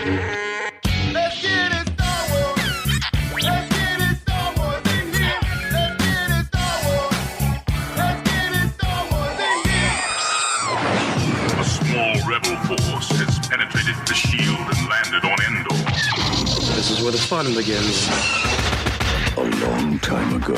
Let's get it Star Wars. Let's get it Star Wars in here. Let's get it Star Wars. Let's get it Star Wars in here. A small rebel force has penetrated the shield and landed on Andor. This is where the fun begins. A long time ago,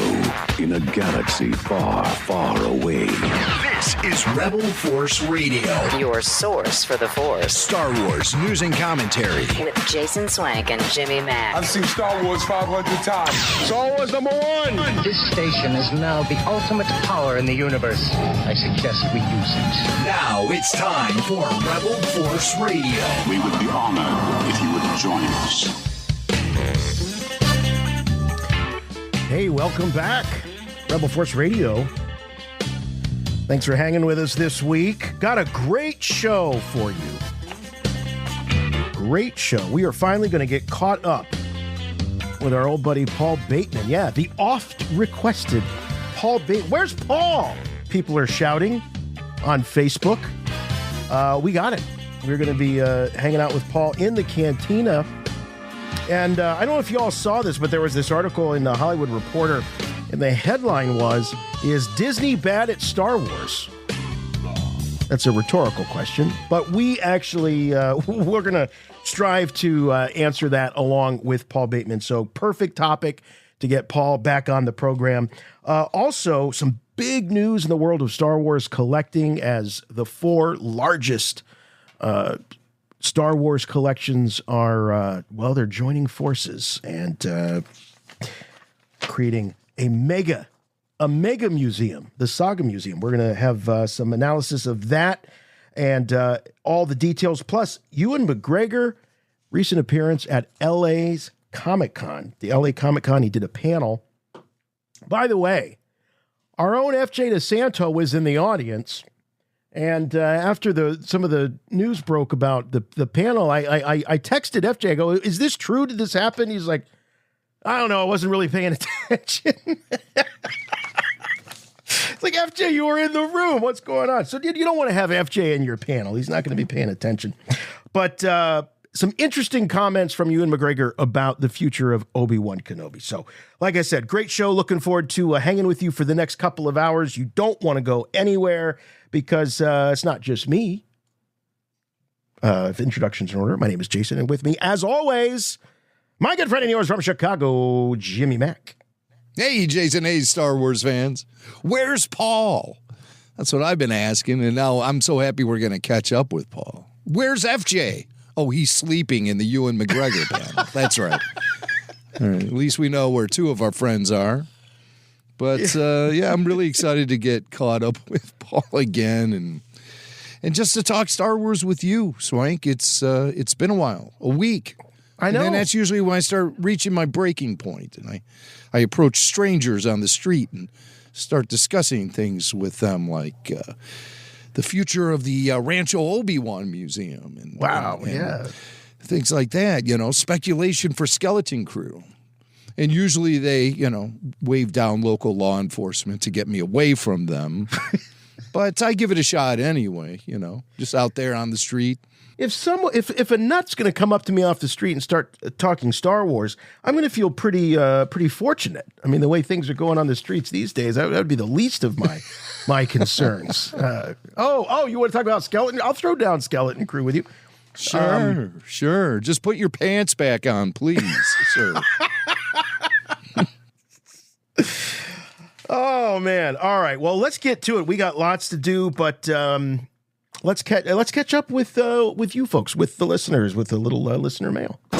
in a galaxy far, far away. This is Rebel Force Radio, your source for the Force. Star Wars news and commentary With Jason Swank and Jimmy Mack. I've seen Star Wars 500 times. Star Wars #1. This station is now the ultimate power in the universe. I suggest we use it. Now it's time for Rebel Force Radio. We would be honored if you would join us. Hey, welcome back. Rebel Force Radio. Thanks for hanging with us this week. Got a great show for you. Great show. We are finally going to get caught up with our old buddy Paul Bateman. Yeah, the oft-requested Paul Bateman. Where's Paul? People are shouting on Facebook. We got it. We're going to be hanging out with Paul in the Cantina. And I don't know if you all saw this, but there was this article in the Hollywood Reporter, and the headline was, "Is Disney bad at Star Wars?" That's a rhetorical question, but we actually, we're going to strive to answer that along with Paul Bateman. So perfect topic to get Paul back on the program. Also, some big news in the world of Star Wars collecting, as the four largest Star Wars collections are, they're joining forces and creating a mega museum, the Saga Museum. We're going to have some analysis of that and all the details. Plus, Ewan McGregor, recent appearance at LA's Comic-Con. The LA Comic-Con, he did a panel. By the way, our own FJ DeSanto was in the audience. And after some of the news broke about the panel, I texted FJ. I go, "Is this true? Did this happen?" He's like, "I don't know. I wasn't really paying attention." It's like, FJ, you were in the room. What's going on? So you don't want to have FJ in your panel. He's not going to be paying attention. But some interesting comments from Ewan McGregor about the future of Obi-Wan Kenobi. So, like I said, great show. Looking forward to hanging with you for the next couple of hours. You don't want to go anywhere, because it's not just me. If introductions in order, my name is Jason, and with me, as always, my good friend and yours from Chicago, Jimmy Mack. Hey, Jason. Hey, Star Wars fans. Where's Paul? That's what I've been asking, and now I'm so happy we're going to catch up with Paul. Where's FJ? Oh, he's sleeping in the Ewan McGregor panel. That's right. All right. At least we know where two of our friends are. But, I'm really excited to get caught up with Paul again and just to talk Star Wars with you, Swank. It's been a while, a week. I know. And that's usually when I start reaching my breaking point, and I approach strangers on the street and start discussing things with them, like the future of the Rancho Obi-Wan Museum. And things like that, speculation for Skeleton Crew. And usually they, wave down local law enforcement to get me away from them. But I give it a shot anyway, just out there on the street. If a nut's going to come up to me off the street and start talking Star Wars, I'm going to feel pretty fortunate. I mean, the way things are going on the streets these days, that would be the least of my concerns. You want to talk about Skeleton? I'll throw down Skeleton Crew with you. Sure. Just put your pants back on, please, sir. Oh, man. All right. Well, let's get to it. We got lots to do, but let's catch up with you folks, with the listeners, with a little listener mail. You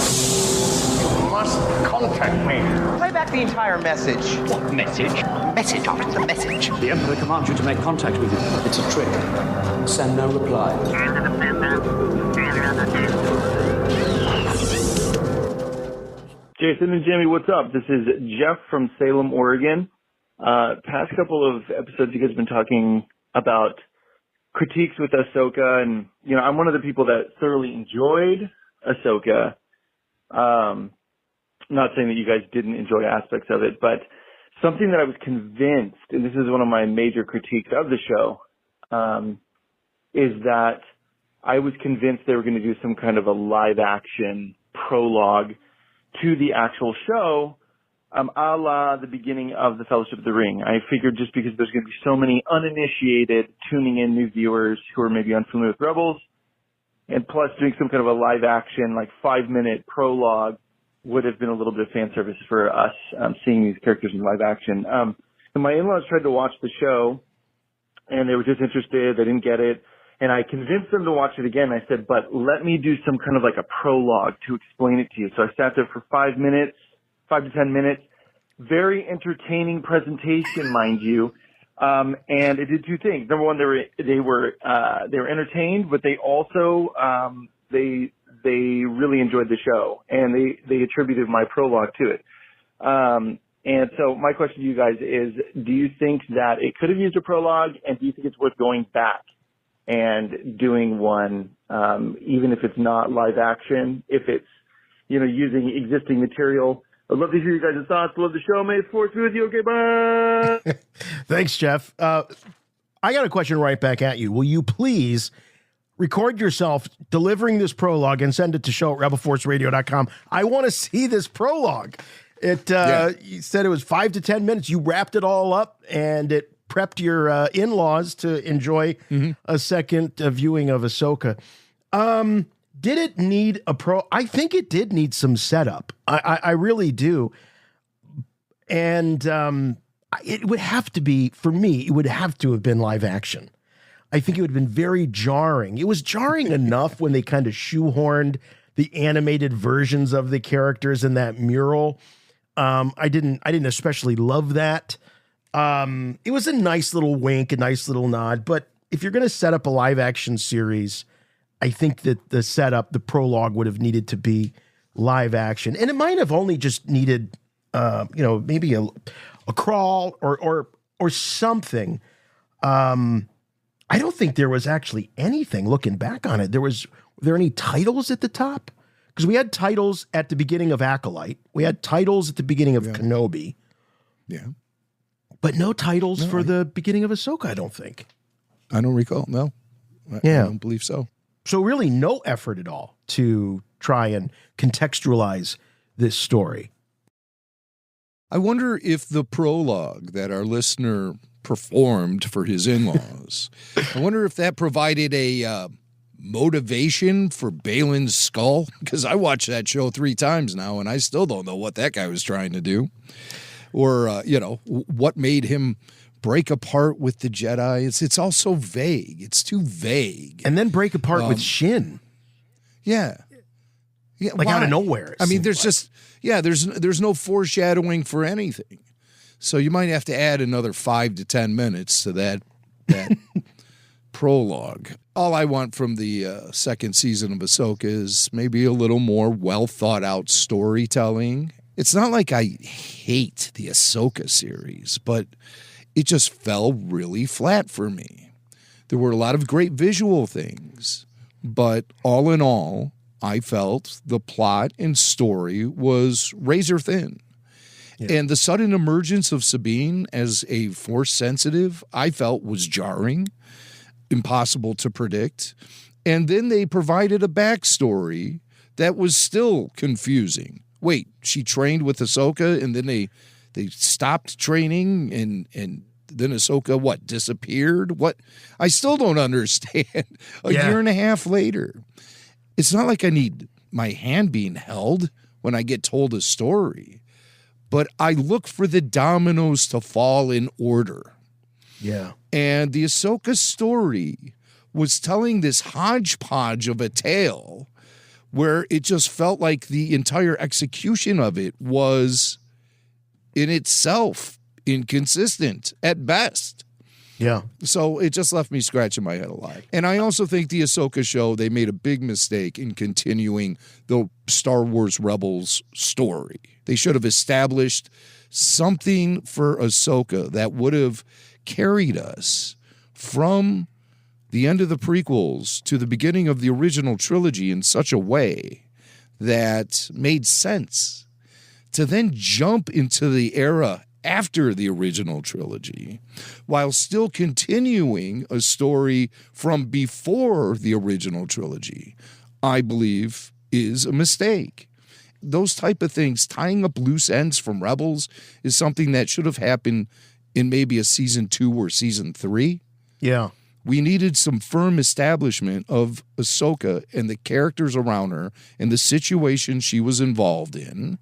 must contact me. Play back the entire message. What message? Message after the message. The Emperor commands you to make contact with him. It's a trick. Send no reply. Jason and Jimmy, what's up? This is Jeff from Salem, Oregon. Past couple of episodes, you guys have been talking about critiques with Ahsoka, and, I'm one of the people that thoroughly enjoyed Ahsoka. Not saying that you guys didn't enjoy aspects of it, but something that I was convinced, and this is one of my major critiques of the show, is that I was convinced they were going to do some kind of a live action prologue to the actual show, a la the beginning of the Fellowship of the Ring. I figured just because there's going to be so many uninitiated tuning in new viewers who are maybe unfamiliar with Rebels, and plus doing some kind of a live action, like 5-minute prologue would have been a little bit of fan service for us, seeing these characters in live action. And my in-laws tried to watch the show, and they were disinterested. They didn't get it. And I convinced them to watch it again. I said, but let me do some kind of like a prologue to explain it to you. So I sat there for 5 to 10 minutes. Very entertaining presentation, mind you. And it did two things. Number one, they were entertained, but they also, they really enjoyed the show, and they attributed my prologue to it. And so my question to you guys is, do you think that it could have used a prologue, and do you think it's worth going back and doing one, even if it's not live action, if it's, using existing material? I'd love to hear you guys' thoughts. Love the show. May the force be with you. Okay, bye. Thanks, Jeff. I got a question right back at you. Will you please record yourself delivering this prologue and send it to show@rebelforceradio.com? I want to see this prologue. You said it was 5 to 10 minutes. You wrapped it all up, and it prepped your in-laws to enjoy a second viewing of Ahsoka. Did it need I think it did need some setup. I really do. And it would have to be, for me, it would have to have been live action. I think it would have been very jarring. It was jarring enough when they kind of shoehorned the animated versions of the characters in that mural. I didn't especially love that. It was a nice little wink, a nice little nod. But if you're going to set up a live action series, I think that the setup, the prologue, would have needed to be live action, and it might have only just needed, maybe a crawl or something. I don't think there was actually anything looking back on it. Were there any titles at the top? Because we had titles at the beginning of Acolyte. We had titles at the beginning of Kenobi. Yeah. But no titles for the beginning of Ahsoka, I don't think. I don't recall. No. I don't believe so. So really no effort at all to try and contextualize this story. I wonder if the prologue that our listener performed for his in-laws, I wonder if that provided a motivation for Balin's skull, because I watched that show 3 times now, and I still don't know what that guy was trying to do, or what made him break apart with the Jedi. It's all so vague. It's too vague. And then break apart with Shin. Yeah. Yeah, like out of nowhere. I mean, there's no foreshadowing for anything. So you might have to add another 5 to 10 minutes to that prologue. All I want from the second season of Ahsoka is maybe a little more well thought out storytelling. It's not like I hate the Ahsoka series, but it just fell really flat for me. There were a lot of great visual things, but all in all, I felt the plot and story was razor thin. Yeah. And the sudden emergence of Sabine as a Force sensitive, I felt was jarring, impossible to predict. And then they provided a backstory that was still confusing. Wait, she trained with Ahsoka and then they stopped training and then Ahsoka, disappeared? What? I still don't understand. A year and a half later. It's not like I need my hand being held when I get told a story, but I look for the dominoes to fall in order. Yeah. And the Ahsoka story was telling this hodgepodge of a tale where it just felt like the entire execution of it was in itself inconsistent at best. Yeah. So it just left me scratching my head a lot. And I also think the Ahsoka show, they made a big mistake in continuing the Star Wars Rebels story. They should have established something for Ahsoka that would have carried us from the end of the prequels to the beginning of the original trilogy in such a way that made sense. To then jump into the era after the original trilogy, while still continuing a story from before the original trilogy, I believe is a mistake. Those type of things, tying up loose ends from Rebels, is something that should have happened in maybe a season 2 or season 3. Yeah. We needed some firm establishment of Ahsoka and the characters around her and the situation she was involved in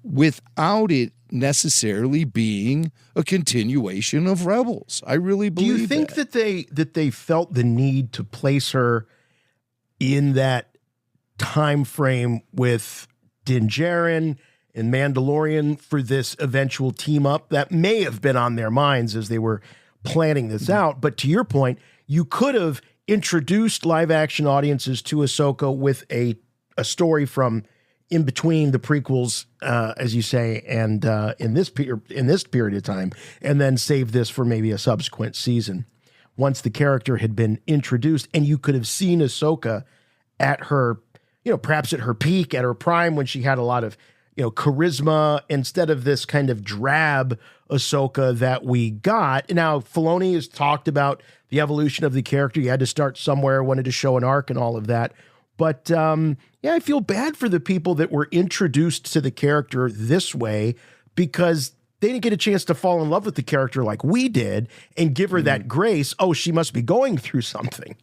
without it necessarily being a continuation of Rebels. I really believe. Do you think that they felt the need to place her in that time frame with Din Djarin and Mandalorian for this eventual team up? That may have been on their minds as they were planning this out. But to your point, you could have introduced live action audiences to Ahsoka with a story from in between the prequels, as you say, and in this period of time, and then save this for maybe a subsequent season once the character had been introduced, and you could have seen Ahsoka at her, perhaps at her peak, at her prime, when she had a lot of, charisma, instead of this kind of drab Ahsoka that we got. Now, Filoni has talked about the evolution of the character. You had to start somewhere, wanted to show an arc and all of that. But I feel bad for the people that were introduced to the character this way because they didn't get a chance to fall in love with the character like we did and give her that grace. Oh, she must be going through something.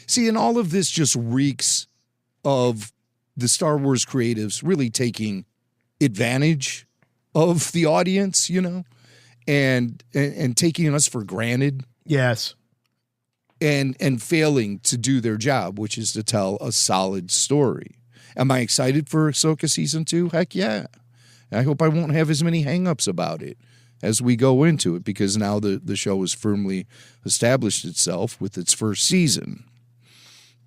See, and all of this just reeks of the Star Wars creatives really taking advantage of the audience, and taking us for granted. Yes. And failing to do their job, which is to tell a solid story. Am I excited for Ahsoka season 2? Heck yeah. I hope I won't have as many hangups about it as we go into it, because now the show has firmly established itself with its first season.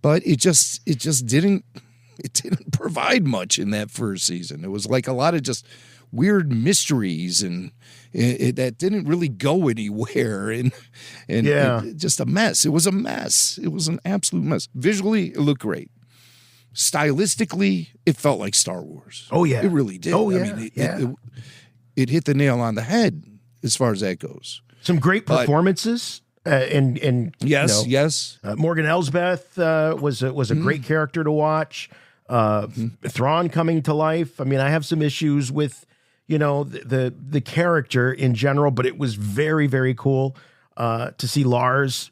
But it didn't provide much in that first season. It was like a lot of just weird mysteries, and that didn't really go anywhere, and just a mess. It was a mess. It was an absolute mess. Visually, it looked great. Stylistically, it felt like Star Wars. Oh yeah, it really did. Oh yeah, I mean, it hit the nail on the head as far as that goes. Some great performances. And yes. Morgan Elsbeth was a great character to watch. Thrawn coming to life. I mean, I have some issues with the character in general, but it was very, very cool to see Lars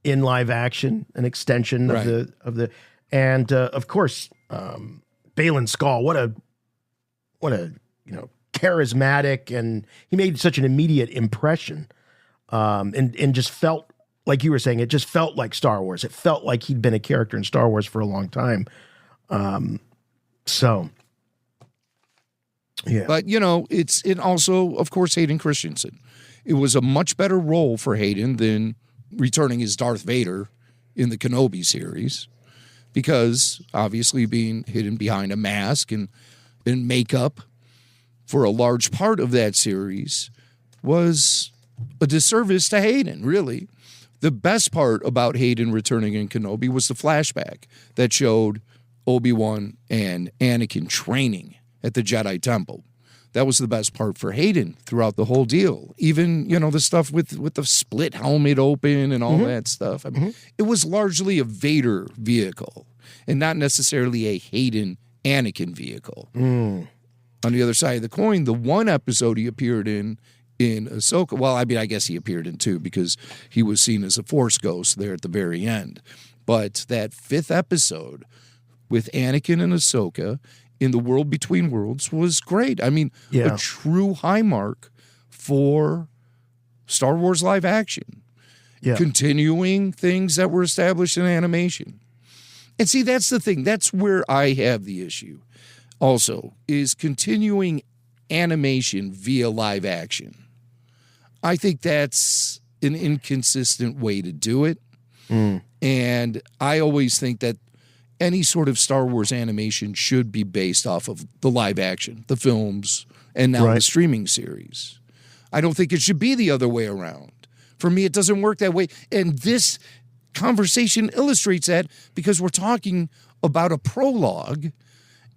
in live action, an extension of the and of course Baylan Skoll. What a charismatic, and he made such an immediate impression. And just felt like you were saying, it just felt like Star Wars. It felt like he'd been a character in Star Wars for a long time. So, yeah. But, it's also, of course, Hayden Christensen. It was a much better role for Hayden than returning as Darth Vader in the Kenobi series, because obviously being hidden behind a mask and makeup for a large part of that series was a disservice to Hayden, really. The best part about Hayden returning in Kenobi was the flashback that showed Obi-Wan and Anakin training at the Jedi Temple. That was the best part for Hayden throughout the whole deal. Even, the stuff with the split helmet open and all that stuff. I mean, it was largely a Vader vehicle and not necessarily a Hayden-Anakin vehicle. On the other side of the coin, the one episode he appeared in Ahsoka, well, I mean, I guess he appeared in 2 because he was seen as a Force ghost there at the very end. But that 5th episode with Anakin and Ahsoka in the World Between Worlds was great. I mean, a true high mark for Star Wars live action. Yeah. Continuing things that were established in animation. And see, that's the thing. That's where I have the issue also, is continuing animation via live action. I think that's an inconsistent way to do it. And I always think that any sort of Star Wars animation should be based off of the live action, the films, and now the streaming series. I don't think it should be the other way around. For me, it doesn't work that way. And this conversation illustrates that, because we're talking about a prologue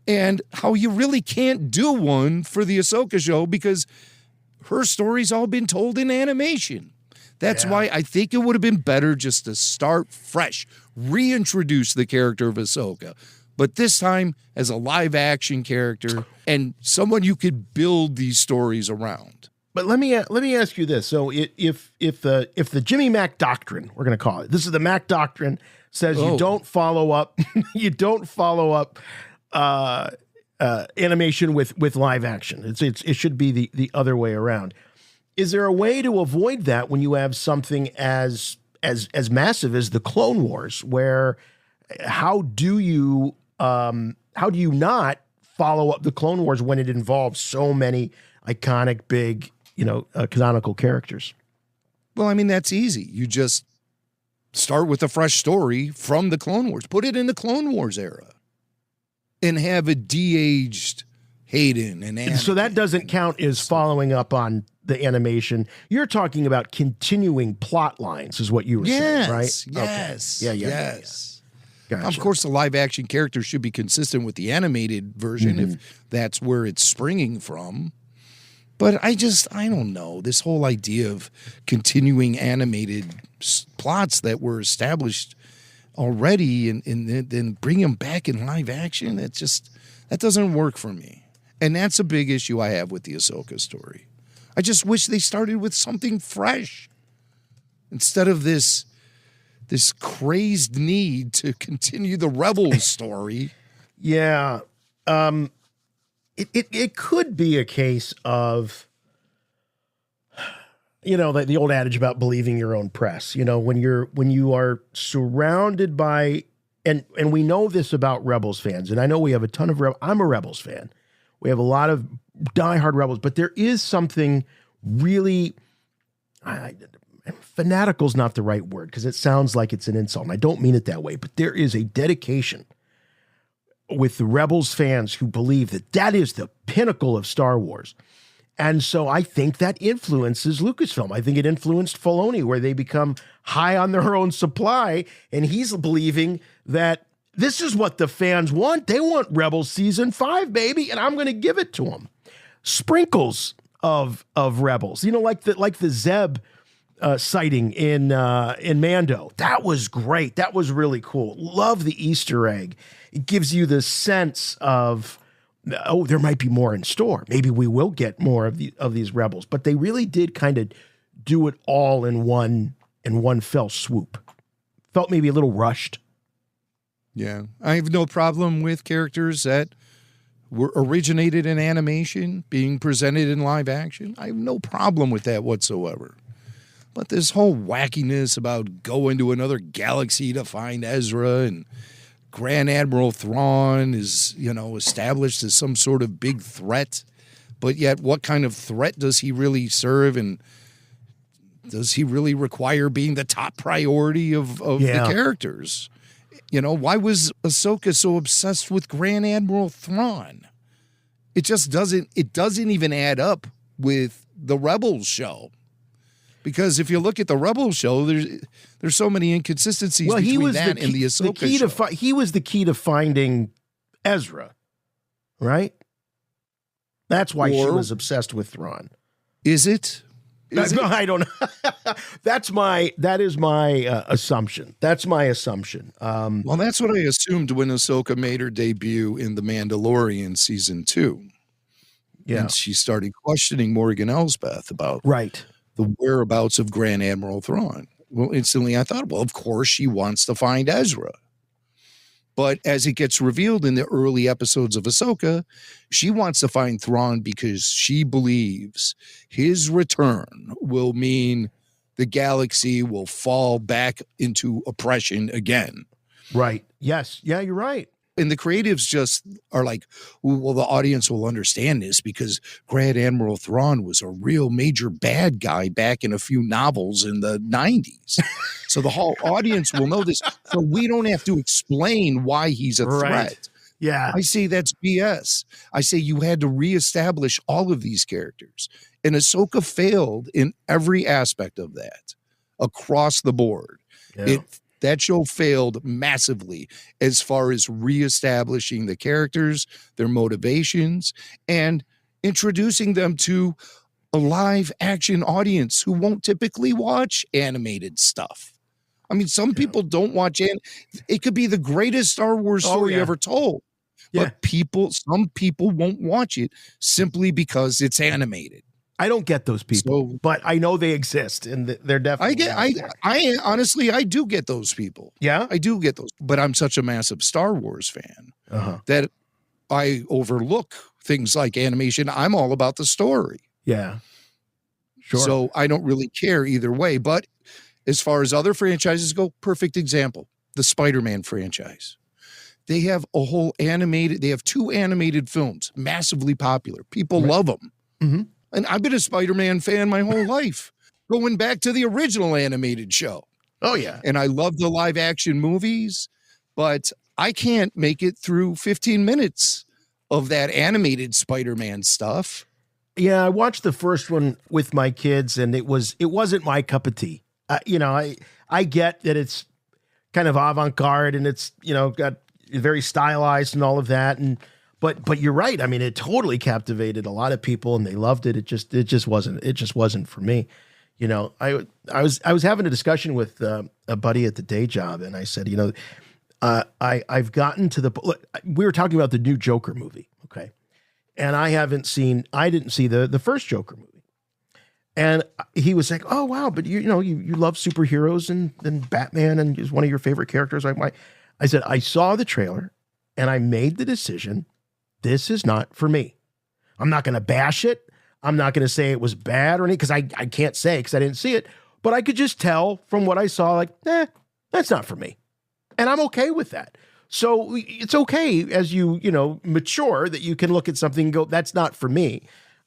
and how you really can't do one for the Ahsoka show, because her story's all been told in animation. That's why I think it would have been better just to start fresh, reintroduce the character of Ahsoka, but this time as a live action character and someone you could build these stories around. But let me ask you this: so if the Jimmy Mac doctrine, we're going to call it, this is the Mac doctrine, says you don't follow up, animation with live action. It should be the other way around. Is there a way to avoid that when you have something as massive as the Clone Wars, where how do you not follow up the Clone Wars when it involves so many iconic, big, canonical characters? Well, I mean, that's easy. You just start with a fresh story from the Clone Wars. Put it in the Clone Wars era and have a de-aged Hayden and Anakin. So that doesn't count as following up on the animation. You're talking about continuing plot lines is what you were saying, right? Yes. Okay. Yes. Gotcha. Of course, the live action character should be consistent with the animated version if that's where it's springing from. But I don't know. This whole idea of continuing animated plots that were established already and then bring them back in live action, that doesn't work for me. And that's a big issue I have with the Ahsoka story. I just wish they started with something fresh instead of this crazed need to continue the Rebels story. Yeah. It could be a case of, the old adage about believing your own press. When you are surrounded by, and we know this about Rebels fans, and I know we have a ton of I'm a Rebels fan. We have a lot of diehard Rebels, but there is something really, fanatical is not the right word because it sounds like it's an insult, and I don't mean it that way, but there is a dedication with the Rebels fans who believe that is the pinnacle of Star Wars. And so I think that influences Lucasfilm. I think it influenced Filoni, where they become high on their own supply, and he's believing that this is what the fans want. They want Rebels Season 5, baby, and I'm going to give it to them. Sprinkles of Rebels, like the Zeb sighting in Mando. That was great. That was really cool. Love the Easter egg. It gives you the sense of, there might be more in store. Maybe we will get more of these Rebels. But they really did kind of do it all in one fell swoop. Felt maybe a little rushed. Yeah, I have no problem with characters that were originated in animation being presented in live action. I have no problem with that whatsoever. But this whole wackiness about going to another galaxy to find Ezra and Grand Admiral Thrawn is, established as some sort of big threat. But yet, what kind of threat does he really serve? And does he really require being the top priority of the characters? Why was Ahsoka so obsessed with Grand Admiral Thrawn? It doesn't even add up with the Rebels show. Because if you look at the Rebels show, there's so many inconsistencies between that and the Ahsoka show. He was the key to finding Ezra, right? That's why she was obsessed with Thrawn. Is it? I don't know. That is my assumption. That's my assumption. Well, that's what I assumed when Ahsoka made her debut in The Mandalorian season 2. Yeah. And she started questioning Morgan Elsbeth about the whereabouts of Grand Admiral Thrawn. Well, instantly I thought, well, of course she wants to find Ezra. But as it gets revealed in the early episodes of Ahsoka, she wants to find Thrawn because she believes his return will mean the galaxy will fall back into oppression again. Right. Yes. Yeah, you're right. And the creatives just are like, well, the audience will understand this because Grand Admiral Thrawn was a real major bad guy back in a few novels in the 90s. So the whole audience will know this. So we don't have to explain why he's a threat. Yeah. I say that's BS. I say you had to reestablish all of these characters. And Ahsoka failed in every aspect of that across the board. Yeah. That show failed massively as far as reestablishing the characters, their motivations, and introducing them to a live action audience who won't typically watch animated stuff. I mean, some people don't watch it could be the greatest Star Wars story ever told. But some people won't watch it simply because it's animated. I don't get those people, but I know they exist, and they're definitely. I honestly, I do get those people. Yeah, I do get those. But I'm such a massive Star Wars fan that I overlook things like animation. I'm all about the story. Yeah, sure. So I don't really care either way. But as far as other franchises go, perfect example: the Spider-Man franchise. They have they have 2 animated films, massively popular. People love them. Mm-hmm. And I've been a Spider-Man fan my whole life, going back to the original animated show. Oh, yeah. And I love the live action movies, but I can't make it through 15 minutes of that animated Spider-Man stuff. Yeah, I watched the first one with my kids, and it wasn't my cup of tea. I get that it's kind of avant-garde, and it's, got very stylized and all of that, but you're right. I mean, it totally captivated a lot of people, and they loved it. It just wasn't for me. I was having a discussion with a buddy at the day job, and I said, I've gotten to look, we were talking about the new Joker movie, okay, and I didn't see the first Joker movie, and he was like, oh wow, but you love superheroes and Batman and is one of your favorite characters. I said, I saw the trailer, and I made the decision. This is not for me. I'm not going to bash it. I'm not going to say it was bad or anything, because I can't say because I didn't see it. But I could just tell from what I saw, like, that's not for me. And I'm okay with that. So it's okay as you mature that you can look at something and go, that's not for me.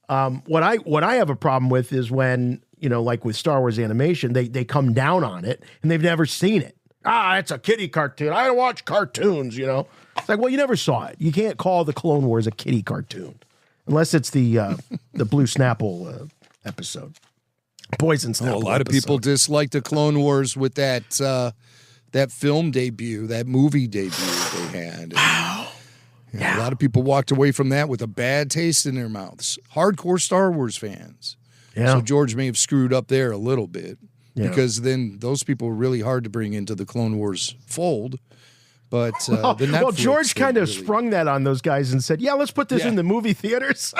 What I have a problem with is when, like with Star Wars animation, they come down on it and they've never seen it. It's a kiddie cartoon. I don't watch cartoons, It's like, well, you never saw it. You can't call the Clone Wars a kiddie cartoon unless it's the Blue Snapple episode. Poison Snapple. A lot of people dislike the Clone Wars with that film debut, that movie debut they had. Wow. A lot of people walked away from that with a bad taste in their mouths. Hardcore Star Wars fans. Yeah. So George may have screwed up there a little bit. Yeah. Because then those people were really hard to bring into the Clone Wars fold. But George kind of sprung that on those guys and said, yeah, let's put this in the movie theaters.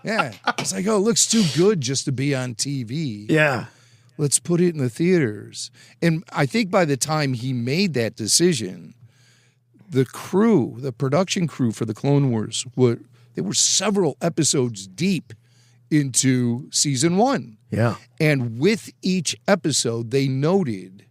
Yeah. It's like, it looks too good just to be on TV. Yeah. Let's put it in the theaters. And I think by the time he made that decision, the production crew for the Clone Wars, they were several episodes deep into season 1. Yeah. And with each episode, they noted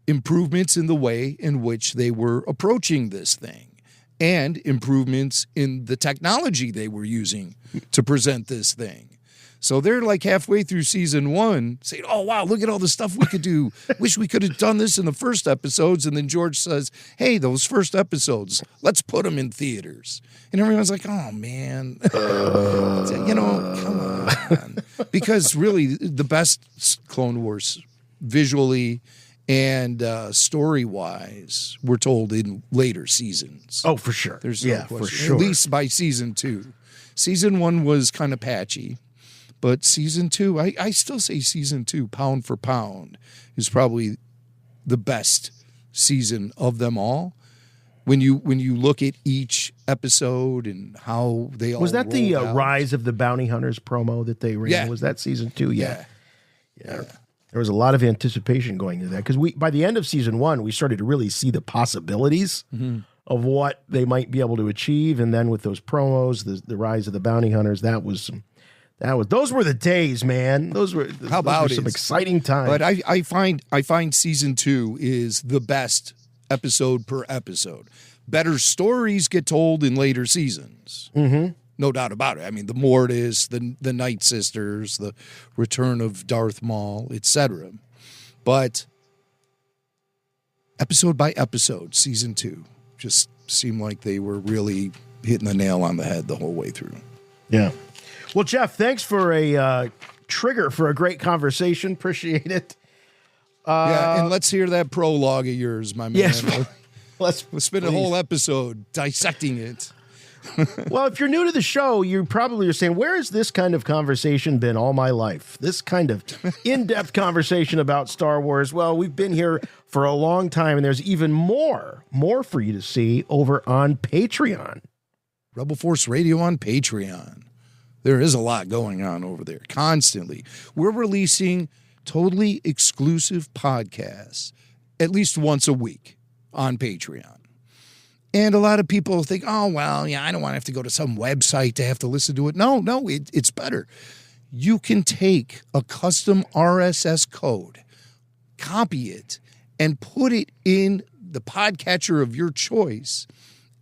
improvements in the way in which they were approaching this thing and improvements in the technology they were using to present this thing. So they're like halfway through season 1 saying, oh, wow, look at all the stuff we could do. Wish we could have done this in the first episodes. And then George says, hey, those first episodes, let's put them in theaters. And everyone's like, oh, man, come on. Because really the best Clone Wars visually and story-wise were told in later seasons. Oh, for sure. There's no question. For sure. At least by season 2. Season 1 was kind of patchy. But season 2, I still say season 2, pound for pound, is probably the best season of them all. When you look at each episode and how they all was that the out. Rise of the Bounty Hunters promo that they ran? Yeah. Was that season 2? Yeah. There was a lot of anticipation going into that because by the end of season 1, we started to really see the possibilities of what they might be able to achieve, and then with those promos, the Rise of the Bounty Hunters, those were the days, man. Those were some exciting times. But I find season 2 is the best episode per episode. Better stories get told in later seasons. Mm-hmm. No doubt about it. I mean, the Mortis, the Night Sisters, the return of Darth Maul, etc. But episode by episode, season 2 just seemed like they were really hitting the nail on the head the whole way through. Yeah. Well, Jeff, thanks for a trigger for a great conversation. Appreciate it. And let's hear that prologue of yours, my man. Yes, let's spend a whole episode dissecting it. Well, if you're new to the show, you probably are saying, where has this kind of conversation been all my life? This kind of in-depth conversation about Star Wars. Well, we've been here for a long time, and there's even more for you to see over on Patreon. Rebel Force Radio on Patreon. There is a lot going on over there constantly. We're releasing totally exclusive podcasts at least once a week on Patreon. And a lot of people think, oh, well, yeah, I don't want to have to go to some website to have to listen to it. No, it's better. You can take a custom RSS code, copy it, and put it in the podcatcher of your choice,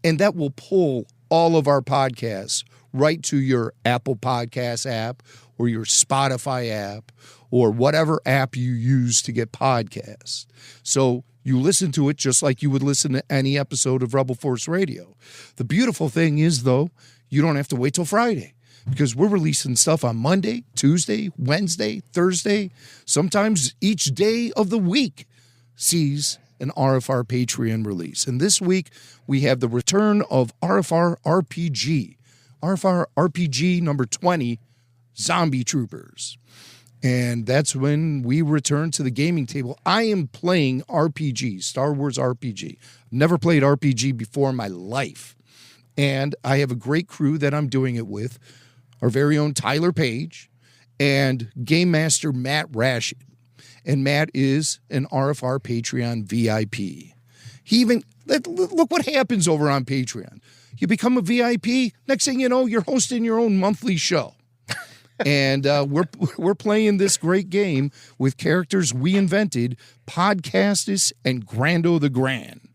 and that will pull all of our podcasts right to your Apple Podcast app or your Spotify app or whatever app you use to get podcasts. So you listen to it just like you would listen to any episode of Rebel Force Radio. The beautiful thing is, though, you don't have to wait till Friday because we're releasing stuff on Monday, Tuesday, Wednesday, Thursday. Sometimes each day of the week sees an RFR Patreon release. And this week, we have the return of RFR RPG. RFR RPG number 20, Zombie Troopers. And that's when we return to the gaming table. I am playing RPG, Star Wars RPG. Never played RPG before in my life. And I have a great crew that I'm doing it with. Our very own Tyler Page and Game Master Matt Rashid. And Matt is an RFR Patreon VIP. Look what happens over on Patreon. You become a VIP. Next thing you know, you're hosting your own monthly show. And we're playing this great game with characters we invented, Podcastus and Grando the Grand.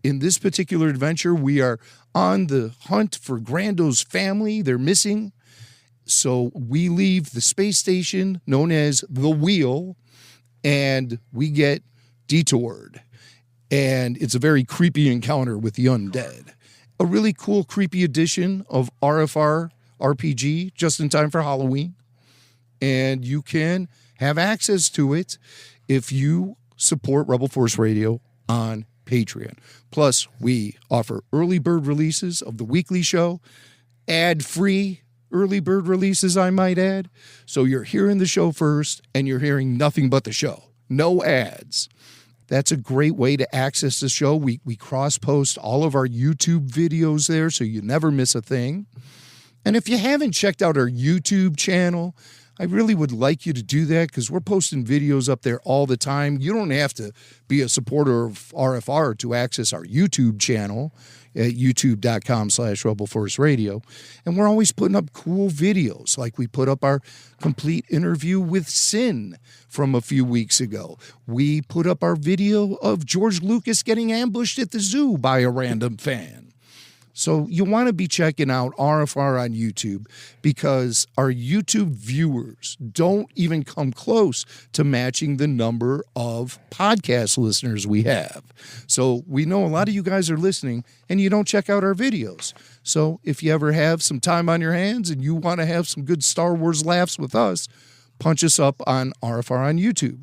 In this particular adventure, we are on the hunt for Grando's family. They're missing. So we leave the space station known as the Wheel, and we get detoured. And it's a very creepy encounter with the undead. A really cool, creepy edition of RFR RPG just in time for Halloween. And you can have access to it if you support Rebel Force Radio on Patreon. Plus, we offer early bird releases of the weekly show, ad-free early bird releases, I might add. So you're hearing the show first, and you're hearing nothing but the show. No ads. That's a great way to access the show. We cross-post all of our YouTube videos there, so you never miss a thing. And if you haven't checked out our YouTube channel, I really would like you to do that because we're posting videos up there all the time. You don't have to be a supporter of RFR to access our YouTube channel at youtube.com/Rebel Force Radio. And we're always putting up cool videos. Like we put up our complete interview with Sin from a few weeks ago. We put up our video of George Lucas getting ambushed at the zoo by a random fan. So you want to be checking out RFR on YouTube because our YouTube viewers don't even come close to matching the number of podcast listeners we have. So we know a lot of you guys are listening and you don't check out our videos. So if you ever have some time on your hands and you want to have some good Star Wars laughs with us, punch us up on RFR on YouTube.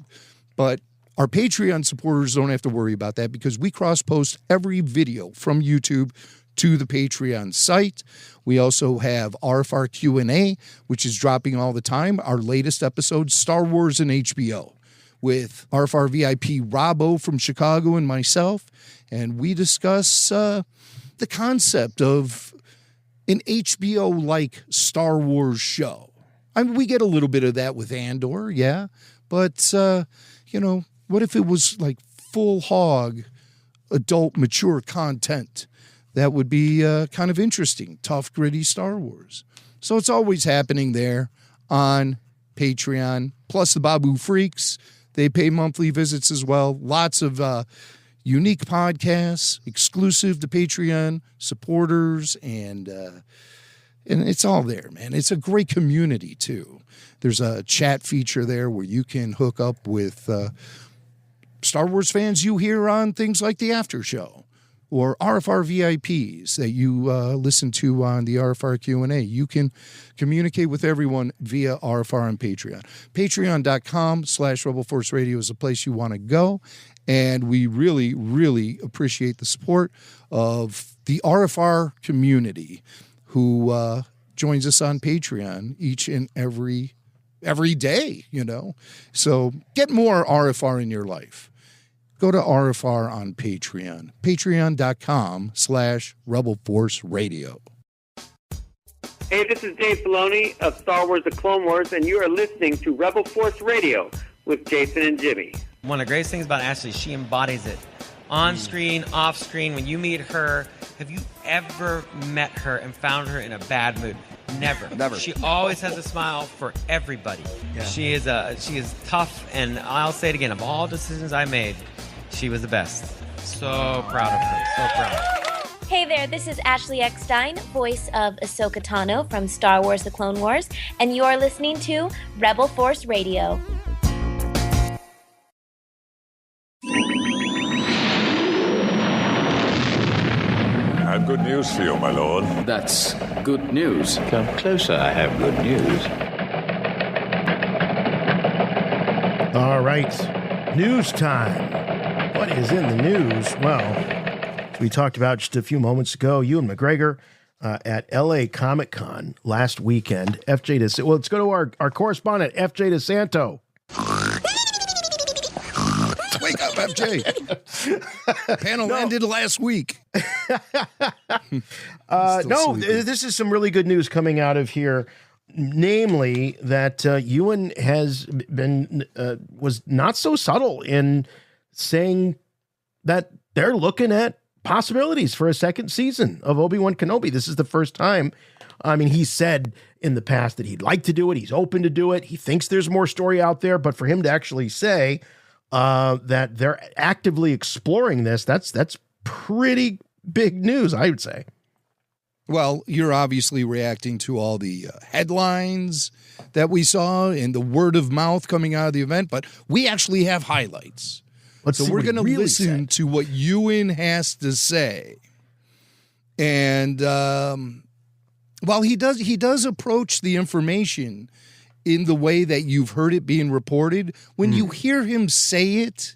But our Patreon supporters don't have to worry about that because we cross-post every video from YouTube to the Patreon site. We also have RFR Q&A, which is dropping all the time. Our latest episode, Star Wars and HBO, with RFR VIP Robbo from Chicago and myself. And we discuss the concept of an HBO-like Star Wars show. I mean, we get a little bit of that with Andor, yeah. But, what if it was like full hog, adult, mature content? That would be kind of interesting. Tough, gritty Star Wars. So it's always happening there on Patreon. Plus the Babu Freaks. They pay monthly visits as well. Lots of unique podcasts, exclusive to Patreon supporters. And it's all there, man. It's a great community, too. There's a chat feature there where you can hook up with Star Wars fans you hear on things like the After Show. Or RFR VIPs that you listen to on the RFR Q&A. You can communicate with everyone via RFR on Patreon. Patreon.com/Rebel Force Radio is the place you want to go. And we really, really appreciate the support of the RFR community who joins us on Patreon each and every day, you know. So get more RFR in your life. Go to RFR on Patreon, patreon.com/Rebel Force Radio. Hey, this is Dave Filoni of Star Wars The Clone Wars, and you are listening to Rebel Force Radio with Jason and Jimmy. One of the greatest things about Ashley, she embodies it. On screen, off screen, when you meet her, have you ever met her and found her in a bad mood? Never. Never. She always has a smile for everybody. Yeah. She is tough, and I'll say it again, of all decisions I made, she was the best. So proud of her. So proud. Hey there, this is Ashley Eckstein, voice of Ahsoka Tano from Star Wars The Clone Wars, and you are listening to Rebel Force Radio. I have good news for you, my lord. That's good news. Come closer, I have good news. All right, news time. What is in the news? Well, we talked about just a few moments ago, Ewan McGregor at LA Comic-Con last weekend. Let's go to our correspondent, FJ DeSanto. Wake up, FJ. Panel ended last week. This is some really good news coming out of here. Namely, that Ewan was not so subtle in saying that they're looking at possibilities for a second season of Obi-Wan Kenobi. This is the first time. I mean, he said in the past that he'd like to do it. He's open to do it. He thinks there's more story out there. But for him to actually say that they're actively exploring this, that's pretty big news, I would say. Well, you're obviously reacting to all the headlines that we saw and the word of mouth coming out of the event, but we actually have highlights. So we're going to listen to what Ewan has to say. And while he does approach the information in the way that you've heard it being reported, when you hear him say it,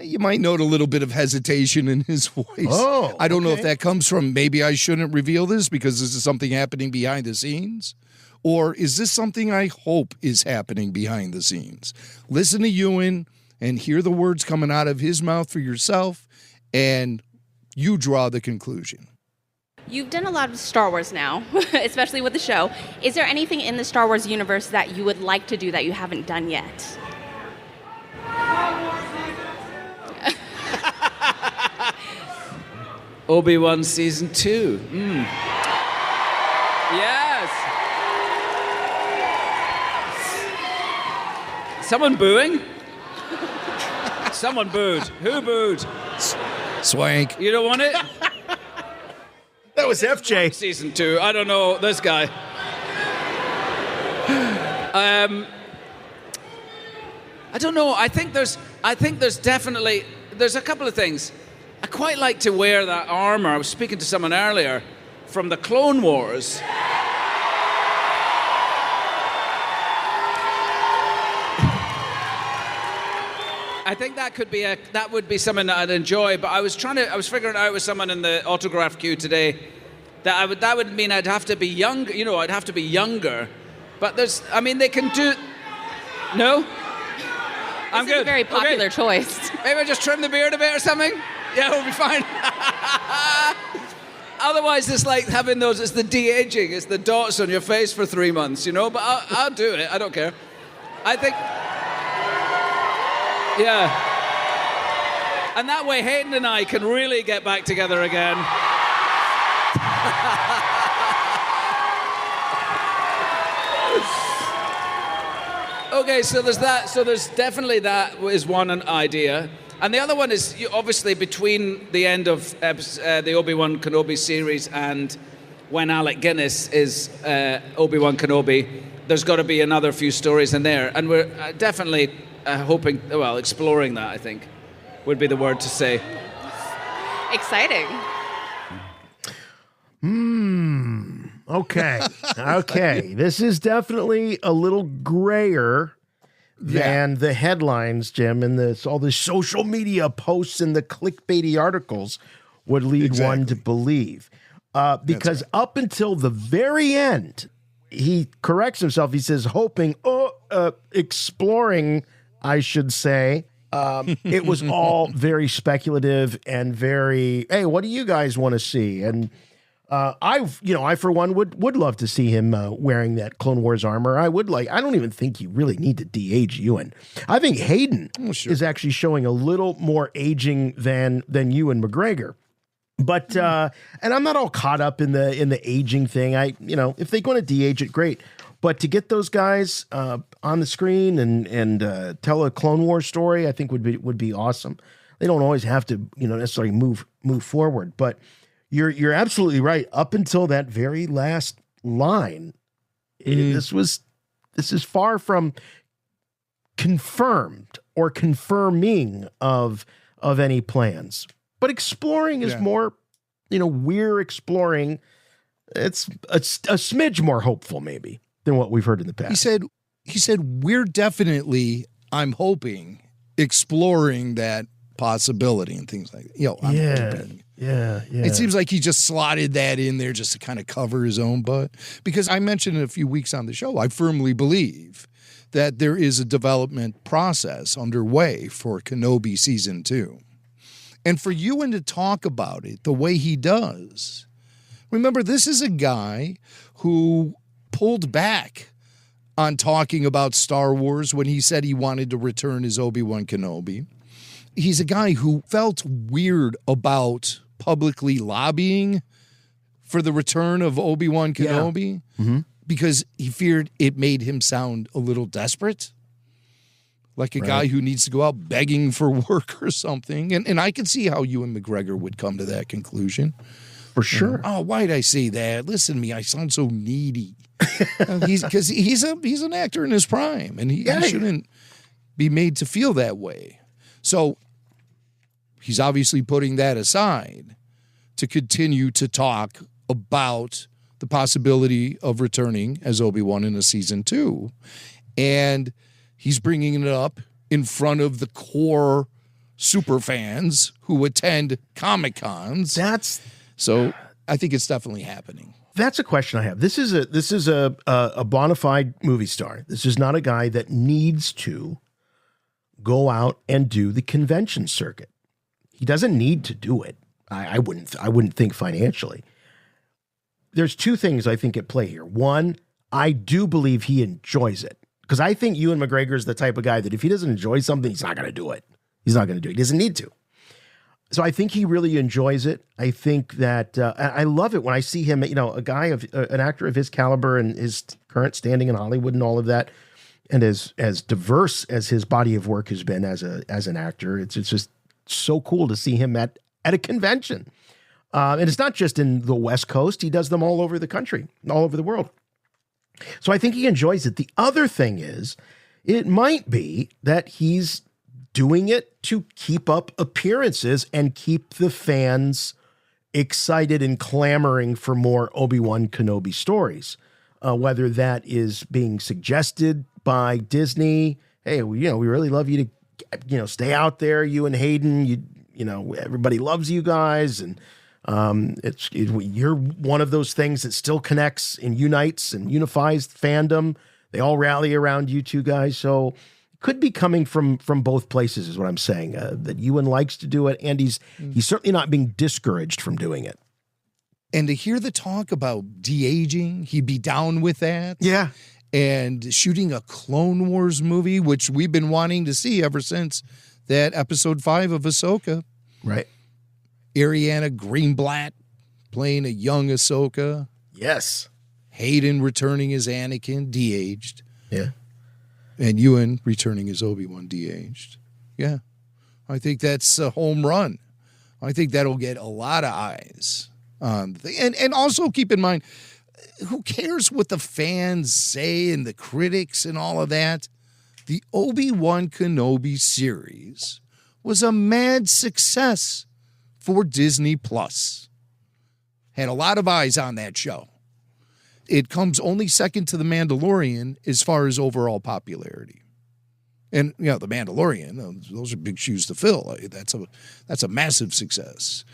you might note a little bit of hesitation in his voice. Oh, I don't know if that comes from maybe I shouldn't reveal this because this is something happening behind the scenes, or is this something I hope is happening behind the scenes? Listen to Ewan and hear the words coming out of his mouth for yourself, and you draw the conclusion. You've done a lot of Star Wars now, especially with the show. Is there anything in the Star Wars universe that you would like to do that you haven't done yet? Obi-Wan Season 2. Yes. Someone booing? Someone booed. Who booed? Swank. You don't want it? That was FJ. Season 2. I don't know this guy. I don't know. I think there's definitely a couple of things. I quite like to wear that armor. I was speaking to someone earlier from the Clone Wars. I think that would be something that I'd enjoy. But I was figuring out with someone in the autograph queue today that would mean I'd have to be young. You know, I'd have to be younger. But they can do. No. I'm good. This is a very popular choice. Maybe I just trim the beard a bit or something. Yeah, we'll be fine. Otherwise, it's like having it's the de-aging. It's the dots on your face for 3 months, you know? But I'll do it. I don't care. I think... Yeah. And that way, Hayden and I can really get back together again. Okay, so there's that. So there's definitely that is one idea. And the other one is, obviously, between the end of the Obi-Wan Kenobi series and when Alec Guinness is Obi-Wan Kenobi, there's got to be another few stories in there. And we're definitely exploring that, I think, would be the word to say. Exciting. Okay. Okay. This is definitely a little grayer than the headlines, Jim, and all the social media posts and the clickbaity articles would lead one to believe. Because up until the very end, he corrects himself. He says, exploring, I should say. It was all very speculative and very, hey, what do you guys want to see? And I for one would love to see him wearing that Clone Wars armor. I don't even think you really need to de-age Ewan. I think Hayden is actually showing a little more aging than Ewan McGregor. But and I'm not all caught up in the aging thing. If they're going to de-age it, great. But to get those guys on the screen and tell a Clone Wars story, I think would be awesome. They don't always have to necessarily move forward, but you're absolutely right. Up until that very last line, this is far from confirmed or confirming of any plans. But exploring is more, we're exploring. It's a smidge more hopeful, maybe, than what we've heard in the past. He said, we're definitely, I'm hoping, exploring that possibility and things like that. I'm hoping. Yeah. It seems like he just slotted that in there just to kind of cover his own butt. Because I mentioned a few weeks on the show, I firmly believe that there is a development process underway for Kenobi Season 2. And for Ewan to talk about it the way he does, remember, this is a guy who pulled back on talking about Star Wars when he said he wanted to return as Obi-Wan Kenobi. He's a guy who felt weird about publicly lobbying for the return of Obi-Wan Kenobi because he feared it made him sound a little desperate. Like a guy who needs to go out begging for work or something. And I can see how Ewan McGregor would come to that conclusion. For sure. Oh, why'd I say that? Listen to me, I sound so needy. Because he's an actor in his prime, and he shouldn't be made to feel that way. So he's obviously putting that aside to continue to talk about the possibility of returning as Obi-Wan in a Season 2. And he's bringing it up in front of the core super fans who attend Comic-Cons. So I think it's definitely happening. That's a question I have. This is a bona fide movie star. This is not a guy that needs to go out and do the convention circuit. He doesn't need to do it. I wouldn't think financially. There's two things I think at play here. One, I do believe he enjoys it. Because I think Ewan McGregor is the type of guy that if he doesn't enjoy something, he's not going to do it. He's not going to do it. He doesn't need to. So I think he really enjoys it. I think that I love it when I see him, a guy an actor of his caliber and his current standing in Hollywood and all of that, and as diverse as his body of work has been as an actor. It's just so cool to see him at a convention. And it's not just in the West Coast. He does them all over the country, all over the world. So I think he enjoys it. The other thing is, it might be that he's doing it to keep up appearances and keep the fans excited and clamoring for more Obi-Wan Kenobi stories. Whether that is being suggested by Disney, hey, we really love you to, stay out there, you and Hayden. Everybody loves you guys, and you're one of those things that still connects and unites and unifies fandom. They all rally around you two guys. So it could be coming from both places is what I'm saying, that Ewan likes to do it. And he's certainly not being discouraged from doing it. And to hear the talk about de-aging, he'd be down with that. Yeah. And shooting a Clone Wars movie, which we've been wanting to see ever since that episode 5 of Ahsoka. Right. Ariana Greenblatt playing a young Ahsoka. Yes. Hayden returning as Anakin, de-aged. Yeah. And Ewan returning as Obi-Wan, de-aged. Yeah. I think that's a home run. I think that'll get a lot of eyes on the thing. And also keep in mind, who cares what the fans say and the critics and all of that? The Obi-Wan Kenobi series was a mad success for Disney Plus. Had a lot of eyes on that show. It comes only second to The Mandalorian as far as overall popularity. And the Mandalorian, those are big shoes to fill. That's a massive success.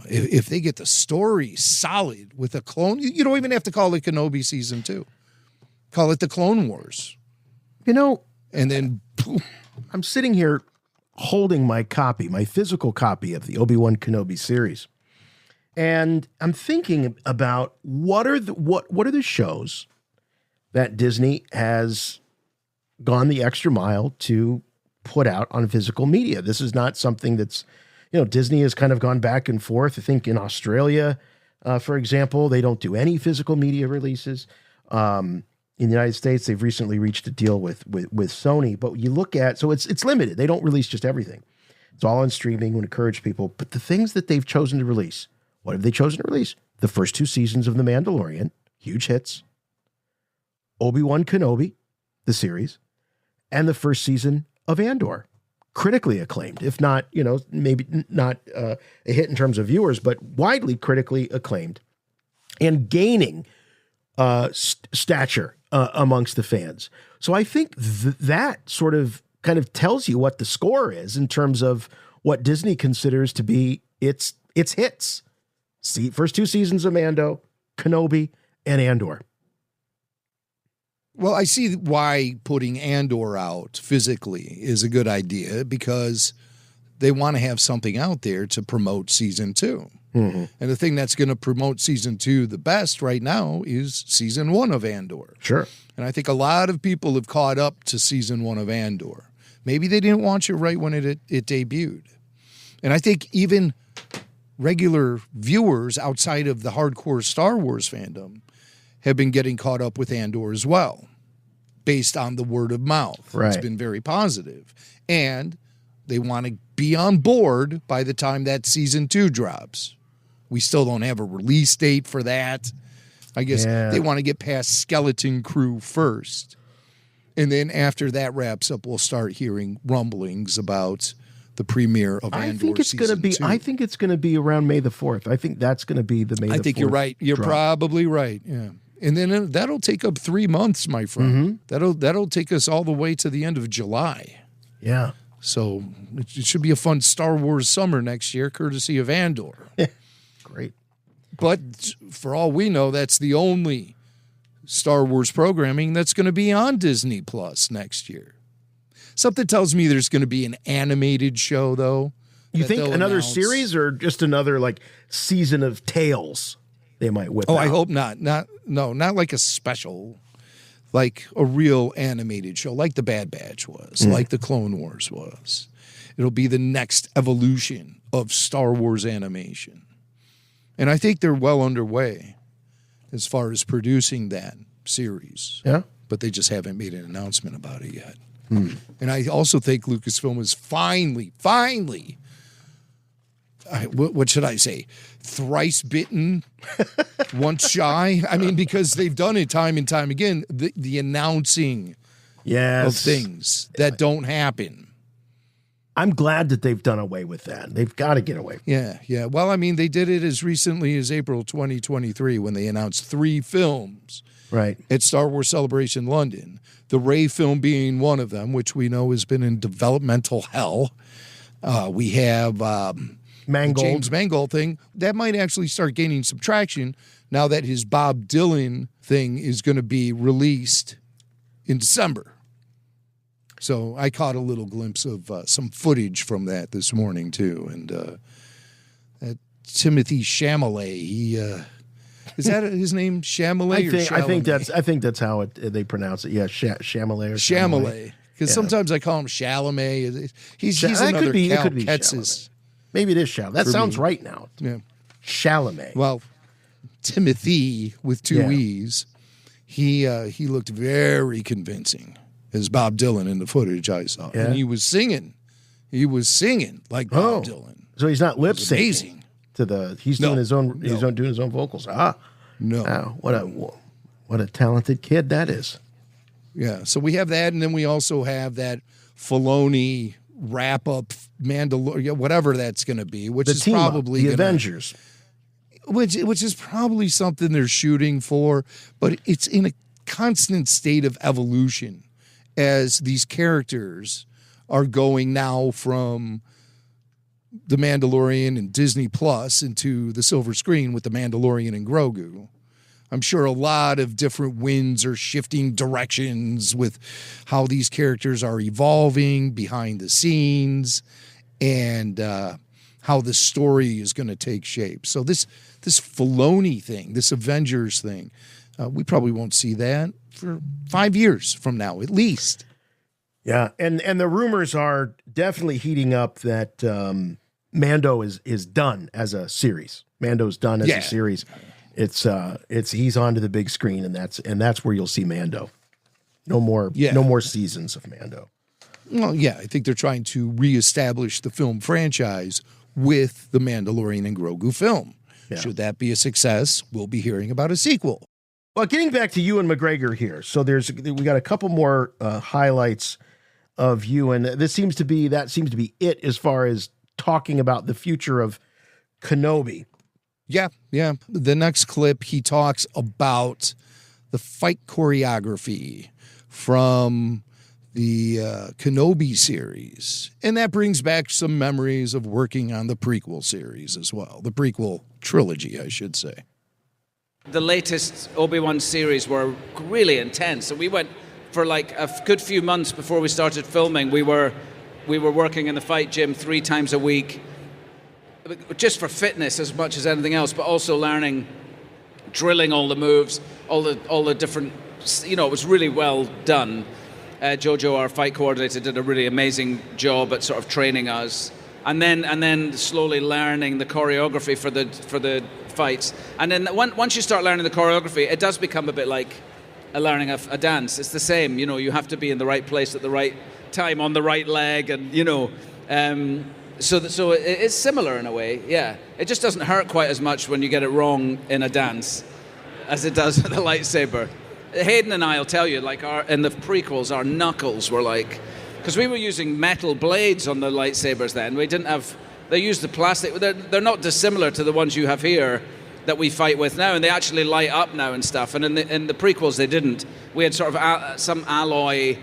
If they get the story solid with a clone, you don't even have to call it Kenobi Season 2. Call it the Clone Wars. And then boom. I'm sitting here holding my physical copy of the Obi-Wan Kenobi series. And I'm thinking about what are the shows that Disney has gone the extra mile to put out on physical media. This is not something that's, Disney has kind of gone back and forth. I think in Australia, for example, they don't do any physical media releases. In the United States, they've recently reached a deal with Sony, but you look at, so it's limited. They don't release just everything. It's all on streaming. We encourage people. But the things that they've chosen to release, what have they chosen to release? The first 2 seasons of The Mandalorian, huge hits. Obi-Wan Kenobi, the series, and the first season of Andor, critically acclaimed, if not, maybe not a hit in terms of viewers, but widely critically acclaimed and gaining stature amongst the fans. So I think that sort of kind of tells you what the score is in terms of what Disney considers to be its hits. First 2 seasons of Mando, Kenobi, and Andor. Well, I see why putting Andor out physically is a good idea, because they want to have something out there to promote Season 2. Mm-hmm. And the thing that's going to promote Season 2 the best right now is Season 1 of Andor. Sure. And I think a lot of people have caught up to Season 1 of Andor. Maybe they didn't watch it right when it debuted. And I think even regular viewers outside of the hardcore Star Wars fandom have been getting caught up with Andor as well, based on the word of mouth. Right. It's been very positive. And they want to be on board by the time that Season 2 drops. We still don't have a release date for that. I guess they want to get past Skeleton Crew first. And then after that wraps up, we'll start hearing rumblings about the premiere of Andor. I think it's going to be around May the 4th. I think that's going to be the May the 4th. I think you're right. You're probably right. Yeah. And then that'll take up 3 months, my friend. Mm-hmm. That'll take us all the way to the end of July. Yeah. So it should be a fun Star Wars summer next year, courtesy of Andor. Great. But for all we know, that's the only Star Wars programming that's going to be on Disney Plus next year. Something tells me there's going to be an animated show, though. You think another series or just another season of Tales they might whip out? I hope not. Not like a special, like a real animated show, like the Bad Batch was, like the Clone Wars was. It'll be the next evolution of Star Wars animation. And I think they're well underway as far as producing that series. Yeah. But they just haven't made an announcement about it yet. And I also think Lucasfilm is finally, what should I say, thrice bitten, once shy. I mean, because they've done it time and time again, the announcing of things that don't happen. I'm glad that they've done away with that. They've got to get away from it. Yeah. Well, I mean, they did it as recently as April 2023 when they announced 3 films at Star Wars Celebration London. The Rey film being one of them, which we know has been in developmental hell. We have Mangold. James Mangold thing. That might actually start gaining some traction now that his Bob Dylan thing is going to be released in December. So I caught a little glimpse of some footage from that this morning, too. And Timothy Chalamet, is that his name? Chalamet? I think that's how they pronounce it. Yeah, Chalamet. Chalamet. Because sometimes I call him Chalamet. He's another Cal Ketz's. Maybe it is Chalamet. That sounds right now. Yeah. Chalamet. Well, Timothy with 2 E's, he looked very convincing as Bob Dylan in the footage I saw. Yeah. And he was singing. like Bob Dylan. So he's not lip syncing. Amazing. He's doing his own doing his own vocals. No. What a talented kid that is. Yeah. So we have that, and then we also have that Filoni wrap up Mandalorian, whatever that's going to be, which is probably the Avengers. Which is probably something they're shooting for, but it's in a constant state of evolution as these characters are going now from The Mandalorian and Disney Plus into the silver screen with The Mandalorian and Grogu. I'm sure a lot of different winds are shifting directions with how these characters are evolving behind the scenes and how the story is going to take shape. So this Filoni thing, this Avengers thing, we probably won't see that for 5 years from now, at least. Yeah, and the rumors are definitely heating up that Mando is done as a series. Mando's done as a series. It's he's on to the big screen, and that's where you'll see Mando. No more seasons of Mando. Well, yeah, I think they're trying to reestablish the film franchise with the Mandalorian and Grogu film. Yeah. Should that be a success, we'll be hearing about a sequel. Well, getting back to Ewan McGregor here, so we got a couple more highlights of Ewan. That seems to be it as far as talking about the future of Kenobi. Yeah. The next clip, he talks about the fight choreography from the Kenobi series. And that brings back some memories of working on the prequel series as well. The prequel trilogy, I should say. The latest Obi-Wan series were really intense. So we went for like a good few months before we started filming. We were working in the fight gym 3 times a week, just for fitness as much as anything else, but also learning, drilling all the moves, all the different, it was really well done. Jojo, our fight coordinator, did a really amazing job at sort of training us, and then slowly learning the choreography for the fights. And then once you start learning the choreography, it does become a bit like learning a dance. It's the same, you have to be in the right place at the right time on the right leg, and So it's similar in a way, yeah. It just doesn't hurt quite as much when you get it wrong in a dance as it does with the lightsaber. Hayden and I will tell you, in the prequels, our knuckles were because we were using metal blades on the lightsabers then. They used the plastic. They're not dissimilar to the ones you have here that we fight with now, and they actually light up now and stuff. And in the prequels, they didn't. We had sort of some alloy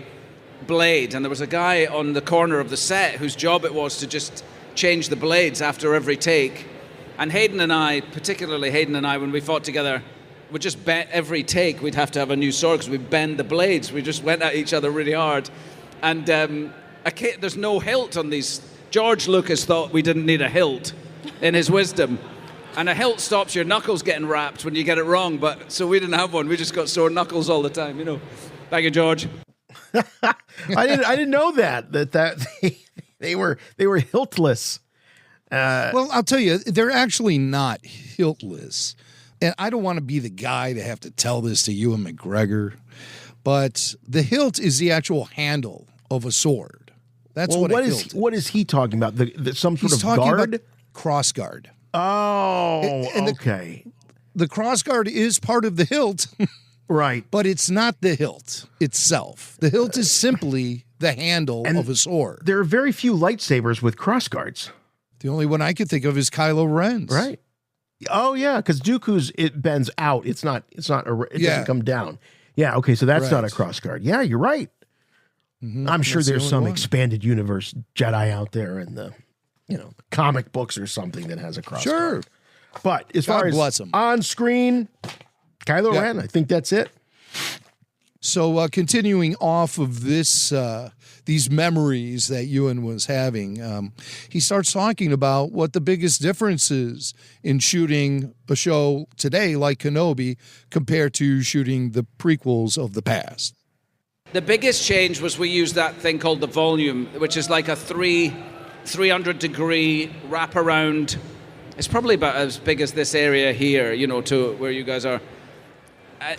blade, and there was a guy on the corner of the set whose job it was to just change the blades after every take. And Hayden and I, particularly Hayden and I, when we fought together, would just every take we'd have to have a new sword because we'd bend the blades. We just went at each other really hard. And there's no hilt on these. George Lucas thought we didn't need a hilt in his wisdom. And a hilt stops your knuckles getting wrapped when you get it wrong. But so we didn't have one. We just got sore knuckles all the time, Thank you, George. I didn't know that they were hiltless. Well, I'll tell you, they're actually not hiltless. And I don't want to be the guy to have to tell this to Ewan McGregor, but the hilt is the actual handle of a sword. That's what is he talking about? Some sort of guard? Cross guard. Oh, and okay. The cross guard is part of the hilt. Right. But it's not the hilt itself. The hilt is simply the handle of a sword. There are very few lightsabers with cross guards. The only one I could think of is Kylo Ren's. Right. Oh yeah, because Dooku's it bends out. It doesn't come down. Yeah. Okay. So that's not a cross guard. Yeah, you're right. Mm-hmm. I'm sure there's some expanded universe Jedi out there in the comic books or something that has a cross guard. But as far as on screen, Kylo Ren, I think that's it. So continuing off of this, these memories that Ewan was having, he starts talking about what the biggest difference is in shooting a show today like Kenobi compared to shooting the prequels of the past. The biggest change was we used that thing called the volume, which is like a 300-degree wraparound. It's probably about as big as this area here, to where you guys are.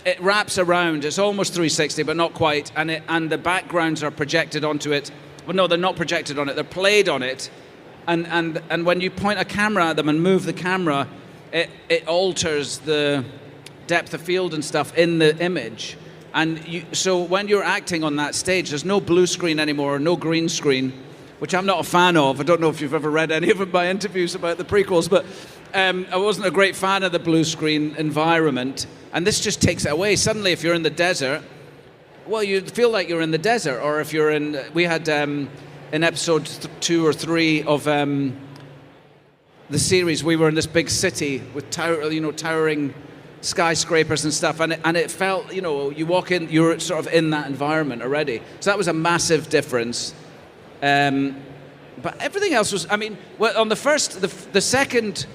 It wraps around. It's almost 360, but not quite. And the backgrounds are projected onto it. Well, no, they're not projected on it. They're played on it. And when you point a camera at them and move the camera, it alters the depth of field and stuff in the image. So when you're acting on that stage, there's no blue screen anymore, no green screen, which I'm not a fan of. I don't know if you've ever read any of my interviews about the prequels, but I wasn't a great fan of the blue screen environment. And this just takes it away. Suddenly, if you're in the desert, well, you feel like you're in the desert, or if you're in. We had in episode 2 or 3 of the series, we were in this big city with towering skyscrapers and stuff, and it felt, you walk in, you're sort of in that environment already. So that was a massive difference. But everything else was, on the second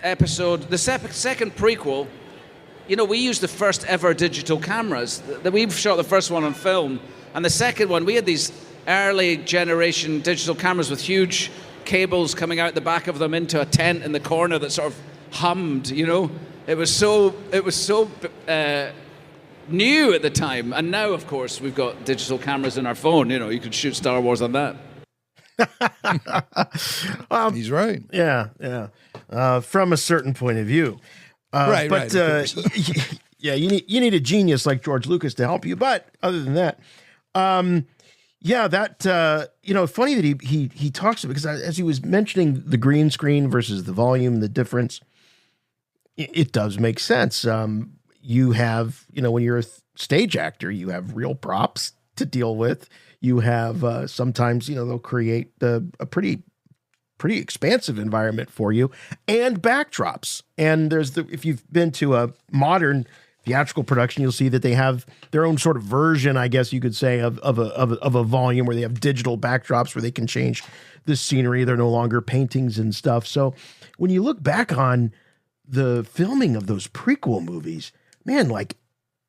episode, the second prequel, we used the first ever digital cameras. We shot the first one on film, and the second one, we had these early generation digital cameras with huge cables coming out the back of them into a tent in the corner that sort of hummed, It was so new at the time. And now, of course, we've got digital cameras in our phone. You could shoot Star Wars on that. He's right. Yeah. From a certain point of view. Right. Yeah, you need a genius like George Lucas to help you. But other than that, funny that he talks about, because as he was mentioning the green screen versus the volume, the difference, it does make sense. You have, when you're a stage actor, you have real props to deal with. You have sometimes, they'll create a pretty expansive environment for you, and backdrops. And if you've been to a modern theatrical production, you'll see that they have their own sort of version, I guess you could say, of a volume where they have digital backdrops where they can change the scenery. They're no longer paintings and stuff. So when you look back on the filming of those prequel movies, man, like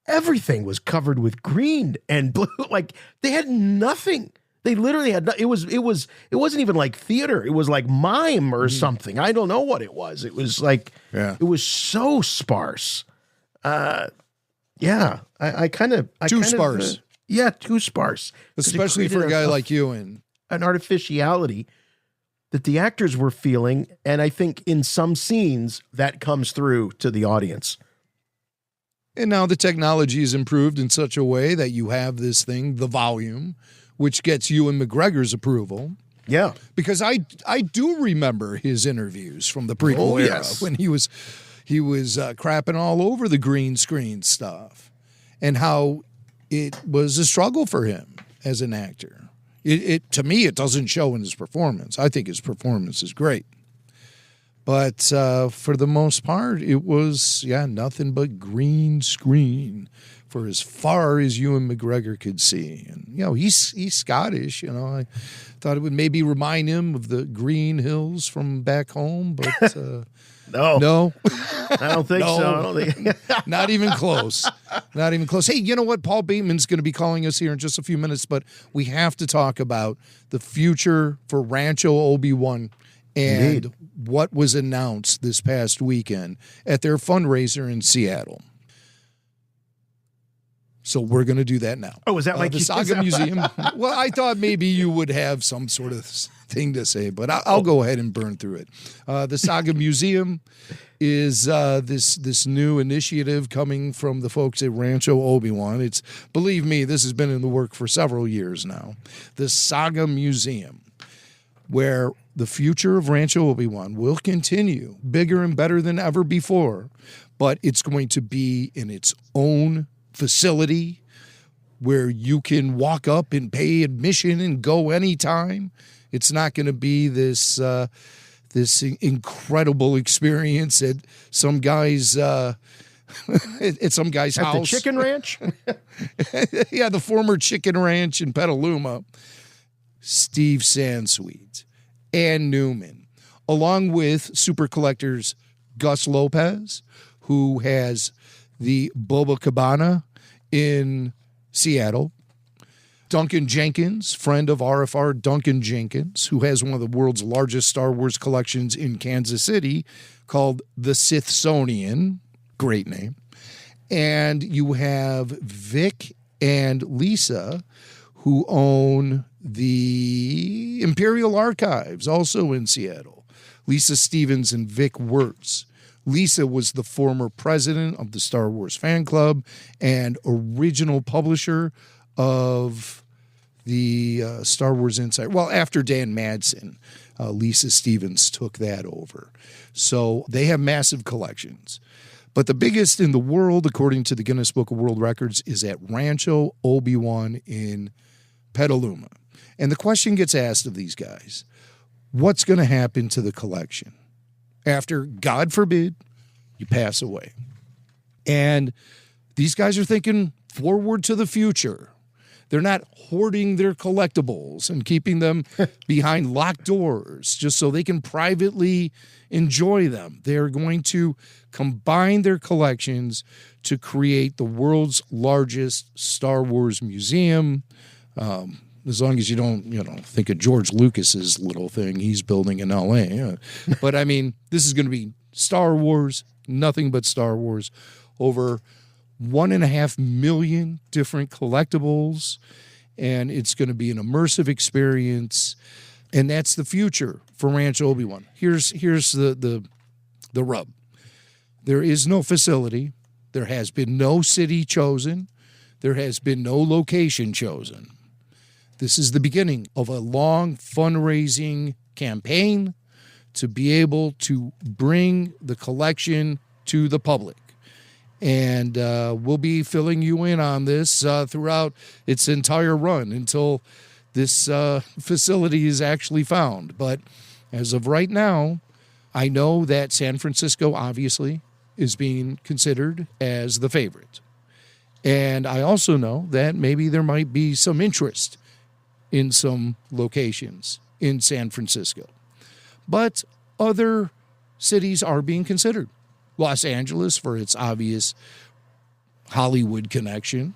everything was covered with green and blue. Like they had nothing. They literally had it wasn't even like theater. It was like mime or something. I don't know what it was. It was like it was so sparse. I kind of too sparse. Too sparse. Especially for a guy like you, and an artificiality that the actors were feeling, and I think in some scenes that comes through to the audience. And now the technology is improved in such a way that you have this thing, the volume, which gets Ewan McGregor's approval. Yeah. Because I do remember his interviews from the prequel era when he was crapping all over the green screen stuff and how it was a struggle for him as an actor. It to me, it doesn't show in his performance. I think his performance is great. But for the most part, it was, nothing but green screen for as far as Ewan McGregor could see. And, he's Scottish, I thought it would maybe remind him of the green hills from back home, but no. I don't think so. I don't think. Not even close. Not even close. Hey, you know what? Paul Bateman's going to be calling us here in just a few minutes, but we have to talk about the future for Rancho Obi-Wan and what was announced this past weekend at their fundraiser in Seattle. So we're going to do that now. Oh, is that like the Saga Museum? Well, I thought maybe you would have some sort of thing to say, but I'll go ahead and burn through it. The Saga Museum is this new initiative coming from the folks at Rancho Obi-Wan. It's, believe me, this has been in the work for several years now. The Saga Museum, where the future of Rancho Obi-Wan will continue bigger and better than ever before, but it's going to be in its own facility where you can walk up and pay admission and go anytime. It's not going to be this incredible experience at some guy's at some guy's house. The chicken ranch? Yeah, the former chicken ranch in Petaluma. Steve Sansweet, Ann Newman, along with super collectors Gus Lopez, who has the Boba Cabana in Seattle, Duncan Jenkins, friend of RFR Duncan Jenkins, who has one of the world's largest Star Wars collections in Kansas City called the Smithsonian. Great name. And you have Vic and Lisa, who own the Imperial Archives, also in Seattle. Lisa Stevens and Vic Wirtz. Lisa was the former president of the Star Wars fan club and original publisher of the Star Wars Insider. Well, after Dan Madsen, Lisa Stevens took that over. So they have massive collections. But the biggest in the world, according to the Guinness Book of World Records, is at Rancho Obi-Wan in Petaluma. And the question gets asked of these guys, what's going to happen to the collection after, God forbid, you pass away? And these guys are thinking forward to the future. They're not hoarding their collectibles and keeping them behind locked doors just so they can privately enjoy them. They're going to combine their collections to create the world's largest Star Wars museum. As long as you don't, think of George Lucas's little thing he's building in L.A. But, I mean, this is going to be Star Wars, nothing but Star Wars, over 1.5 million different collectibles, and it's going to be an immersive experience, and that's the future for Rancho Obi-Wan. Here's the rub. There is no facility. There has been no city chosen. There has been no location chosen. This is the beginning of a long fundraising campaign to be able to bring the collection to the public. And we'll be filling you in on this throughout its entire run until this facility is actually found. But as of right now, I know that San Francisco, obviously, is being considered as the favorite. And I also know that maybe there might be some interest in some locations in San Francisco. But other cities are being considered. Los Angeles for its obvious Hollywood connection.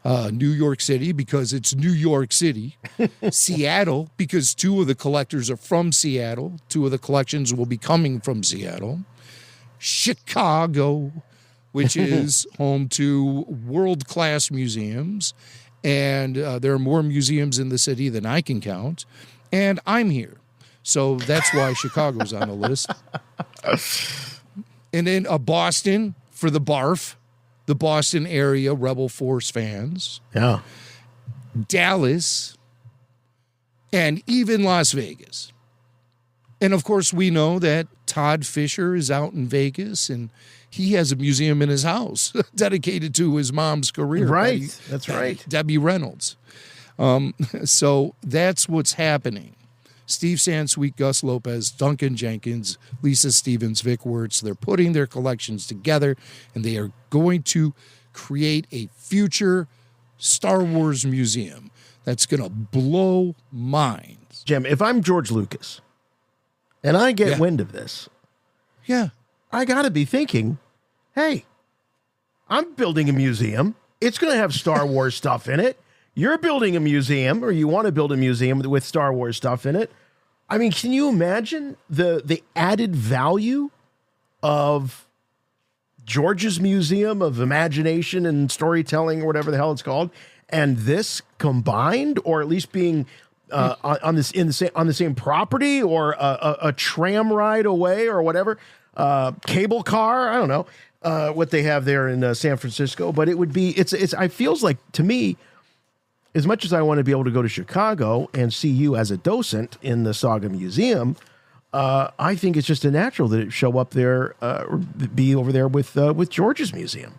New York City because it's New York City. Seattle because 2 of the collectors are from Seattle. 2 of the collections will be coming from Seattle. Chicago, which is home to world-class museums. And there are more museums in the city than I can count. And I'm here. So that's why Chicago's on the list. And then Boston for the BARF, the Boston area Rebel Force fans. Yeah. Dallas, and even Las Vegas. And, of course, we know that Todd Fisher is out in Vegas, and he has a museum in his house dedicated to his mom's career. Right, that's right. Debbie Reynolds. So that's what's happening. Steve Sansweet, Gus Lopez, Duncan Jenkins, Lisa Stevens, Vic Wirtz, they're putting their collections together, and they are going to create a future Star Wars museum that's going to blow minds. Jim, if I'm George Lucas and I get wind of this, I got to be thinking, hey, I'm building a museum. It's going to have Star Wars stuff in it. You're building a museum, or you want to build a museum with Star Wars stuff in it. I mean, can you imagine the added value of George's Museum of Imagination and Storytelling, or whatever the hell it's called, and this combined, or at least being on the same property, or a tram ride away, or whatever, cable car? I don't know what they have there in San Francisco, but it would be. It feels like, to me, as much as I want to be able to go to Chicago and see you as a docent in the Saga Museum, I think it's just a natural that it show up there, or be over there with George's Museum.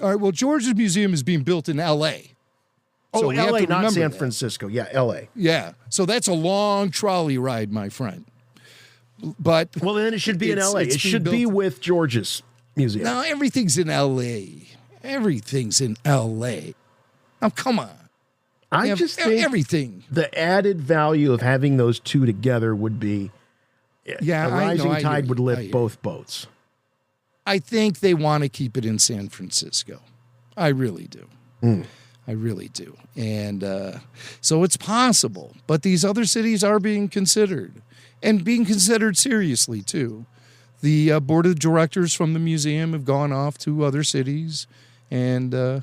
All right. Well, George's Museum is being built in L.A. So L.A., not San Francisco. Yeah, L.A. Yeah. So that's a long trolley ride, my friend. But well, then it should be in L.A. It should be with George's Museum. No, everything's in L.A. Everything's in L.A. Now, come on. I just think everything. The added value of having those two together would be, a rising tide would lift both boats. I think they want to keep it in San Francisco. I really do. I really do. And so it's possible. But these other cities are being considered, and being considered seriously, too. The board of directors from the museum have gone off to other cities and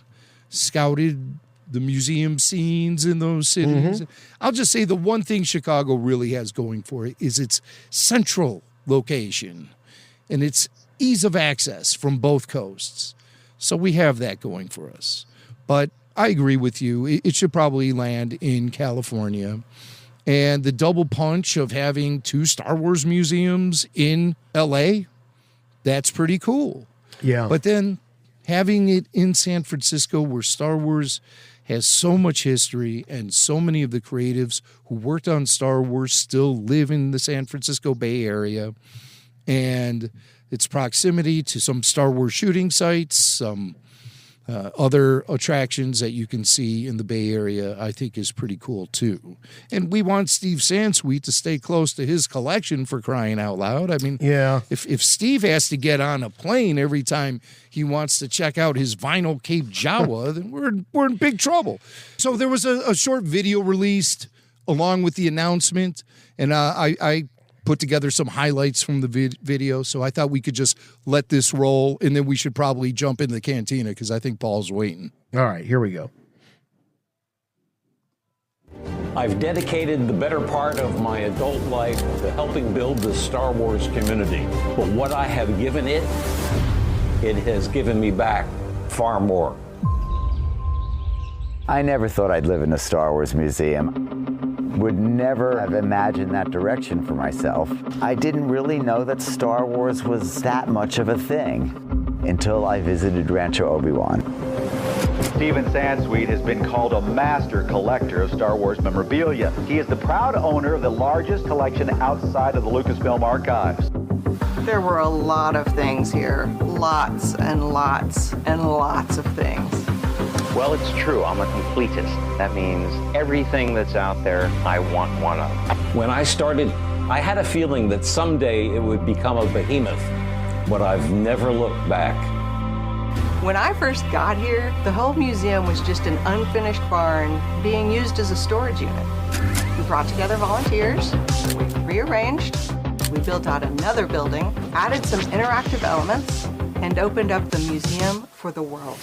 scouted the museum scenes in those cities. I'll just say the one thing Chicago really has going for it is its central location and its ease of access from both coasts. So we have that going for us. But I agree with you. It should probably land in California. And the double punch of having 2 Star Wars museums in L.A., that's pretty cool. Yeah. But then having it in San Francisco, where Star Wars has so much history and so many of the creatives who worked on Star Wars still live in the San Francisco Bay Area, and its proximity to some Star Wars shooting sites, some other attractions that you can see in the Bay Area, I think is pretty cool too. And we want Steve Sansweet to stay close to his collection, for crying out loud. I mean, yeah. If Steve has to get on a plane every time he wants to check out his vinyl Cape Jawa, then we're in big trouble. So there was a short video released along with the announcement, and I put together some highlights from the video, so I thought we could just let this roll, and then we should probably jump into the cantina, because I think Paul's waiting. All right, here we go. I've dedicated the better part of my adult life to helping build the Star Wars community. But what I have given it, it has given me back far more. I never thought I'd live in a Star Wars museum. Would never have imagined that direction for myself. I didn't really know that Star Wars was that much of a thing until I visited Rancho Obi-Wan. Steven Sansweet has been called a master collector of Star Wars memorabilia. He is the proud owner of the largest collection outside of the Lucasfilm archives. There were a lot of things here. Lots and lots and lots of things. Well, it's true. I'm a completist. That means everything that's out there, I want one of. When I started, I had a feeling that someday it would become a behemoth, but I've never looked back. When I first got here, the whole museum was just an unfinished barn being used as a storage unit. We brought together volunteers, we rearranged, we built out another building, added some interactive elements, and opened up the museum for the world.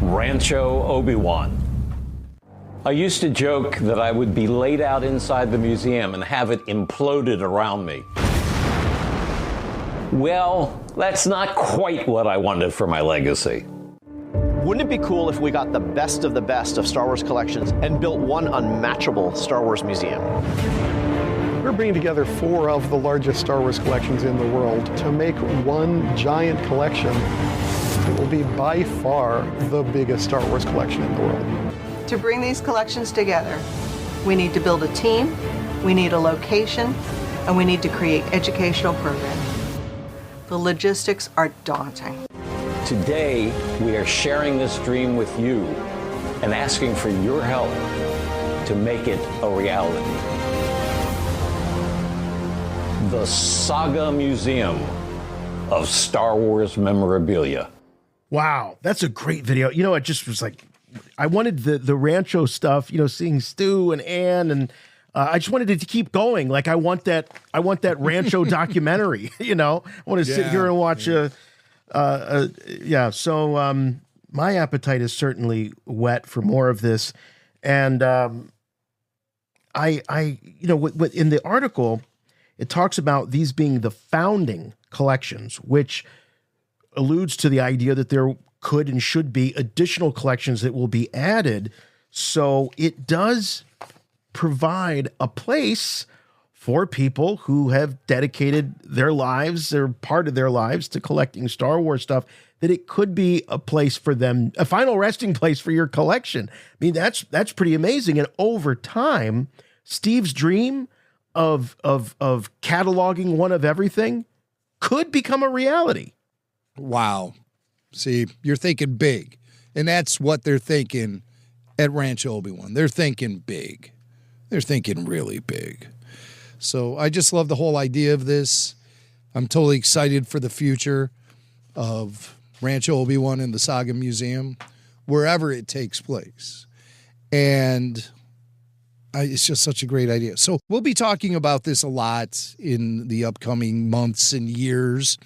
Rancho Obi-Wan. I used to joke that I would be laid out inside the museum and have it imploded around me. Well, that's not quite what I wanted for my legacy. Wouldn't it be cool if we got the best of Star Wars collections and built one unmatchable Star Wars museum? We're bringing together 4 of the largest Star Wars collections in the world to make one giant collection. It will be by far the biggest Star Wars collection in the world. To bring these collections together, we need to build a team, we need a location, and we need to create educational programming. The logistics are daunting. Today, we are sharing this dream with you and asking for your help to make it a reality. The Saga Museum of Star Wars memorabilia. Wow, that's a great video. You know, it just was like, I wanted the Rancho stuff, you know, seeing Stu and Ann, and I just wanted it to keep going. Like, I want that Rancho documentary, you know? I want to sit here and watch So my appetite is certainly whet for more of this. And I you know, in the article, it talks about these being the founding collections, which alludes to the idea that there could and should be additional collections that will be added. So it does provide a place for people who have dedicated their lives or part of their lives to collecting Star Wars stuff, that it could be a place for them, a final resting place for your collection. I mean, that's pretty amazing. And over time, Steve's dream of cataloging one of everything could become a reality. Wow. See, you're thinking big. And that's what they're thinking at Rancho Obi-Wan. They're thinking big. They're thinking really big. So I just love the whole idea of this. I'm totally excited for the future of Rancho Obi-Wan and the Saga Museum, wherever it takes place. And it's just such a great idea. So we'll be talking about this a lot in the upcoming months and years.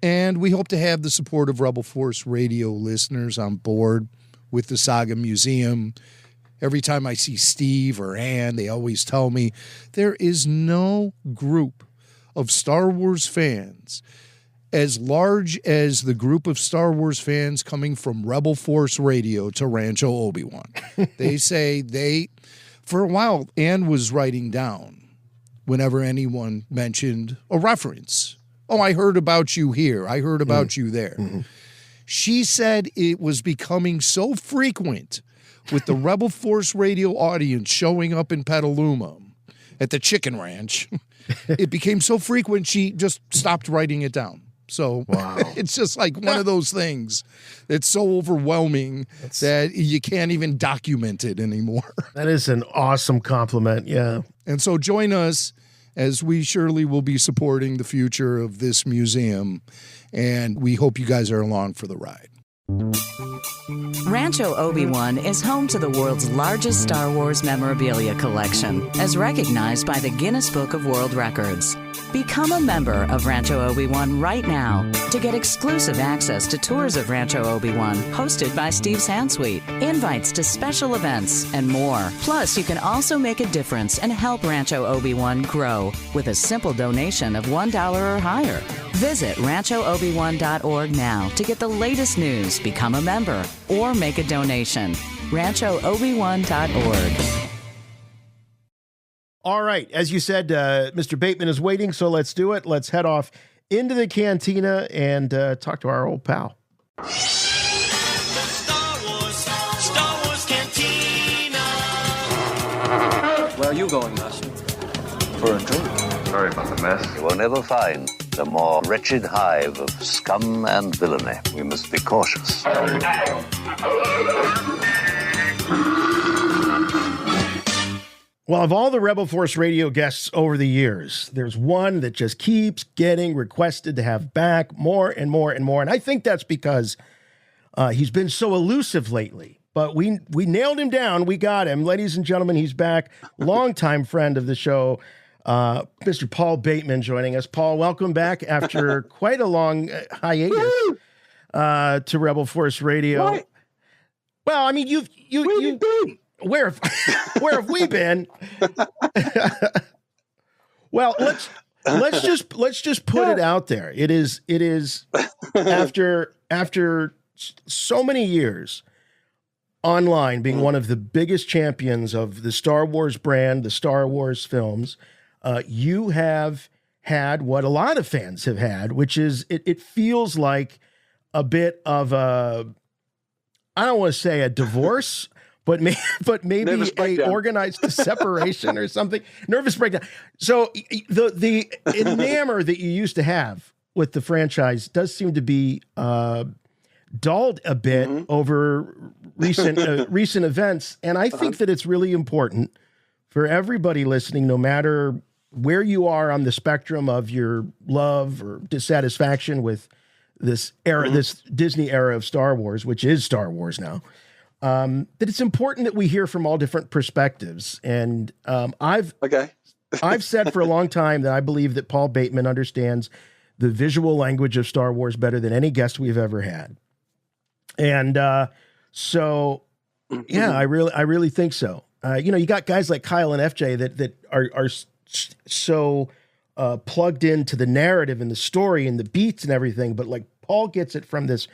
And we hope to have the support of Rebel Force Radio listeners on board with the Saga Museum. Every time I see Steve or Ann, they always tell me there is no group of Star Wars fans as large as the group of Star Wars fans coming from Rebel Force Radio to Rancho Obi-Wan. They say for a while, Ann was writing down whenever anyone mentioned a reference oh, I heard about you here. I heard about you there. Mm-hmm. She said it was becoming so frequent with the Rebel Force Radio audience showing up in Petaluma at the Chicken Ranch. It became so frequent, she just stopped writing it down. So it's just like one of those things that's so overwhelming that you can't even document it anymore. That is an awesome compliment. Yeah. And so join us as we surely will be supporting the future of this museum. And we hope you guys are along for the ride. Rancho Obi-Wan is home to the world's largest Star Wars memorabilia collection, as recognized by the Guinness Book of World Records. Become a member of Rancho Obi-Wan right now to get exclusive access to tours of Rancho Obi-Wan hosted by Steve Sansweet, invites to special events, and more. Plus, you can also make a difference and help Rancho Obi-Wan grow with a simple donation of $1 or higher. Visit ranchoobi-wan.org now to get the latest news, become a member, or make a donation. ranchoobi-wan.org. All right. As you said, Mr. Bateman is waiting, so let's do it. Let's head off into the cantina and talk to our old pal. Star Wars Cantina. Where are you going, Master? For a drink. Sorry about the mess. You will never find the more wretched hive of scum and villainy. We must be cautious. Well, of all the Rebel Force Radio guests over the years, there's one that just keeps getting requested to have back more and more and more. And I think that's because he's been so elusive lately. But we nailed him down. We got him. Ladies and gentlemen, he's back. Longtime friend of the show, Mr. Paul Bateman joining us. Paul, welcome back after quite a long hiatus to Rebel Force Radio. What? Well, I mean, you been? Where have we been? Well, let's just put it out there. It is after so many years online being one of the biggest champions of the Star Wars brand, the Star Wars films, you have had what a lot of fans have had, which is it feels like a bit of a, I don't want to say a divorce, but maybe a organized separation or something. Nervous breakdown. So the enamor that you used to have with the franchise does seem to be dulled a bit over recent events, and I think that it's really important for everybody listening, no matter where you are on the spectrum of your love or dissatisfaction with this era, this Disney era of Star Wars, which is Star Wars now. That it's important that we hear from all different perspectives. And I've said for a long time that I believe that Paul Bateman understands the visual language of Star Wars better than any guest we've ever had. And so, yeah, I really think so. You got guys like Kyle and FJ that are so plugged into the narrative and the story and the beats and everything, but like Paul gets it from this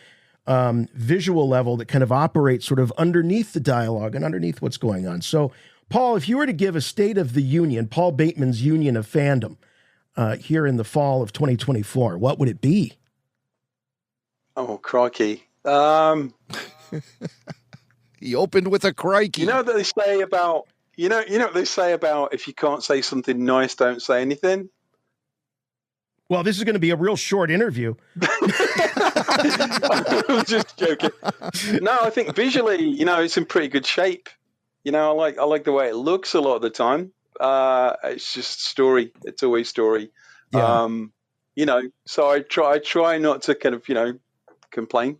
visual level that kind of operates sort of underneath the dialogue and underneath what's going on. So, Paul, if you were to give a state of the union, Paul Bateman's union of fandom here in the fall of 2024, what would it be? Oh, crikey. He opened with a crikey. You know what they say about, you know what they say about if you can't say something nice, don't say anything? Well, this is going to be a real short interview. I'm just joking. No, I think visually, it's in pretty good shape. I like the way it looks a lot of the time. It's just story. It's always story. Yeah. So I try not to kind of, complain.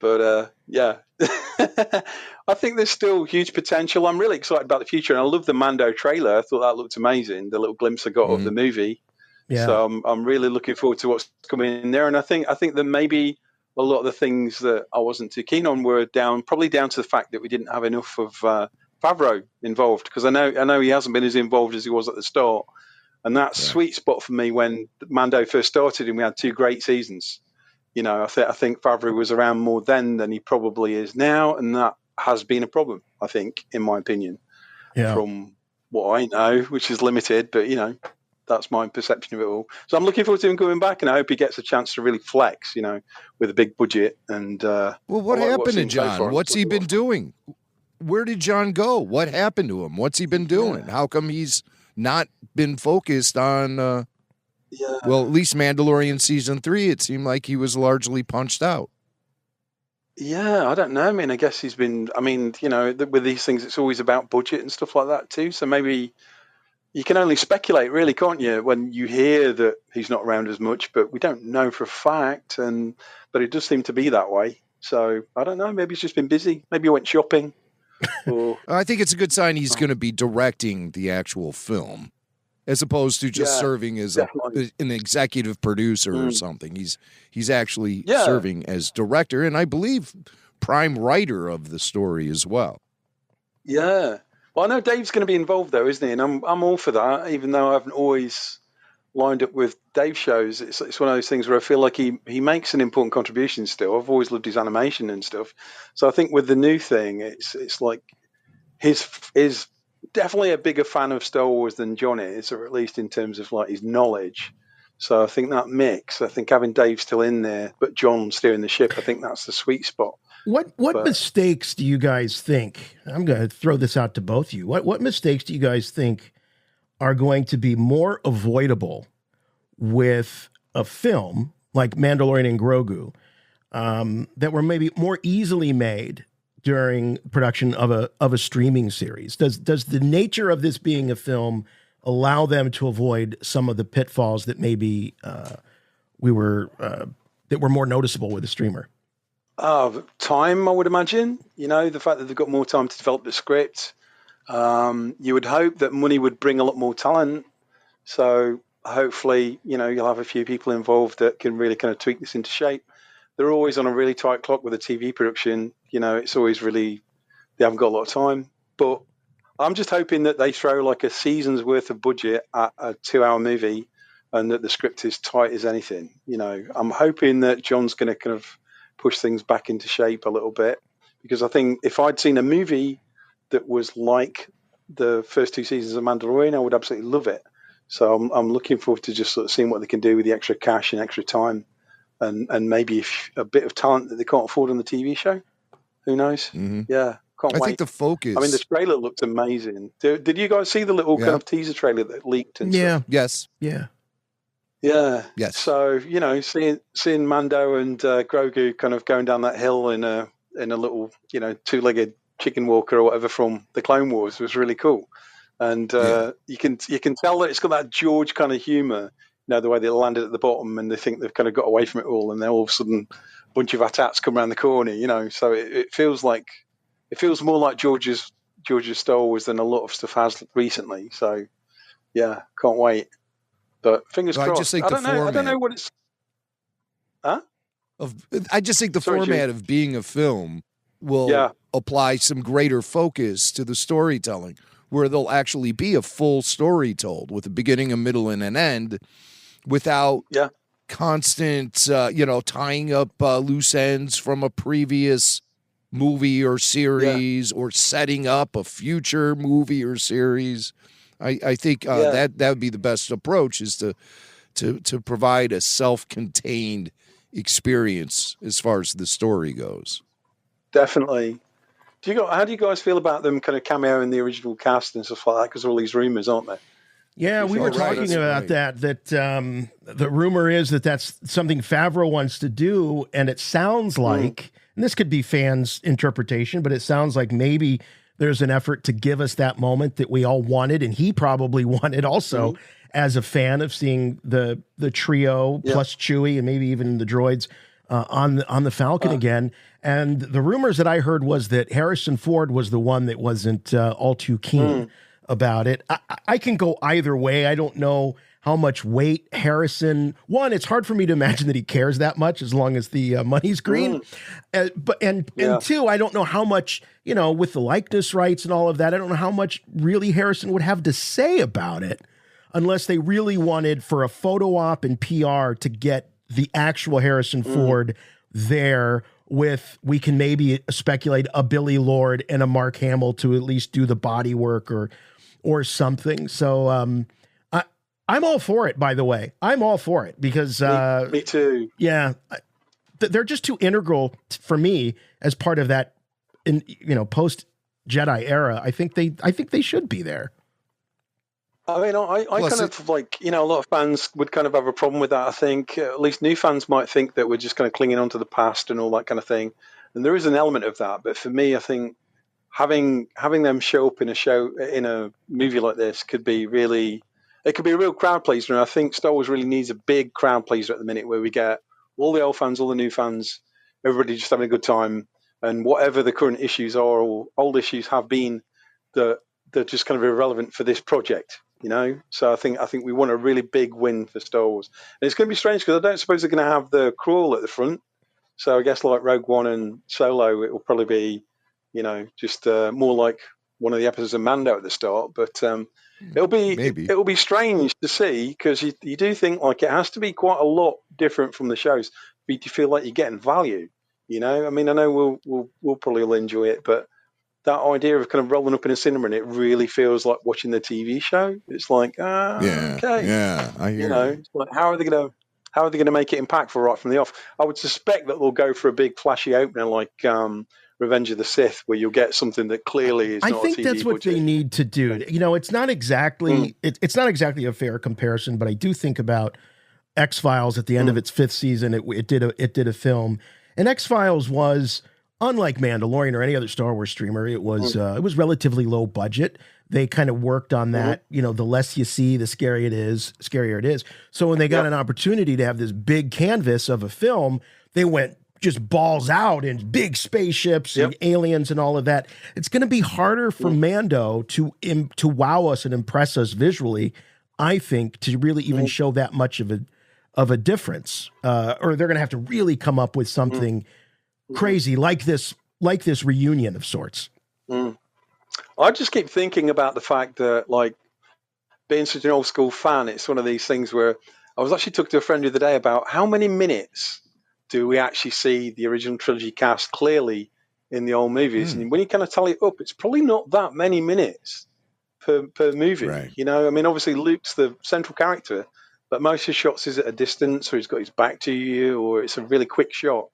But yeah, I think there's still huge potential. I'm really excited about the future, and I love the Mando trailer. I thought that looked amazing. The little glimpse I got of the movie. Yeah. So I'm really looking forward to what's coming in there. And I think that maybe a lot of the things that I wasn't too keen on were probably down to the fact that we didn't have enough of Favreau involved, because I know he hasn't been as involved as he was at the start. And that sweet spot for me when Mando first started and we had 2 great seasons. I think Favreau was around more then than he probably is now, and that has been a problem, I think, in my opinion, from what I know, which is limited. But That's my perception of it all. So I'm looking forward to him coming back, and I hope he gets a chance to really flex, with a big budget. And well, what happened to John? What's he been doing? Where did John go? What happened to him? What's he been doing? How come he's not been focused on? Well, at least Mandalorian season 3, it seemed like he was largely punched out. Yeah, I don't know. I mean, I guess he's been. I mean, with these things, it's always about budget and stuff like that too. So maybe you can only speculate, really, can't you? When you hear that he's not around as much, but we don't know for a fact. But it does seem to be that way. So I don't know. Maybe he's just been busy. Maybe he went shopping. Or... I think it's a good sign he's going to be directing the actual film, as opposed to just serving as an executive producer or something. He's actually serving as director, and I believe prime writer of the story as well. Yeah. Well, I know Dave's going to be involved, though, isn't he? And I'm all for that, even though I haven't always lined up with Dave shows. It's one of those things where I feel like he makes an important contribution still. I've always loved his animation and stuff. So I think with the new thing, it's like his definitely a bigger fan of Star Wars than John is, or at least in terms of like his knowledge. So I think that mix, I think having Dave still in there, but John steering the ship, I think that's the sweet spot. What mistakes do you guys think? I'm going to throw this out to both of you. What mistakes do you guys think are going to be more avoidable with a film like Mandalorian and Grogu that were maybe more easily made during production of a streaming series? Does the nature of this being a film allow them to avoid some of the pitfalls that maybe that were more noticeable with a streamer? Time, I would imagine. The fact that they've got more time to develop the script. You would hope that money would bring a lot more talent. So hopefully, you'll have a few people involved that can really kind of tweak this into shape. They're always on a really tight clock with a TV production. It's always really, they haven't got a lot of time. But I'm just hoping that they throw like a season's worth of budget at a 2-hour movie and that the script is tight as anything. I'm hoping that John's going to kind of push things back into shape a little bit, because I think if I'd seen a movie that was like the first 2 seasons of Mandalorian, I would absolutely love it. So I'm looking forward to just sort of seeing what they can do with the extra cash and extra time, and maybe a bit of talent that they can't afford on the TV show. Who knows? Mm-hmm. Yeah, can't wait. I think the focus. I mean, the trailer looked amazing. Did you guys see the little kind of teaser trailer that leaked? And stuff? Yes. Yeah. Yeah. Yes. So seeing Mando and Grogu kind of going down that hill in a little 2-legged chicken walker or whatever from the Clone Wars was really cool, and you can tell that it's got that George kind of humor. The way they landed at the bottom and they think they've kind of got away from it all, and then all of a sudden a bunch of AT-ATs come around the corner. So it feels more like George's Star Wars than a lot of stuff has recently. So yeah, can't wait. But fingers crossed. I don't know what it's. Huh? I just think the format of being a film will apply some greater focus to the storytelling, where there'll actually be a full story told with a beginning, a middle, and an end, without constant, tying up loose ends from a previous movie or series or setting up a future movie or series. I think that would be the best approach, is to provide a self-contained experience as far as the story goes. Definitely. How do you guys feel about them kind of cameo in the original cast and stuff like that? Because all these rumors, aren't there? Yeah, we were talking about that the rumor is that that's something Favreau wants to do, and it sounds like, and this could be fans' interpretation, but it sounds like maybe there's an effort to give us that moment that we all wanted, and he probably wanted also as a fan of seeing the trio plus Chewie and maybe even the droids on the Falcon again. And the rumors that I heard was that Harrison Ford was the one that wasn't all too keen about it. I can go either way. I don't know how much weight Harrison. One, it's hard for me to imagine that he cares that much as long as the money's green. And two, I don't know how much, with the likeness rights and all of that, I don't know how much really Harrison would have to say about it, unless they really wanted for a photo op and PR to get the actual Harrison Ford there with, we can maybe speculate, a Billy Lord and a Mark Hamill to at least do the body work or something. So I'm all for it, by the way. I'm all for it because me too. Yeah, they're just too integral for me as part of that, post Jedi era. I think they should be there. I mean, I kind of like, a lot of fans would kind of have a problem with that. I think at least new fans might think that we're just kind of clinging on to the past and all that kind of thing. And there is an element of that. But for me, I think having them show up in a movie like this could be a real crowd pleaser. And I think Star Wars really needs a big crowd pleaser at the minute where we get all the old fans, all the new fans, everybody just having a good time. And whatever the current issues are or old issues have been, they're just kind of irrelevant for this project. So I think we want a really big win for Star Wars, and it's going to be strange because I don't suppose they're going to have the crawl at the front. So I guess like Rogue One and Solo, it will probably be, just more like one of the episodes of Mando at the start. But it'll be strange to see because you do think like it has to be quite a lot different from the shows for you to feel like you're getting value. I mean, I know we'll probably all enjoy it, but that idea of kind of rolling up in a cinema and it really feels like watching the TV show. It's like, okay, yeah, I hear it's like, how are they going to make it impactful right from the off? I would suspect that they'll go for a big flashy opener like Revenge of the Sith, where you'll get something that clearly is. I not think a TV that's what budget. they need to do. It's not exactly it's not exactly a fair comparison, but I do think about X-Files at the end of its 5th season. It did a film, and X-Files was, unlike Mandalorian or any other Star Wars streamer, it was relatively low budget. They kind of worked on that. The less you see, the scarier it is. So when they got an opportunity to have this big canvas of a film, they went just balls out in big spaceships and aliens and all of that. It's going to be harder for Mando to wow us and impress us visually, I think, to really even show that much of a difference. Or they're going to have to really come up with something crazy like this reunion of sorts. I just keep thinking about the fact that, like, being such an old school fan, it's one of these things where I was actually talking to a friend the other day about how many minutes do we actually see the original trilogy cast clearly in the old movies. And when you kind of tally it up, it's probably not that many minutes per movie. Right. I mean, obviously Luke's the central character, but most of his shots is at a distance, or he's got his back to you, or it's a really quick shot.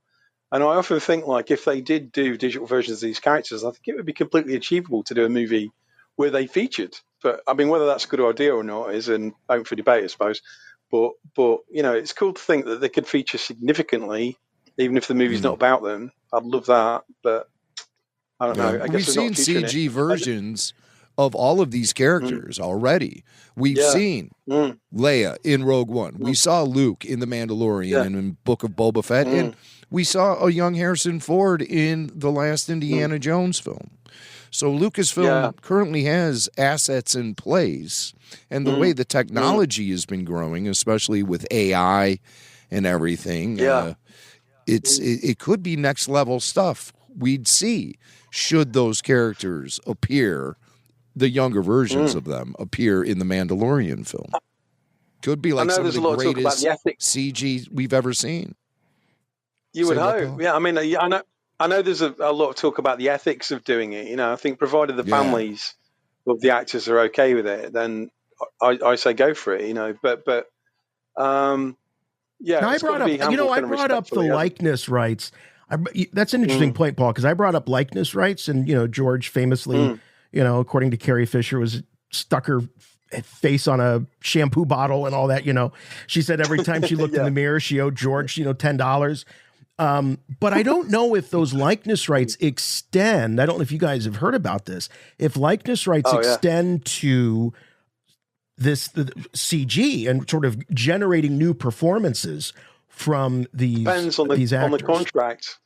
And I often think, like, if they did do digital versions of these characters, I think it would be completely achievable to do a movie where they featured. But, I mean, whether that's a good idea or not is an open for debate, I suppose. But it's cool to think that they could feature significantly, even if the movie's not about them. I'd love that, but I don't know. I We've guess they're seen not featuring CG it. versions of all of these characters already. We've seen Leia in Rogue One. We saw Luke in The Mandalorian and in Book of Boba Fett. And we saw a young Harrison Ford in the last Indiana Jones film. So Lucasfilm currently has assets in place. And the way the technology has been growing, especially with AI and everything, it could be next level stuff we'd see should those characters appear, the younger versions of them appear in the Mandalorian film. Could be like some of the greatest CG we've ever seen. You would hope. Yeah, I mean, I know there's a lot of talk about the ethics of doing it. I think provided the families of the actors are okay with it, then I say go for it. But Now, I brought up the likeness rights. That's an interesting point, Paul, because I brought up likeness rights, and George famously, according to Carrie Fisher, was stuck her face on a shampoo bottle and all that. She said every time she looked in the mirror, she owed George, $10. But I don't know if those likeness rights extend. I don't know if you guys have heard about this. If likeness rights extend to the CG and sort of generating new performances from these depends on these actors. On the contract.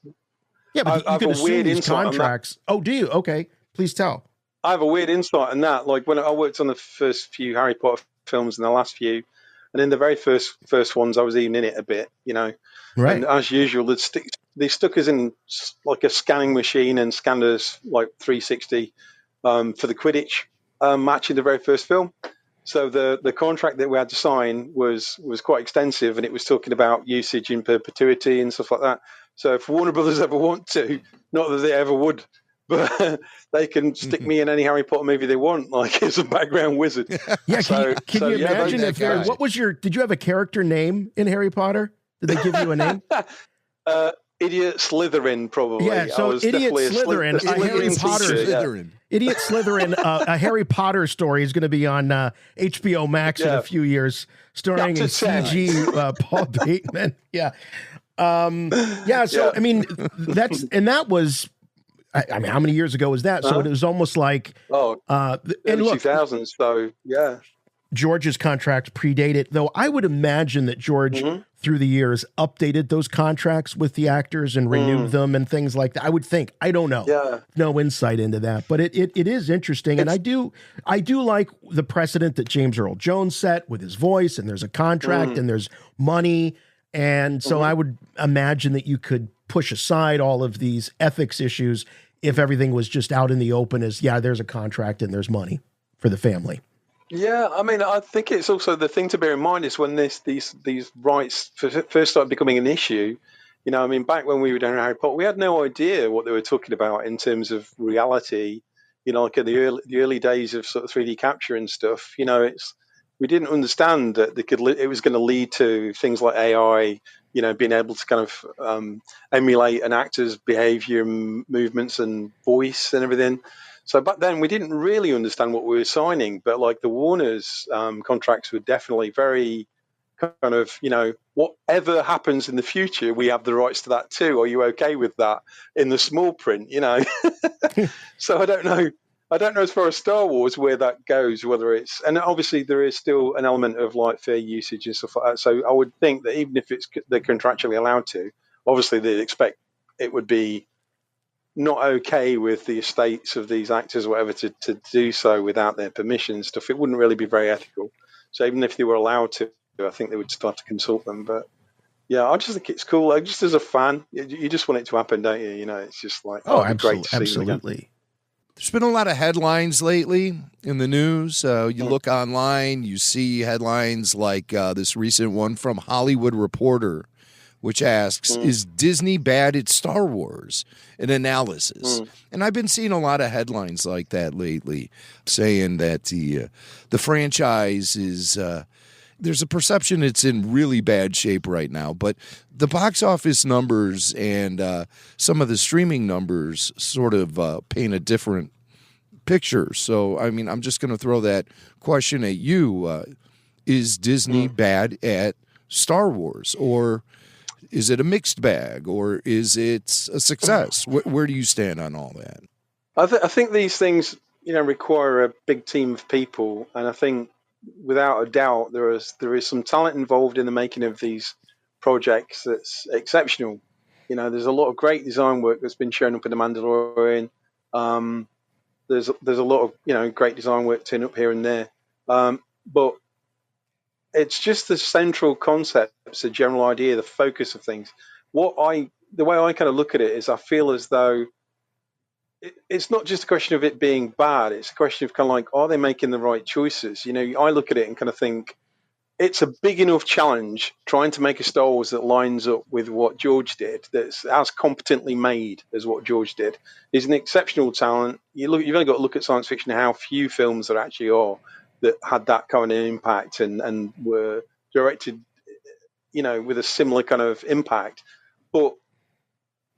Yeah, but you can assume these contracts. Oh, do you? Okay, please tell. I have a weird insight on that. Like when I worked on the first few Harry Potter films and the last few, and in the very first ones, I was even in it a bit, Right. And as usual, they stuck us in like a scanning machine and scanned us like 360 for the Quidditch match in the very first film. So the contract that we had to sign was quite extensive, and it was talking about usage in perpetuity and stuff like that. So if Warner Brothers ever want to, not that they ever would, but they can stick me in any Harry Potter movie they want, like as a background wizard. Yeah, So- can so, you yeah, imagine those if there? guys. What was your? Did you have a character name in Harry Potter? Did they give you a name? Idiot Slytherin, probably. Yeah, I so was Idiot definitely Slytherin, a a Harry teacher, Potter, yeah. Idiot Slytherin, a Harry Potter story is going to be on HBO Max in Yeah. a few years, starring a Chapter 10. CG Paul Bateman. Yeah, yeah. So Yeah. I mean, that was. I mean, how many years ago was that? So Uh-huh. it was almost like. Oh, and early look, 2000s, so yeah. George's contract predated, though I would imagine that George, Mm-hmm. through the years, updated those contracts with the actors and renewed them and things like that. I would think. I don't know. Yeah. No insight into that. But it is interesting. And I do like the precedent that James Earl Jones set with his voice, and there's a contract and there's money. And so I would imagine that you could push aside all of these ethics issues if everything was just out in the open as, yeah, there's a contract and there's money for the family. Yeah, I mean, I think it's also the thing to bear in mind is when these rights first started becoming an issue. You know, I mean, back when we were doing Harry Potter, we had no idea what they were talking about in terms of reality. You know, like in the early days of sort of 3D capture and stuff. You know, we didn't understand that it was going to lead to things like AI. You know, being able to kind of emulate an actor's behavior, movements, and voice and everything. So back then we didn't really understand what we were signing, but like the Warner's contracts were definitely very kind of, you know, whatever happens in the future, we have the rights to that too. Are you okay with that in the small print, you know? So I don't know as far as Star Wars where that goes, whether it's, and obviously there is still an element of like fair usage and stuff like that. So I would think that even if they're contractually allowed to, obviously they'd expect it would be not okay with the estates of these actors or whatever to do so without their permission and stuff. It wouldn't really be very ethical. So even if they were allowed to, I think they would start to consult them. But yeah, I just think it's cool. Like, just as a fan, you just want it to happen, don't you? You know, it's just like, it'd be great to see them again. Absolutely. There's been a lot of headlines lately in the news. You look online, you see headlines like this recent one from Hollywood Reporter, which asks, is Disney bad at Star Wars? An analysis. And I've been seeing a lot of headlines like that lately, saying that the franchise is, there's a perception it's in really bad shape right now, but the box office numbers and some of the streaming numbers sort of paint a different picture. So, I mean, I'm just going to throw that question at you. Is Disney bad at Star Wars, or is it a mixed bag, or is it a success? Where do you stand on all that? I think these things, you know, require a big team of people, and I think without a doubt there is some talent involved in the making of these projects that's exceptional. You know, there's a lot of great design work that's been shown up in The Mandalorian. There's a lot of, you know, great design work turning up here and there, but it's just the central concepts, the general idea, the focus of things. The way I kind of look at it is I feel as though it's not just a question of it being bad. It's a question of kind of like, are they making the right choices? You know, I look at it and kind of think it's a big enough challenge trying to make a Star Wars that lines up with what George did, that's as competently made as what George did. He's an exceptional talent. You've only got to look at science fiction, how few films there actually are that had that kind of impact and were directed, you know, with a similar kind of impact. But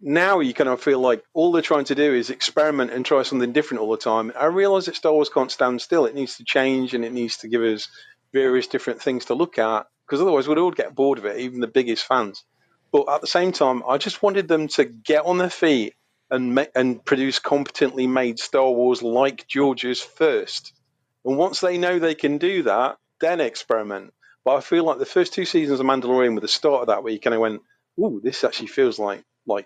now you kind of feel like all they're trying to do is experiment and try something different all the time. I realize that Star Wars can't stand still. It needs to change, and it needs to give us various different things to look at, because otherwise we'd all get bored of it, even the biggest fans. But at the same time, I just wanted them to get on their feet and produce competently made Star Wars like George's first. And once they know they can do that, then experiment. But I feel like the first 2 seasons of Mandalorian were the start of that, where you kind of went, ooh, this actually feels like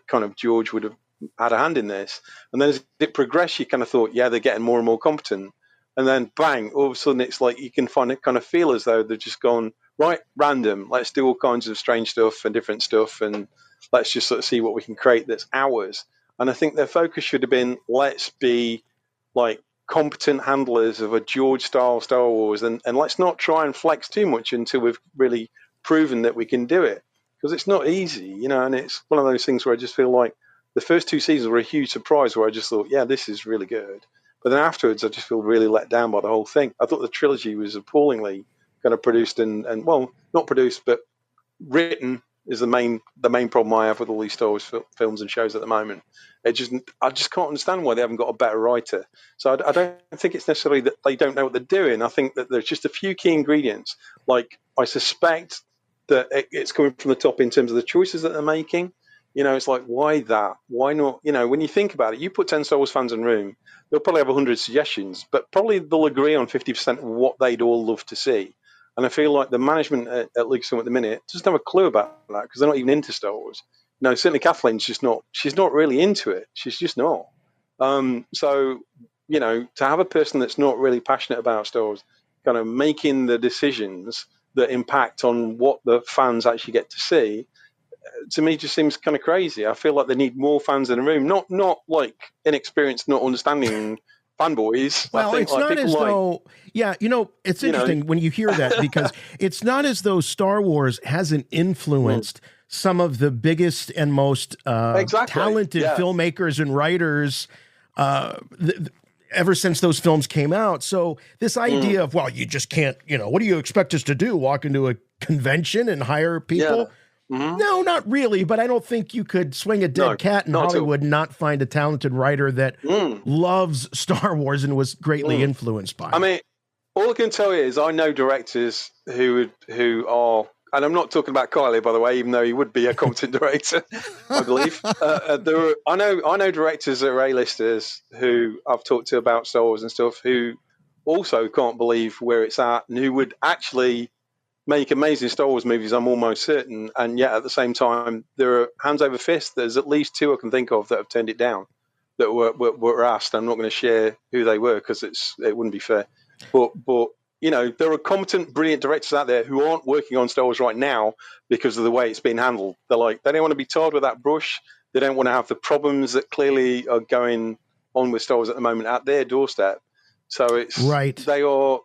kind of George would have had a hand in this. And then as it progressed, you kind of thought, yeah, they're getting more and more competent. And then bang, all of a sudden it's like you can kind of feel as though they've just gone, right, random, let's do all kinds of strange stuff and different stuff, and let's just sort of see what we can create that's ours. And I think their focus should have been, let's be like competent handlers of a George-style Star Wars, and let's not try and flex too much until we've really proven that we can do it. Because it's not easy, you know, and it's one of those things where I just feel like the first 2 seasons were a huge surprise where I just thought, yeah, this is really good. But then afterwards, I just feel really let down by the whole thing. I thought the trilogy was appallingly kind of produced and well, not produced, but written is the main problem I have with all these Star Wars films and shows at the moment. I just can't understand why they haven't got a better writer. So I don't think it's necessarily that they don't know what they're doing. I think that there's just a few key ingredients. Like, I suspect that it's coming from the top in terms of the choices that they're making. You know, it's like, why that? Why not? You know, when you think about it, you put 10 Star Wars fans in a room, they'll probably have 100 suggestions, but probably they'll agree on 50% of what they'd all love to see. And I feel like the management at Lucasfilm at the minute doesn't have a clue about that because they're not even into Star Wars. You know, certainly Kathleen's she's not really into it. She's just not. So, you know, to have a person that's not really passionate about Star Wars kind of making the decisions that impact on what the fans actually get to see, to me just seems kind of crazy. I feel like they need more fans in the room, not like inexperienced, not understanding fanboys. Well, it's like not as though, you know, it's interesting when you hear that because it's not as though Star Wars hasn't influenced some of the biggest and most talented filmmakers and writers ever since those films came out. So this idea of, well, you just can't, you know, what do you expect us to do? Walk into a convention and hire people? Yeah. Mm-hmm. No, not really, but I don't think you could swing a dead cat in Hollywood and not find a talented writer that loves Star Wars and was greatly influenced by it. I mean, all I can tell you is I know directors who are, and I'm not talking about Kylie, by the way, even though he would be a competent director, I believe. I know directors that are A-listers who I've talked to about Star Wars and stuff who also can't believe where it's at and who would actually make amazing Star Wars movies, I'm almost certain, and yet at the same time, there are hands over fist. There's at least 2 I can think of that have turned it down, that were asked. I'm not going to share who they were because it wouldn't be fair. But you know, there are competent, brilliant directors out there who aren't working on Star Wars right now because of the way it's been handled. They're like, they don't want to be tarred with that brush. They don't want to have the problems that clearly are going on with Star Wars at the moment at their doorstep. So it's they are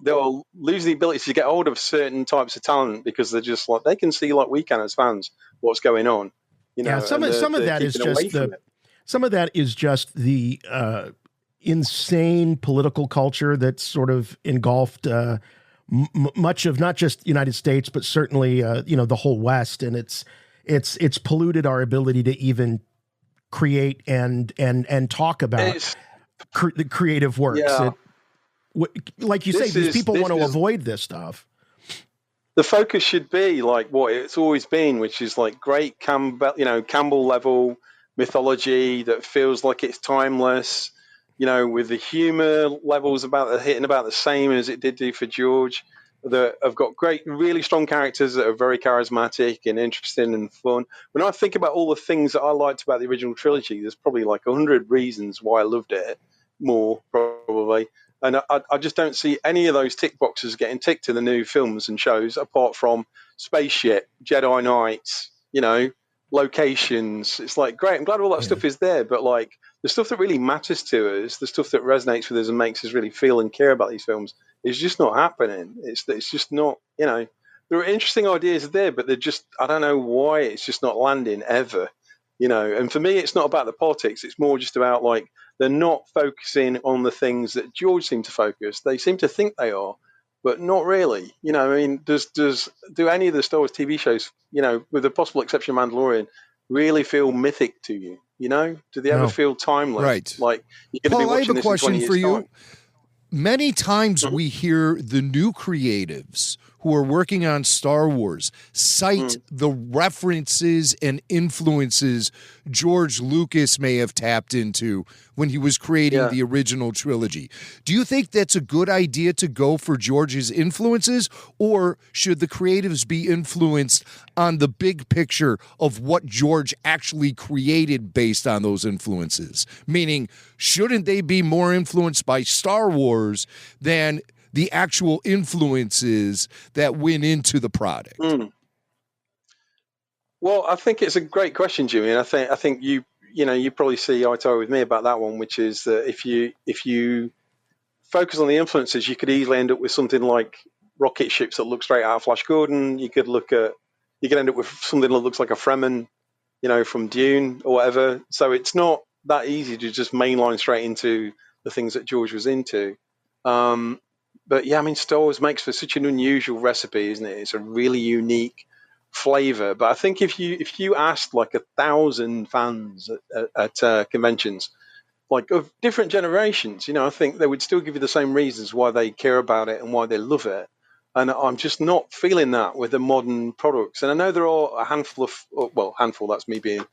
losing the ability to get hold of certain types of talent because they're just like, they can see like we can as fans what's going on. You know, some of that is just some of that is just the insane political culture that's sort of engulfed much of not just United States but certainly you know, the whole West, and it's polluted our ability to even create and talk about the creative works. Yeah. Like you say, these people want to avoid this stuff. The focus should be like what it's always been, which is like great Campbell level mythology that feels like it's timeless, you know, with the humor levels hitting about the same as it did do for George, that have got great, really strong characters that are very charismatic and interesting and fun. When I think about all the things that I liked about the original trilogy, there's probably like 100 reasons why I loved it more, probably. And I just don't see any of those tick boxes getting ticked in the new films and shows, apart from spaceship, Jedi Knights, you know, locations. It's like, great, I'm glad all that stuff is there, but like the stuff that really matters to us, the stuff that resonates with us and makes us really feel and care about these films is just not happening. It's just not, you know, there are interesting ideas there, but they're just, I don't know why it's just not landing ever, you know. And for me, it's not about the politics. It's more just about like, they're not focusing on the things that George seemed to focus. They seem to think they are, but not really. You know, I mean, do any of the Star Wars TV shows, you know, with the possible exception of Mandalorian, really feel mythic to you? You know, do they ever feel timeless? Right. Like you're going to be watching this in 20 years' for you. time. Many times we hear the new creatives who are working on Star Wars cite the references and influences George Lucas may have tapped into when he was creating the original trilogy. Do you think that's a good idea to go for George's influences, or should the creatives be influenced on the big picture of what George actually created based on those influences? Meaning, shouldn't they be more influenced by Star Wars than the actual influences that went into the product? Well, I think it's a great question, Jimmy, and I think you probably see eye to eye with me about that one, which is that if you focus on the influences, you could easily end up with something like rocket ships that look straight out of Flash Gordon. You could end up with something that looks like a Fremen. from Dune or whatever. So it's not that easy to just mainline straight into the things that George was into. But yeah, I mean, Star Wars makes for such an unusual recipe, isn't it? It's a really unique flavor. But I think if you asked like 1,000 fans at conventions, like of different generations, I think they would still give you the same reasons why they care about it and why they love it. And I'm just not feeling that with the modern products. And I know there are a handful handful, that's me being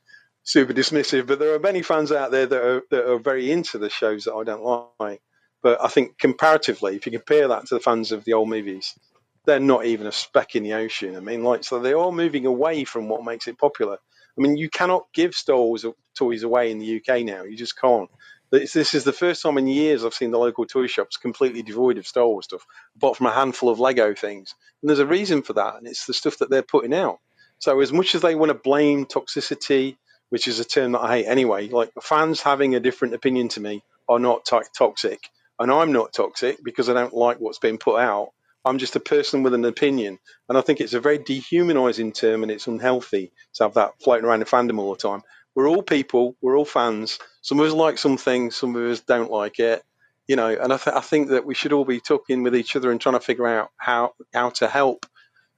super dismissive, but there are many fans out there that are very into the shows that I don't like. But I think comparatively, if you compare that to the fans of the old movies, they're not even a speck in the ocean. I mean, so they're all moving away from what makes it popular. I mean, you cannot give Star Wars toys away in the UK now. You just can't. This is the first time in years I've seen the local toy shops completely devoid of Star Wars stuff, apart from a handful of Lego things. And there's a reason for that, and it's the stuff that they're putting out. So as much as they want to blame toxicity, which is a term that I hate anyway, like fans having a different opinion to me are not toxic. And I'm not toxic because I don't like what's being put out. I'm just a person with an opinion. And I think it's a very dehumanizing term, and it's unhealthy to have that floating around in fandom all the time. We're all people. We're all fans. Some of us like some things. Some of us don't like it. And I think that we should all be talking with each other and trying to figure out how to help.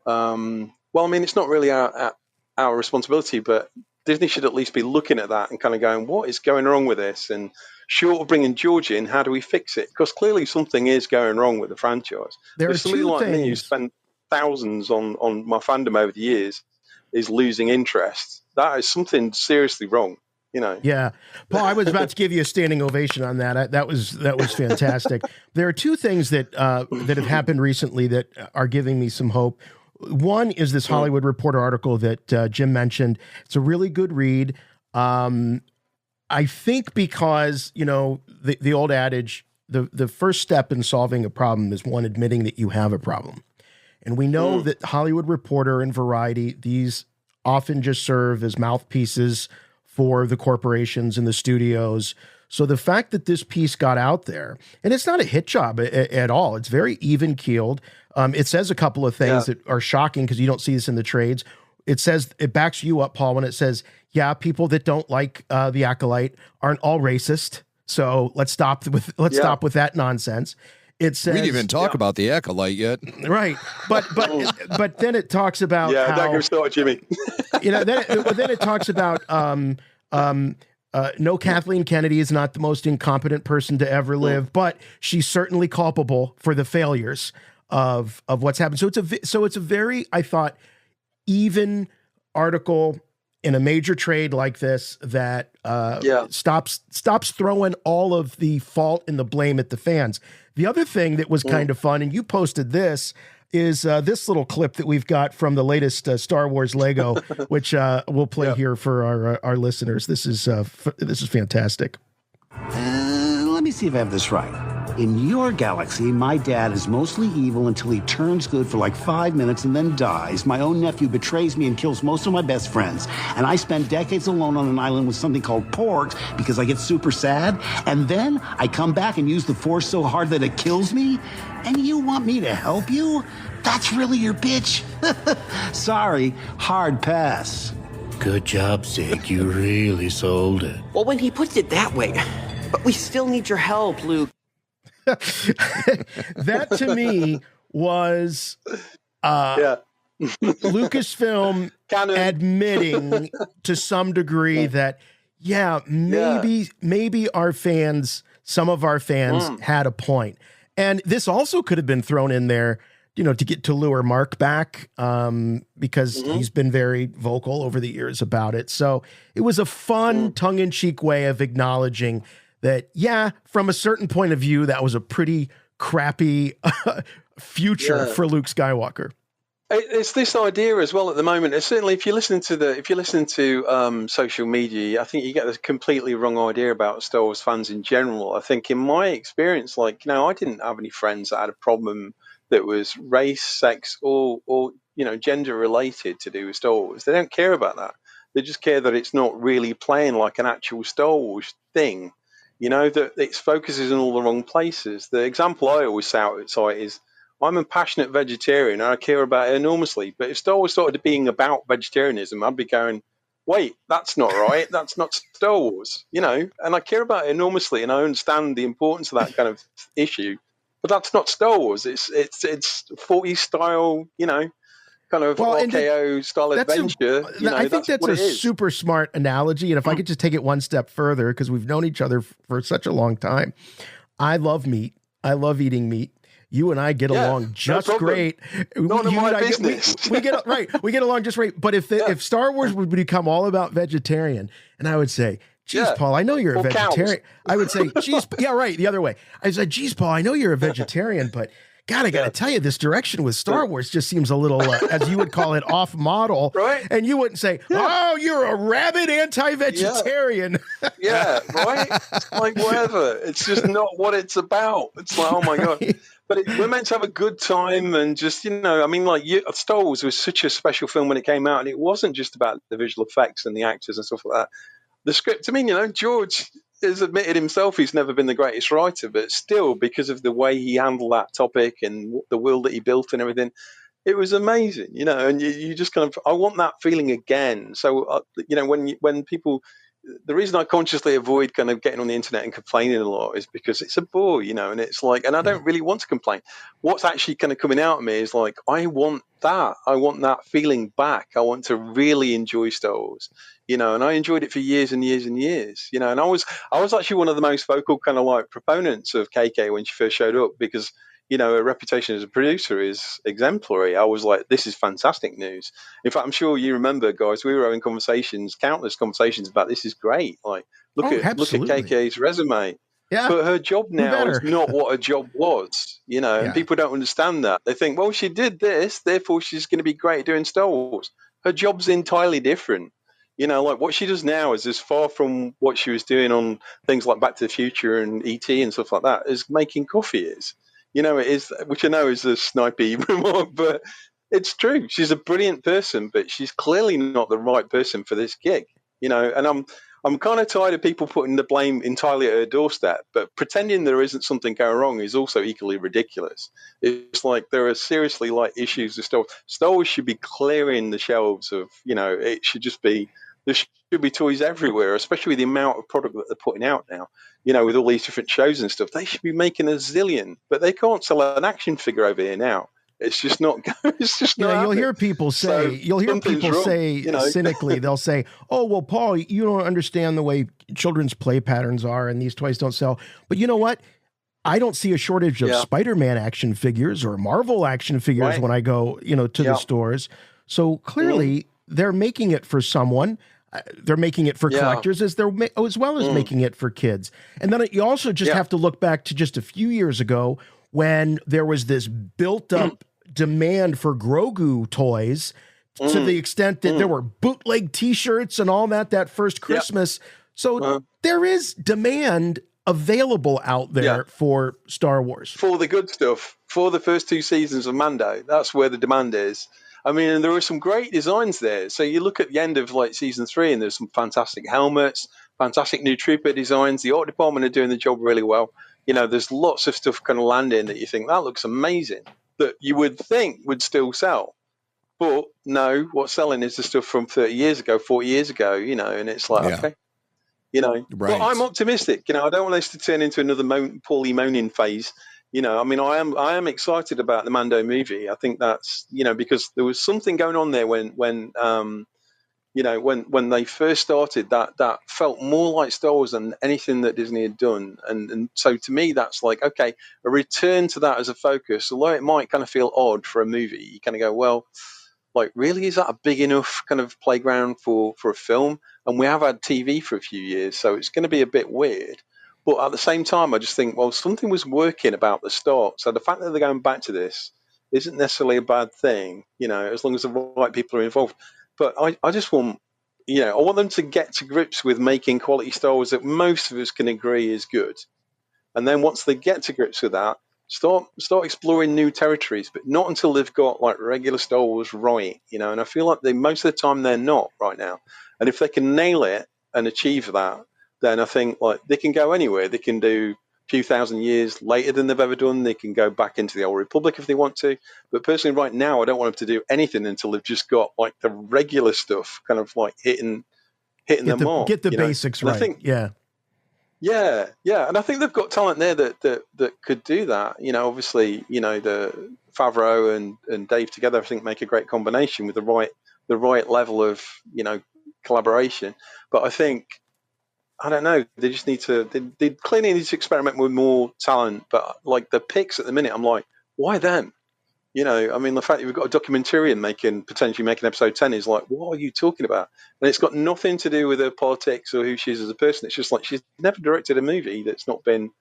Well, I mean, it's not really our responsibility, but Disney should at least be looking at that and kind of going, what is going wrong with this? And short of bringing George in, how do we fix it? Because clearly something is going wrong with the franchise. There are somebody two like things. me who spent thousands on my fandom over the years is losing interest. That is something seriously wrong. Yeah, Paul, I was about to give you a standing ovation on that. That was fantastic. There are two things that have happened recently that are giving me some hope. One is this Hollywood Reporter article that Jim mentioned. It's a really good read. I think because, the old adage, the first step in solving a problem is one admitting that you have a problem. And we know that Hollywood Reporter and Variety, these often just serve as mouthpieces for the corporations and the studios. So the fact that this piece got out there, and it's not a hit job at all. It's very even keeled. It says a couple of things that are shocking because you don't see this in the trades. It backs you up, Paul, when it says, yeah, people that don't like the Acolyte aren't all racist. So let's stop with that nonsense. It says, we didn't even talk about the Acolyte yet, right? But then it talks about how, don't get me started, Jimmy. Then it talks about no, Kathleen Kennedy is not the most incompetent person to ever live, but she's certainly culpable for the failures of what's happened. So it's a very, I thought, even article in a major trade like this that stops throwing all of the fault and the blame at the fans. The other thing that was kind of fun, and you posted this, is this little clip that we've got from the latest Star Wars Lego, which we'll play here for our listeners. This is fantastic. Let me see if I have this right. In your galaxy, my dad is mostly evil until he turns good for like 5 minutes and then dies. My own nephew betrays me and kills most of my best friends. And I spend decades alone on an island with something called porgs because I get super sad. And then I come back and use the Force so hard that it kills me. And you want me to help you? That's really your bitch? Sorry, hard pass. Good job, Zig. You really sold it. Well, when he puts it that way, but we still need your help, Luke. That to me was Lucasfilm admitting to some degree that maybe our fans, some of our fans had a point. And this also could have been thrown in there, to lure Mark back, because he's been very vocal over the years about it. So it was a fun tongue-in-cheek way of acknowledging that, from a certain point of view, that was a pretty crappy future for Luke Skywalker. It's this idea as well at the moment. It's certainly, if you're listening to social media, I think you get this completely wrong idea about Star Wars fans in general. I think in my experience, I didn't have any friends that had a problem that was race, sex, or gender related to do with Star Wars. They don't care about that. They just care that it's not really playing like an actual Star Wars thing. That its focus is in all the wrong places. The example I always cite is, I'm a passionate vegetarian and I care about it enormously. But if Star Wars started being about vegetarianism, I'd be going, wait, that's not right. That's not Star Wars, you know. And I care about it enormously, and I understand the importance of that kind of issue. But that's not Star Wars. It's 40s style, you know, kind of RKO style adventure. I think that's what a it is. super smart analogy. And if I could just take it one step further, because we've known each other for such a long time, I love meat. I love eating meat. You and I get along just great. None of my business. We get right. We get along just great. But if Star Wars would become all about vegetarian, and I would say, geez, Paul, I know you're a vegetarian. Cows. I would say, geez, yeah, right. The other way. I said, geez, Paul, I know you're a vegetarian, but God, I got to tell you, this direction with Star Wars just seems a little, as you would call it, off model. Right. And you wouldn't say, oh, you're a rabid anti-vegetarian. Yeah, right? It's like, whatever. It's just not what it's about. It's like, oh my God. But we're meant to have a good time and just, you know, I mean, like, Star Wars was such a special film when it came out, and it wasn't just about the visual effects and the actors and stuff like that. The script, I mean, you know, George has admitted himself he's never been the greatest writer, but still, because of the way he handled that topic and the world that he built and everything, it was amazing, you know, and you just kind of, I want that feeling again. So, you know, when people, the reason I consciously avoid kind of getting on the internet and complaining a lot is because it's a bore, you know, and it's like, and I don't really want to complain. What's actually kind of coming out of me is like, I want that feeling back. I want to really enjoy Star Wars, you know, and I enjoyed it for years and years and years, you know, and I was actually one of the most vocal kind of like proponents of KK when she first showed up, because, you know, her reputation as a producer is exemplary. I was like, this is fantastic news. In fact, I'm sure you remember, guys, we were having countless conversations about this is great. Like, look at KK's resume. Yeah. But her job now is not what her job was, you know, and people don't understand that. They think, well, she did this, therefore she's going to be great doing Star Wars. Her job's entirely different. You know, like what she does now is as far from what she was doing on things like Back to the Future and E.T. and stuff like that as making coffee is. You know, it is, which I know is a snipey remark, but it's true. She's a brilliant person, but she's clearly not the right person for this gig. You know, and I'm kind of tired of people putting the blame entirely at her doorstep, but pretending there isn't something going wrong is also equally ridiculous. It's like there are seriously like issues with Star Wars. Star Wars should be clearing the shelves of, you know, it should just be, there should be toys everywhere, especially with the amount of product that they're putting out now. You know, with all these different shows and stuff, they should be making a zillion, but they can't sell an action figure over here now. It's just not. It's just not. You'll hear people say. Cynically, they'll say, "Oh, well, Paul, you don't understand the way children's play patterns are, and these toys don't sell." But you know what? I don't see a shortage of Spider-Man action figures or Marvel action figures when I go, you know, to the stores. So clearly, they're making it for someone. They're making it for collectors as well as making it for kids. And then you also just have to look back to just a few years ago when there was this built-up demand for Grogu toys to the extent that there were bootleg T-shirts and all that first Christmas. So there is demand available out there for Star Wars. For the good stuff, for the first 2 seasons of Mando, that's where the demand is. I mean, and there were some great designs there. So you look at the end of like season 3 and there's some fantastic helmets, fantastic new trooper designs. The art department are doing the job really well. You know, there's lots of stuff kind of landing that you think that looks amazing, that you would think would still sell. But no, what's selling is the stuff from 30 years ago, 40 years ago, you know, and it's like, okay, you know, but I'm optimistic. You know, I don't want this to turn into another poorly moaning phase. You know, I mean, I am excited about the Mando movie. I think that's, you know, because there was something going on there when you know, when they first started, that felt more like Star Wars than anything that Disney had done. And so to me, that's like, okay, a return to that as a focus, although it might kind of feel odd for a movie. You kind of go, well, like, really, is that a big enough kind of playground for a film? And we have had TV for a few years, so it's going to be a bit weird. But at the same time, I just think, well, something was working about the start. So the fact that they're going back to this isn't necessarily a bad thing, you know, as long as the right people are involved. But I just want, you know, I want them to get to grips with making quality Star Wars that most of us can agree is good. And then once they get to grips with that, start exploring new territories, but not until they've got like regular Star Wars right, you know. And I feel like most of the time they're not right now. And if they can nail it and achieve that, then I think like they can go anywhere. They can do a few thousand years later than they've ever done. They can go back into the Old Republic if they want to. But personally, right now, I don't want them to do anything until they've just got like the regular stuff kind of like hitting hitting the mark. Get the basics right. I think, yeah. Yeah, and I think they've got talent there that could do that. Obviously, the Favreau and Dave together, I think, make a great combination with the right level of collaboration. But I think, I don't know, they just need to. They clearly need to experiment with more talent. But like the picks at the minute, I'm like, why them? I mean, the fact that we've got a documentarian potentially making episode 10 is like, what are you talking about? And it's got nothing to do with her politics or who she is as a person. It's just like she's never directed a movie that's not been,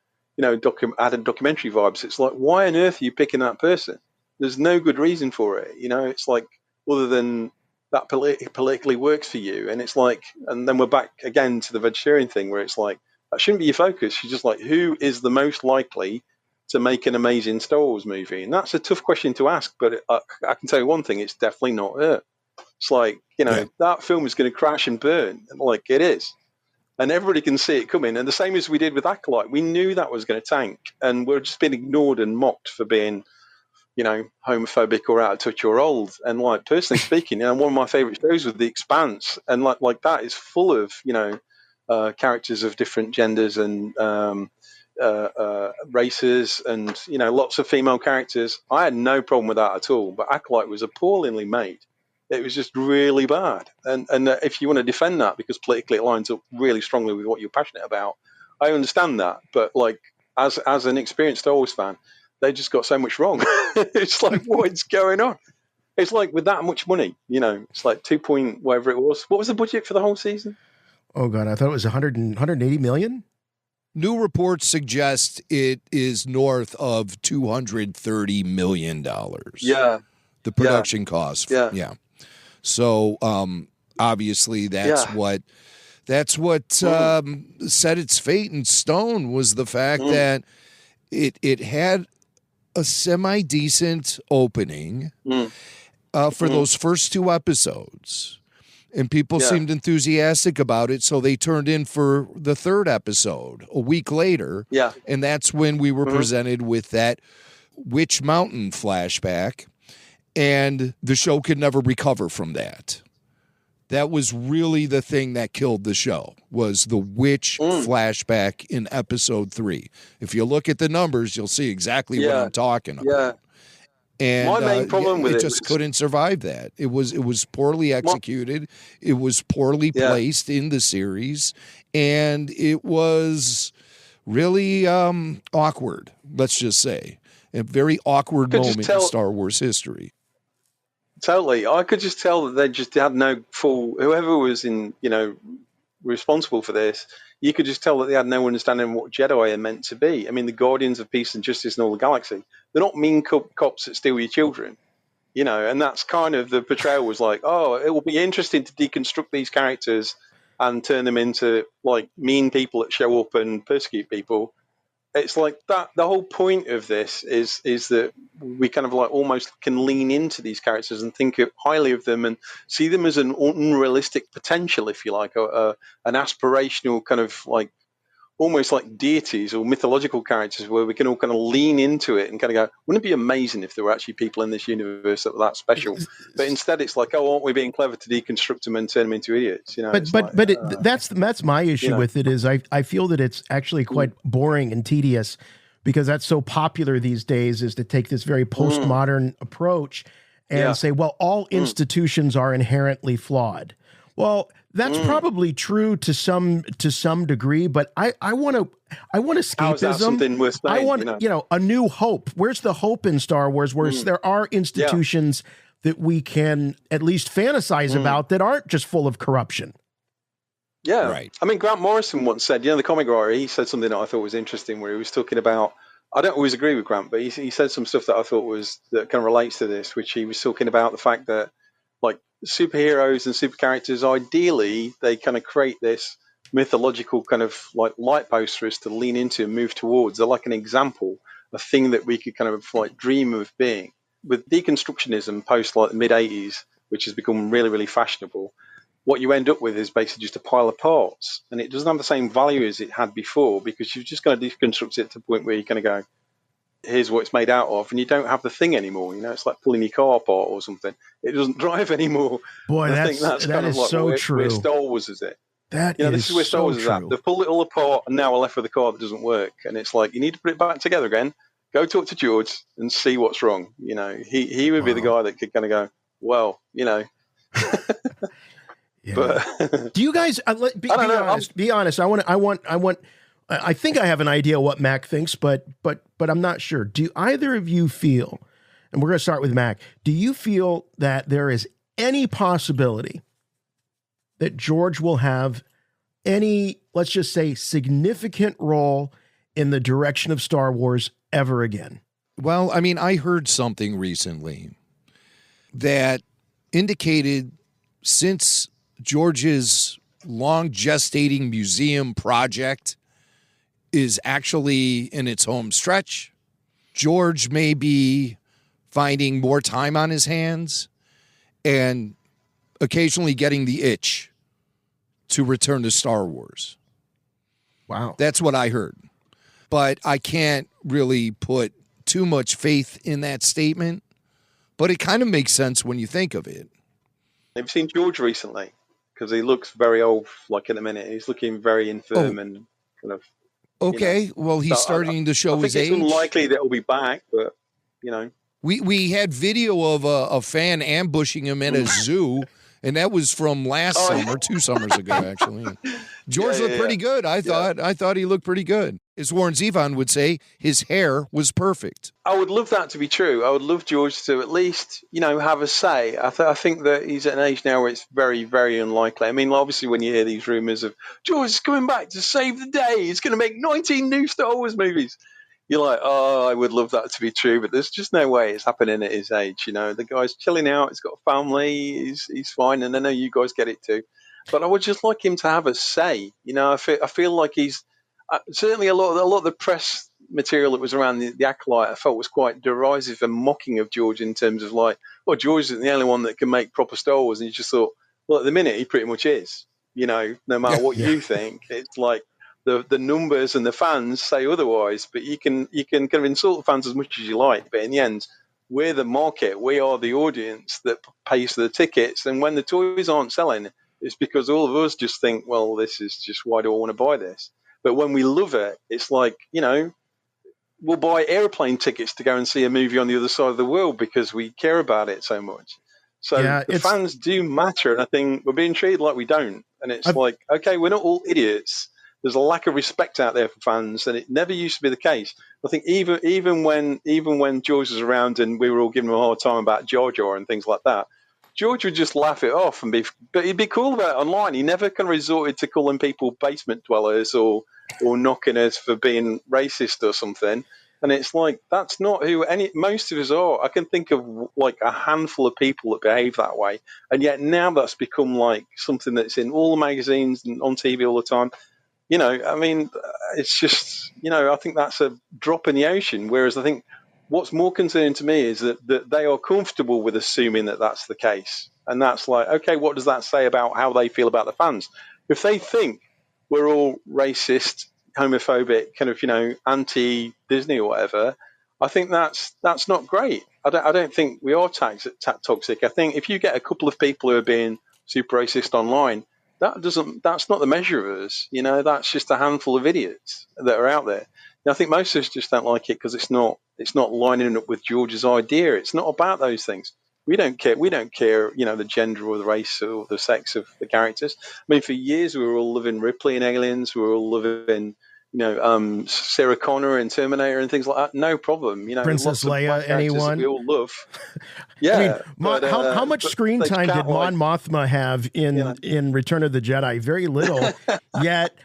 added documentary vibes. It's like, why on earth are you picking that person? There's no good reason for it. It's like, other than that politically works for you. And it's like, and then we're back again to the vegetarian thing where it's like, that shouldn't be your focus. You're just like, who is the most likely to make an amazing Star Wars movie? And that's a tough question to ask, but I can tell you one thing, it's definitely not her. It's like, that film is going to crash and burn, like it is. And everybody can see it coming. And the same as we did with Acolyte, we knew that was going to tank, and we're just being ignored and mocked for being, homophobic or out of touch or old. And like, personally speaking, one of my favorite shows was The Expanse, and like that is full of, characters of different genders and, races and lots of female characters. I had no problem with that at all, but Acolyte was appallingly made. It was just really bad, and if you want to defend that because politically it lines up really strongly with what you're passionate about, I understand that. But like as an experienced Star Wars fan, they just got so much wrong. It's like, what's going on? It's like, with that much money, it's like 2 point whatever it was. What was the budget for the whole season? Oh God, I thought it was 180 million. New reports suggest it is north of $230 million. Yeah. The production cost. Yeah. So obviously that's what set its fate in stone, was the fact that it had a semi-decent opening for those first 2 episodes. And people seemed enthusiastic about it, so they turned in for the 3rd episode a week later. Yeah. And that's when we were presented with that Witch Mountain flashback, and the show could never recover from that. That was really the thing that killed the show, was the witch flashback in episode 3. If you look at the numbers, you'll see exactly what I'm talking about. Yeah. And my main problem with it it just was, couldn't survive that. It was poorly executed. It was poorly placed in the series, and it was really awkward. Let's just say a very awkward moment in Star Wars history. Totally, I could just tell that they just had no full. Whoever was responsible for this, you could just tell that they had no understanding of what Jedi are meant to be. I mean, the guardians of peace and justice in all the galaxy. They're not mean cops that steal your children, and that's kind of the portrayal was like, oh, it will be interesting to deconstruct these characters and turn them into like mean people that show up and persecute people. It's like that. The whole point of this is that we kind of like almost can lean into these characters and think highly of them and see them as an unrealistic potential, if you like, an aspirational kind of like almost like deities or mythological characters where we can all kind of lean into it and kind of go, wouldn't it be amazing if there were actually people in this universe that were that special? But instead it's like, oh, aren't we being clever to deconstruct them and turn them into idiots? That's my issue with it, is I feel that it's actually quite boring and tedious, because that's so popular these days, is to take this very postmodern approach and say, well, all institutions are inherently flawed. Well, that's probably true to some degree, but I want escapism. I want a new hope. Where's the hope in Star Wars? Where there are institutions that we can at least fantasize about that aren't just full of corruption. Yeah, right. I mean, Grant Morrison once said, the comic writer, he said something that I thought was interesting, where he was talking about. I don't always agree with Grant, but he said some stuff that I thought that kind of relates to this, which he was talking about the fact that, like, superheroes and super characters, ideally they kind of create this mythological kind of like light post for us to lean into and move towards. They're like an example, a thing that we could kind of like dream of being. With deconstructionism post like the mid 80s, which has become really, really fashionable, what you end up with is basically just a pile of parts, and it doesn't have the same value as it had before, because you've just got to deconstruct it to the point where you're going to go, here's what it's made out of, and you don't have the thing anymore. It's like pulling your car apart or something. It doesn't drive anymore. Boy, I think that's that kind is of like so where true. Star Wars is it. That this is where Star Wars is at. They've pulled it all apart, and now we're left with a car that doesn't work. And it's like, you need to put it back together again. Go talk to George and see what's wrong. He would be the guy that could kind of go, well, But do you guys be honest? Be honest. I think I have an idea what Mac thinks, but I'm not sure. Do either of you feel? And we're going to start with Mac. Do you feel that there is any possibility that George will have any, let's just say, significant role in the direction of Star Wars ever again? Well, I mean, I heard something recently that indicated since George's long gestating museum project is actually in its home stretch, George may be finding more time on his hands and occasionally getting the itch to return to Star Wars. Wow. That's what I heard. But I can't really put too much faith in that statement. But it kind of makes sense when you think of it. Have you seen George recently? Because he looks very old, like in a minute. He's looking very infirm and kind of... Okay, well, he's starting to show his age. It's unlikely that he'll be back, but, We had video of a fan ambushing him at a zoo, and that was from last summer, 2 summers ago, actually. George looked pretty good. I thought he looked pretty good. As Warren Zevon would say, his hair was perfect. I would love that to be true. I would love George to at least, have a say. I think that he's at an age now where it's very, very unlikely. I mean, obviously, when you hear these rumors of George is coming back to save the day, he's going to make 19 new Star Wars movies. You're like, oh, I would love that to be true, but there's just no way it's happening at his age. The guy's chilling out. He's got a family. He's fine, and I know you guys get it too. But I would just like him to have a say. I feel like he's certainly a lot of the press material that was around the Acolyte. I felt was quite derisive and mocking of George in terms of like, well, George isn't the only one that can make proper Star Wars, and you just thought, well, at the minute he pretty much is. No matter what you think, it's like. The numbers and the fans say otherwise, but you can kind of insult the fans as much as you like. But in the end, we're the market. We are the audience that pays for the tickets. And when the toys aren't selling, it's because all of us just think, well, this is just, why do I want to buy this? But when we love it, it's like, we'll buy airplane tickets to go and see a movie on the other side of the world because we care about it so much. So the fans do matter. And I think we're being treated like we don't. And it's like, okay, we're not all idiots. There's a lack of respect out there for fans, and it never used to be the case. I think even when George was around and we were all giving him a hard time about Jar Jar and things like that, George would just laugh it off but he'd be cool about it online. He never kind of resorted to calling people basement dwellers or knocking us for being racist or something. And it's like, that's not who most of us are. I can think of like a handful of people that behave that way, and yet now that's become like something that's in all the magazines and on TV all the time. I mean, it's just, I think that's a drop in the ocean. Whereas I think what's more concerning to me is that they are comfortable with assuming that that's the case. And that's like, okay, what does that say about how they feel about the fans? If they think we're all racist, homophobic, kind of, anti-Disney or whatever, I think that's not great. I don't think we are toxic. I think if you get a couple of people who are being super racist online, that's not the measure of us. That's just a handful of idiots that are out there. And I think most of us just don't like it because it's not lining up with George's idea. It's not about those things. We don't care, the gender or the race or the sex of the characters. I mean, for years we were all loving Ripley and Aliens. We were all loving, Sarah Connor and Terminator and things like that. No problem. Princess Leia, anyone? We all love. Yeah. I mean, how much screen time did Mon Mothma have in Return of the Jedi? Very little. Yet,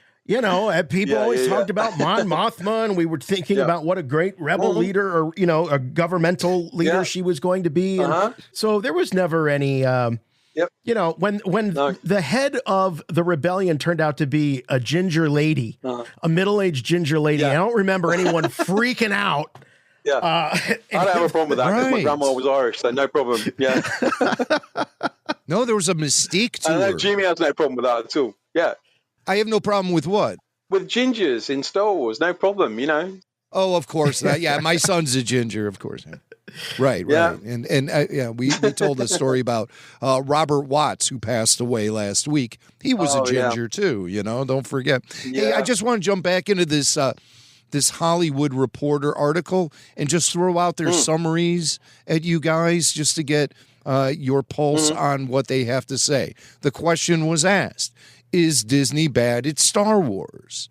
people always talked about Mon Mothma, and we were thinking about what a great rebel leader or, a governmental leader she was going to be. And so there was never any, when the head of the rebellion turned out to be a ginger lady, a middle-aged ginger lady, I don't remember anyone freaking out. Yeah, I don't have a problem with that because my grandma was Irish, so no problem. Yeah. No, there was a mystique to her. I know Jimmy has no problem with that at all. Yeah. I have no problem with what? With gingers in Star Wars, no problem, Oh, of course. My son's a ginger, of course. Right, right. And yeah, we told the story about Robert Watts, who passed away last week. He was a ginger too, don't forget. Hey, I just want to jump back into this this Hollywood Reporter article and just throw out their summaries at you guys just to get your pulse on what they have to say. The question was asked, is Disney bad at Star Wars?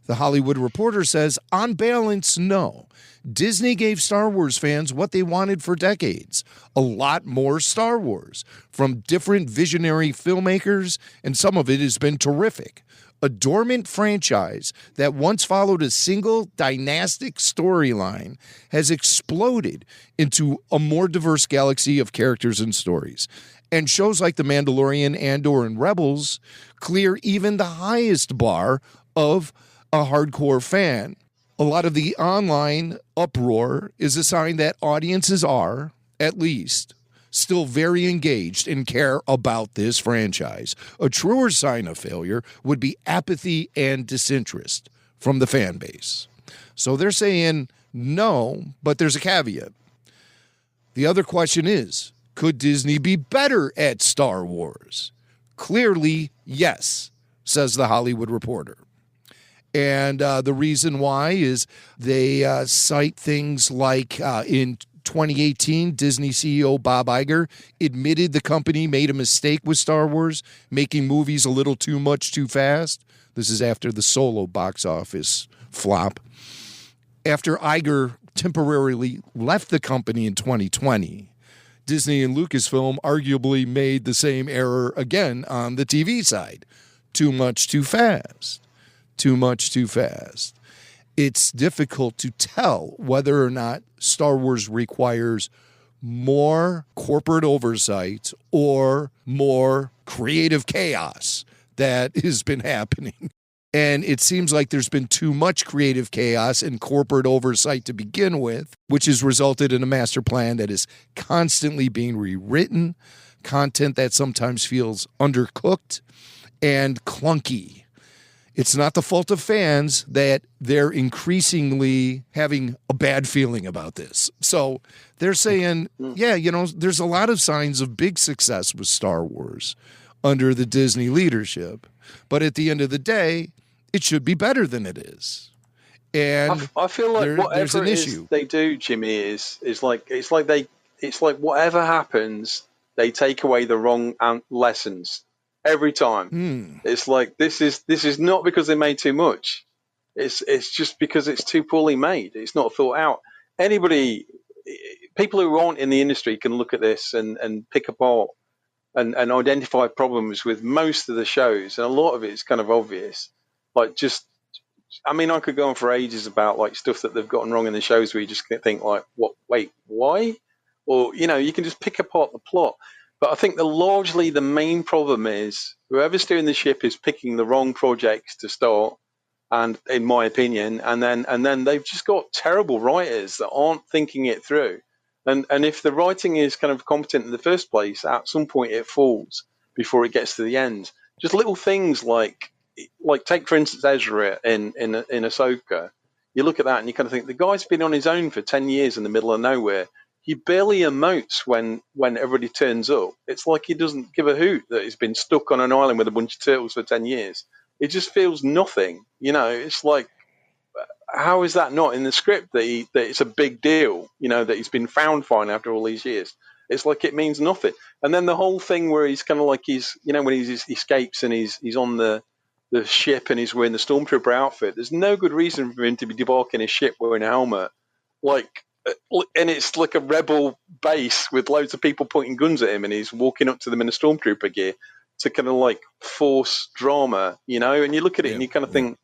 The Hollywood Reporter says, on balance, no. Disney gave Star Wars fans what they wanted for decades, a lot more Star Wars, from different visionary filmmakers, and some of it has been terrific. A dormant franchise that once followed a single dynastic storyline has exploded into a more diverse galaxy of characters and stories. And shows like The Mandalorian, Andor, and Rebels clear even the highest bar of a hardcore fan. A lot of the online uproar is a sign that audiences are, at least, still very engaged and care about this franchise. A truer sign of failure would be apathy and disinterest from the fan base. So they're saying no, but there's a caveat. The other question is, could Disney be better at Star Wars? Clearly, yes, says the Hollywood Reporter. And the reason why is they cite things like in 2018, Disney CEO Bob Iger admitted the company made a mistake with Star Wars, making movies a little too much too fast. This is after the Solo box office flop. After Iger temporarily left the company in 2020, Disney and Lucasfilm arguably made the same error again on the TV side. Too much too fast. Too much too fast. It's difficult to tell whether or not Star Wars requires more corporate oversight or more creative chaos that has been happening. And it seems like there's been too much creative chaos and corporate oversight to begin with, which has resulted in a master plan that is constantly being rewritten, content that sometimes feels undercooked and clunky. It's not the fault of fans that they're increasingly having a bad feeling about this. So they're saying, yeah, there's a lot of signs of big success with Star Wars under the Disney leadership. But at the end of the day, it should be better than it is. And I feel like whatever it is they do, Jimmy, is like it's like whatever happens, they take away the wrong lessons. Every time. It's like this is not because they made too much. It's just because it's too poorly made. It's not thought out. People who aren't in the industry can look at this and pick apart and identify problems with most of the shows, and a lot of it is kind of obvious. Like I could go on for ages about like stuff that they've gotten wrong in the shows where you just think like, what? Wait, why? Or you can just pick apart the plot. But I think largely the main problem is whoever's doing the ship is picking the wrong projects to start, and in my opinion, and then they've just got terrible writers that aren't thinking it through. And if the writing is kind of competent in the first place, at some point it falls before it gets to the end. Just little things like take for instance Ezra in Ahsoka. You look at that and you kind of think the guy's been on his own for 10 years in the middle of nowhere. He barely emotes when everybody turns up. It's like he doesn't give a hoot that he's been stuck on an island with a bunch of turtles for 10 years. It just feels nothing. It's like, how is that not in the script that it's a big deal, that he's been found fine after all these years? It's like it means nothing. And then the whole thing where he's kind of like when he escapes and he's on the ship and he's wearing the Stormtrooper outfit, there's no good reason for him to be debarking his ship wearing a helmet. And it's like a rebel base with loads of people pointing guns at him, and he's walking up to them in a Stormtrooper gear to kind of like force drama, and you look at it and you kind of think,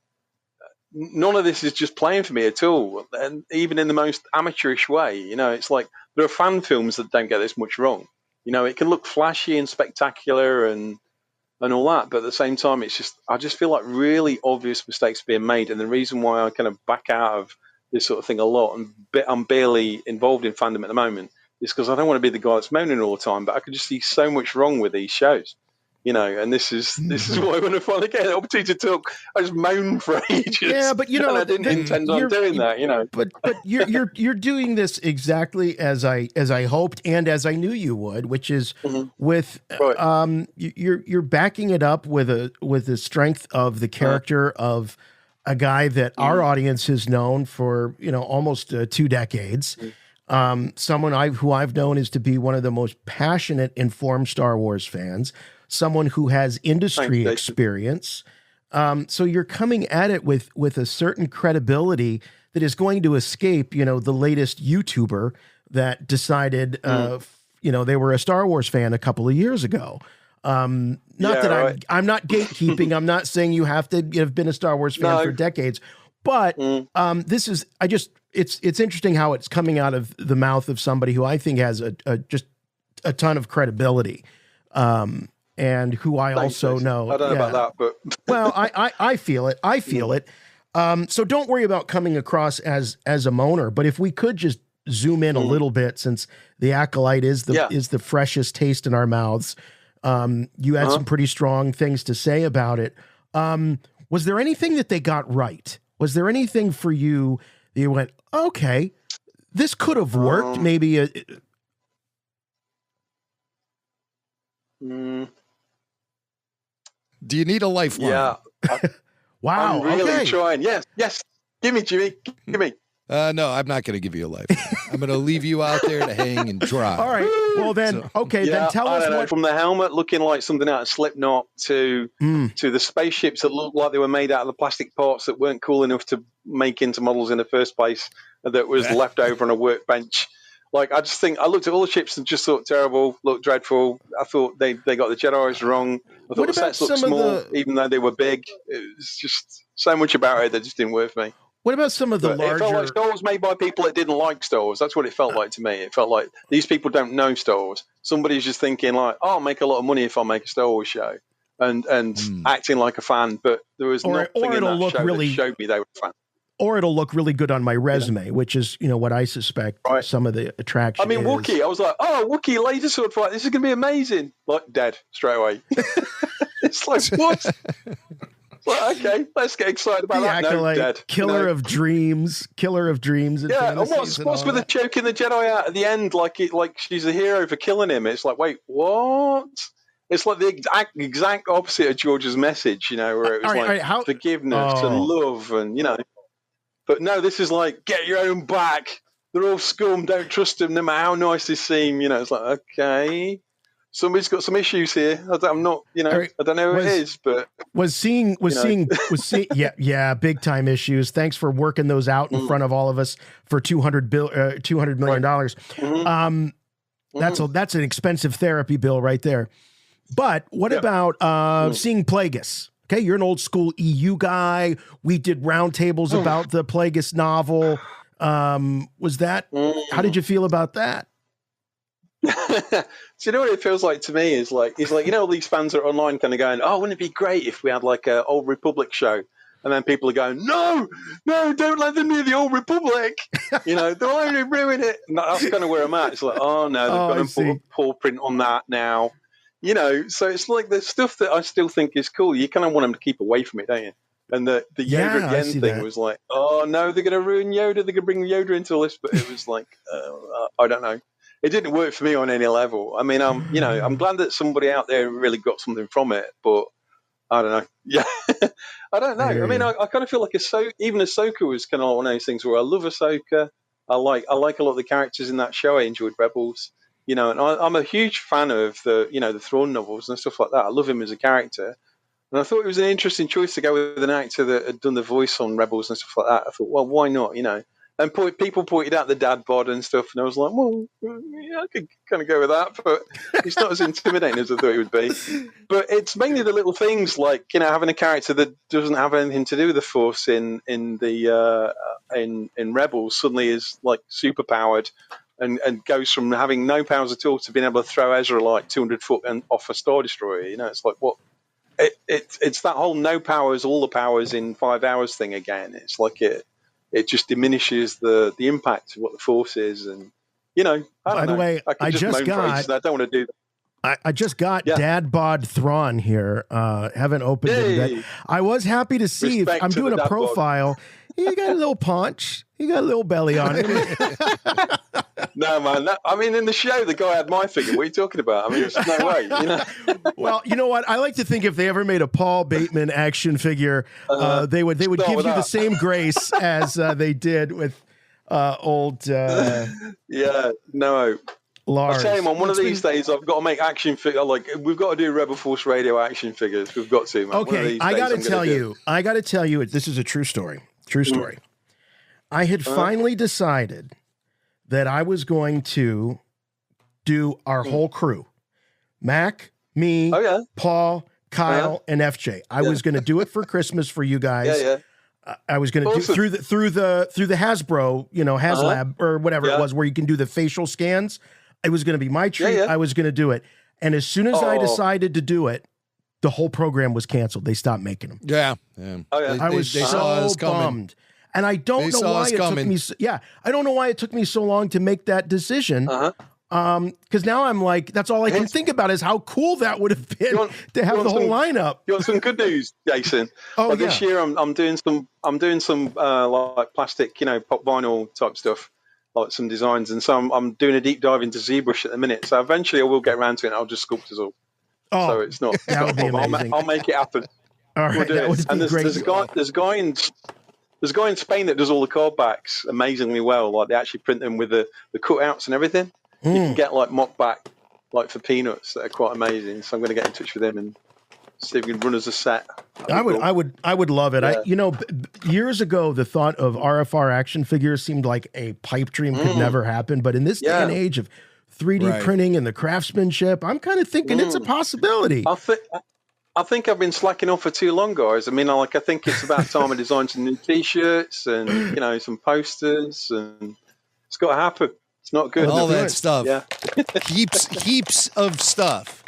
none of this is just playing for me at all. And even in the most amateurish way, it's like there are fan films that don't get this much wrong. It can look flashy and spectacular and all that, but at the same time, I just feel like really obvious mistakes being made. And the reason why I kind of back out of this sort of thing a lot, and I'm barely involved in fandom at the moment, is because I don't want to be the guy that's moaning all the time, but I could just see so much wrong with these shows. And this is why when I finally get an opportunity to talk, I just moan for ages. Yeah, but and I didn't intend on doing that. But you're doing this exactly as I hoped and as I knew you would, which is with you're backing it up with the strength of the character of a guy that our audience has known for almost 2 decades. Someone who I've known is to be one of the most passionate, informed Star Wars fans. Someone who has industry experience. So you're coming at it with a certain credibility that is going to escape, the latest YouTuber that decided, they were a Star Wars fan a couple of years ago. I'm not gatekeeping. I'm not saying you have to have been a Star Wars fan for decades, but this is, it's interesting how it's coming out of the mouth of somebody who I think has just a ton of credibility. And who I also know. I don't know about that, but well, I feel it. I feel it. So don't worry about coming across as a moaner. But if we could just zoom in a little bit, since the Acolyte is the freshest taste in our mouths. You had some pretty strong things to say about it. Was there anything that they got right? Was there anything for you that you went, okay, this could have worked? Maybe Do you need a lifeline? Yeah. Wow. I'm really trying. Yes. Give me, Jimmy. Give me. No, I'm not going to give you a lifeline. I'm going to leave you out there to hang and dry. All right. Well, then, then tell us what... From the helmet looking like something out of Slipknot to the spaceships that looked like they were made out of the plastic parts that weren't cool enough to make into models in the first place, that was left over on a workbench. Like, I just think, I looked at all the ships and just thought terrible, looked dreadful. I thought they got the Jedi's wrong. I thought the sets looked small, even though they were big. It was just so much about it that just didn't work for me. What about some of the larger... It felt like Star Wars made by people that didn't like Star Wars. That's what it felt like to me. It felt like these people don't know Star Wars. Somebody's just thinking like, I'll make a lot of money if I make a Star Wars show. And acting like a fan. But there was nothing in that show that showed me they were a fan. Or it'll look really good on my resume, which is, what I suspect some of the attraction I mean, Wookiee, I was like, Wookiee laser sword fight. This is going to be amazing. Like, dead straight away. It's like, what? Well, okay, let's get excited about that. Acolyte, no, dead. Killer of dreams. Yeah, and what's with the choking the Jedi out at the end? Like she's a hero for killing him. It's like, wait, what? It's like the exact opposite of George's message, where it was forgiveness and love, and But no, this is like, get your own back. They're all scum. Don't trust them, no matter how nice they seem. It's like, okay. Somebody's got some issues here. I'm not, I don't know who it is, but was seeing, big time issues. Thanks for working those out in front of all of us for $200 million. That's an expensive therapy bill right there. But what about seeing Plagueis? Okay, you're an old school EU guy. We did roundtables about the Plagueis novel. Was that? How did you feel about that? So what it feels like to me is like all these fans are online kind of going, oh, wouldn't it be great if we had like a Old Republic show? And then people are going, no, don't let them do the Old Republic. They'll only ruin it. And that's kind of where I'm at. It's like, oh no, they've got to put a paw print on that now. So it's like the stuff that I still think is cool. You kind of want them to keep away from it, don't you? And the Yoda at the end thing was like, oh no, they're going to ruin Yoda. They're going to bring Yoda into all this. But it was like, I don't know. It didn't work for me on any level. I mean, I'm glad that somebody out there really got something from it, but I don't know. Yeah, I don't know. I mean, I kind of feel like even Ahsoka was kind of one of those things where I love Ahsoka. I like a lot of the characters in that show. I enjoyed Rebels, and I'm a huge fan of the Thrawn novels and stuff like that. I love him as a character. And I thought it was an interesting choice to go with an actor that had done the voice on Rebels and stuff like that. I thought, well, why not, And people pointed out the dad bod and stuff, and I was like, well, yeah, I could kind of go with that, but it's not as intimidating as I thought it would be. But it's mainly the little things like, having a character that doesn't have anything to do with the Force in Rebels suddenly is like super powered and goes from having no powers at all to being able to throw Ezra like 200 foot and off a Star Destroyer. It's like, what? It's that whole no powers, all the powers in 5 hours thing again. It's like it just diminishes the impact of what the Force is. And, I don't know. By the way, I just got... I don't want to do that. I just got Dad Bod Thrawn here. Haven't opened it yet. I was happy to see if I'm doing a profile. He got a little paunch. He got a little belly on him. No, man. I mean, in the show, the guy had my figure. What are you talking about? I mean, there's no way. You know. Well, you know what? I like to think if they ever made a Paul Bateman action figure, they would give you the same grace as they did with old. Yeah. No. Lars. I'll tell you, man, one of these days I've got to make action figure. Like, we've got to do Rebel Force Radio action figures. We've got to, man. Okay, I got to tell you, this is a true story. True story. I had finally decided that I was going to do our whole crew. Mac, me, Paul, Kyle, and FJ. I was going to do it for Christmas for you guys. I was going to do through the Hasbro, HasLab or whatever it was, where you can do the facial scans. It was going to be my treat. I was going to do it. And as soon as I decided to do it, the whole program was canceled. They stopped making them. Yeah. I was so bummed. And I don't know why it took me. I don't know why it took me so long to make that decision. Because now I'm like, that's all I can think about is how cool that would have been to have the whole lineup. You want some good news, Jason? This year I'm doing some like plastic, pop vinyl type stuff, like some designs, and so I'm doing a deep dive into ZBrush at the minute. So eventually I will get around to it, and I'll just sculpt us all. So it's not. That would be amazing. I'll make it happen. All right, that would be great. There's a guy in Spain that does all the card backs amazingly well. Like, they actually print them with the cutouts and everything. You can get like mock back, like for peanuts, that are quite amazing. So I'm going to get in touch with them and see if we can run as a set. I would love it. Yeah. Years ago, the thought of RFR action figures seemed like a pipe dream could never happen. But in this day and age of 3D printing and the craftsmanship, I'm kind of thinking it's a possibility. I think I've been slacking off for too long, guys. I mean, I think it's about time I design some new T-shirts and some posters, and it's got to happen. It's not good. All that stuff. Yeah. heaps of stuff.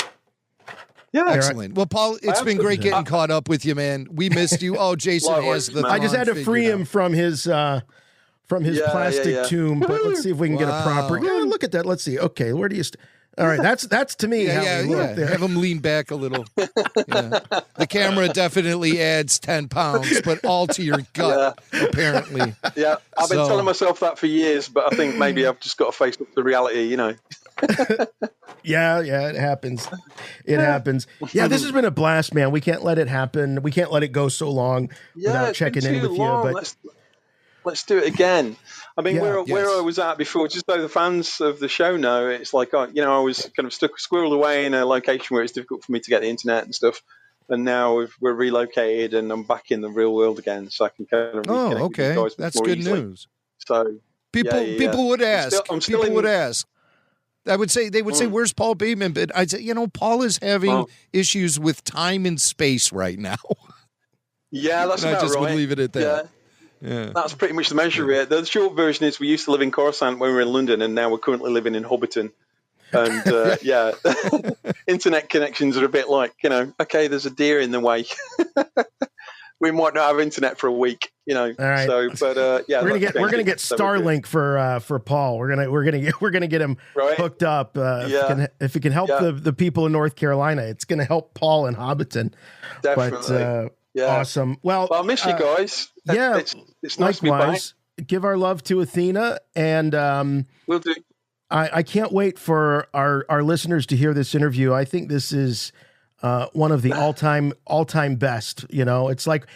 Yeah. Excellent. Well, Paul, it's been great getting caught up with you, man. We missed you. Oh, Jason has the. I just had to free him from his plastic tomb. But let's see if we can get a proper. Yeah, look at that. Let's see. Okay, where do you? All right, that's to me. Have him lean back a little. The camera definitely adds 10 pounds, but all to your gut, apparently. Yeah, I've been telling myself that for years, but I think maybe I've just got to face up to reality, Yeah, it happens. It happens. Yeah, this has been a blast, man. We can't let it happen. We can't let it go so long without checking in with you. But let's do it again. I mean, where I was at before, just so the fans of the show know, it's like, I was kind of squirreled away in a location where it's difficult for me to get the internet and stuff. And now we're relocated and I'm back in the real world again, so I can kind of reconnect with you guys. That's good news. So people would ask. People would ask. They would say, "Where's Paul Bateman?" But I'd say, Paul is having issues with time and space right now. Yeah, that's about right. I just would leave it at that. Yeah. That's pretty much the measure of it. The short version is we used to live in Coruscant when we were in London, and now we're currently living in Hobbiton. And internet connections are a bit like, okay, there's a deer in the way. We might not have internet for a week, All right. So, but we're gonna get Starlink for Paul. We're gonna get him hooked up. If it can help the people in North Carolina, it's gonna help Paul in Hobbiton. Definitely. But awesome. Well, I miss you guys. Yeah, it's nice to be back. Give our love to Athena, and we'll do. I can't wait for our listeners to hear this interview. I think this is one of the all time best. It's like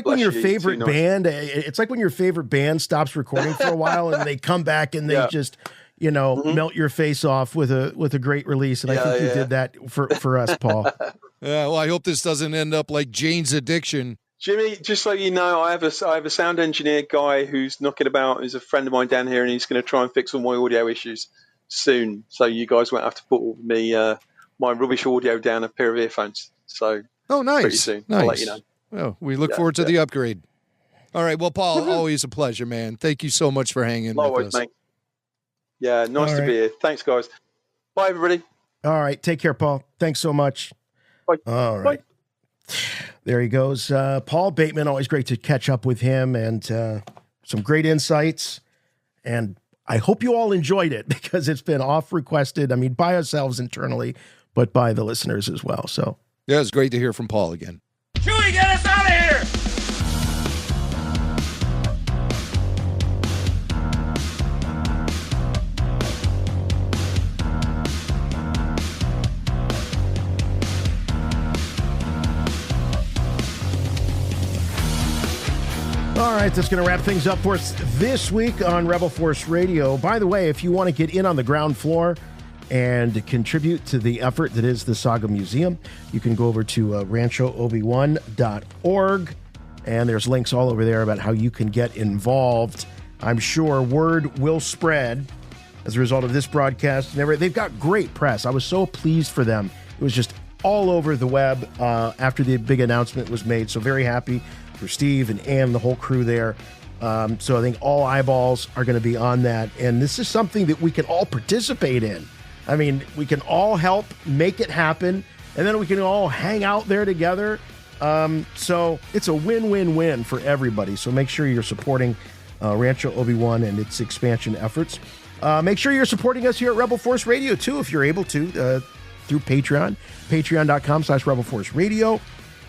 when your favorite band. It's like when your favorite band stops recording for a while and they come back and they just melt your face off with a great release. And I think you did that for us, Paul. Yeah. Well, I hope this doesn't end up like Jane's Addiction. Jimmy, just so you know, I have a sound engineer guy who's knocking about. He's a friend of mine down here, and he's going to try and fix all my audio issues soon. So you guys won't have to put my rubbish audio down a pair of earphones. So pretty soon. I'll let you know. Well, we look forward to the upgrade. All right. Well, Paul, always a pleasure, man. Thank you so much for hanging with us. Mate. Yeah, nice to be here. Thanks, guys. Bye, everybody. All right. Take care, Paul. Thanks so much. Bye. All right. Bye. There he goes. Paul Bateman, always great to catch up with him, and some great insights. And I hope you all enjoyed it because it's been off requested. I mean, by ourselves internally, but by the listeners as well. So yeah, it's great to hear from Paul again. Chewie, get us out of here! All right, that's going to wrap things up for us this week on Rebel Force Radio. By the way, if you want to get in on the ground floor and contribute to the effort that is the Saga Museum, you can go over to ranchoobi1.org, and there's links all over there about how you can get involved. I'm sure word will spread as a result of this broadcast. They've got great press. I was so pleased for them. It was just all over the web after the big announcement was made, so very happy for Steve and Ann, the whole crew there. So I think all eyeballs are going to be on that. And this is something that we can all participate in. I mean, we can all help make it happen, and then we can all hang out there together. So it's a win-win-win for everybody. So make sure you're supporting Rancho Obi-Wan and its expansion efforts. Make sure you're supporting us here at Rebel Force Radio, too, if you're able to, through Patreon, patreon.com/Rebel Force Radio,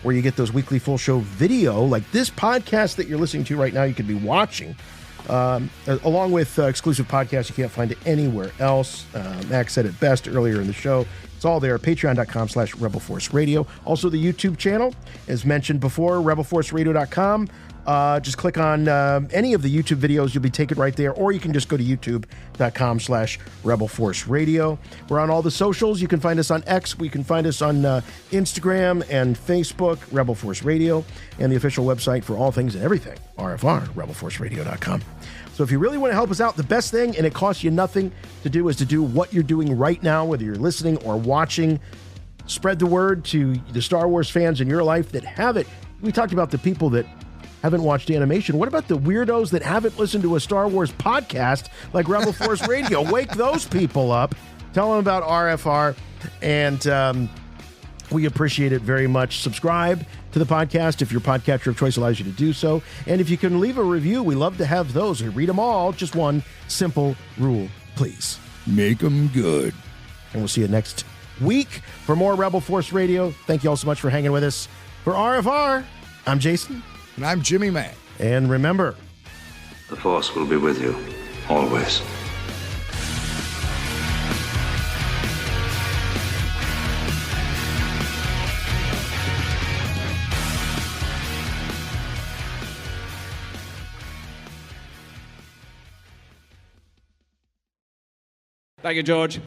where you get those weekly full show video, like this podcast that you're listening to right now, you could be watching, along with exclusive podcasts you can't find it anywhere else. Max said it best earlier in the show. It's all there, patreon.com/Rebel Force Radio. Also, the YouTube channel, as mentioned before, rebelforceradio.com. Just click on any of the YouTube videos. You'll be taken right there, or you can just go to youtube.com/Rebel Force Radio. We're on all the socials. You can find us on X. We can find us on Instagram and Facebook, Rebel Force Radio, and the official website for all things and everything, RFR, rebelforceradio.com. So if you really want to help us out, the best thing, and it costs you nothing to do, is to do what you're doing right now, whether you're listening or watching. Spread the word to the Star Wars fans in your life that have it. We talked about the people that haven't watched animation. What about the weirdos that haven't listened to a Star Wars podcast like Rebel Force Radio? Wake those people up. Tell them about RFR, and we appreciate it very much. Subscribe to the podcast if your podcatcher of choice allows you to do so. And if you can leave a review, we love to have those. We read them all. Just one simple rule, please. Make them good. And we'll see you next week for more Rebel Force Radio. Thank you all so much for hanging with us. For RFR, I'm Jason. And I'm Jimmy Mack. And remember, the Force will be with you, always. Thank you, George.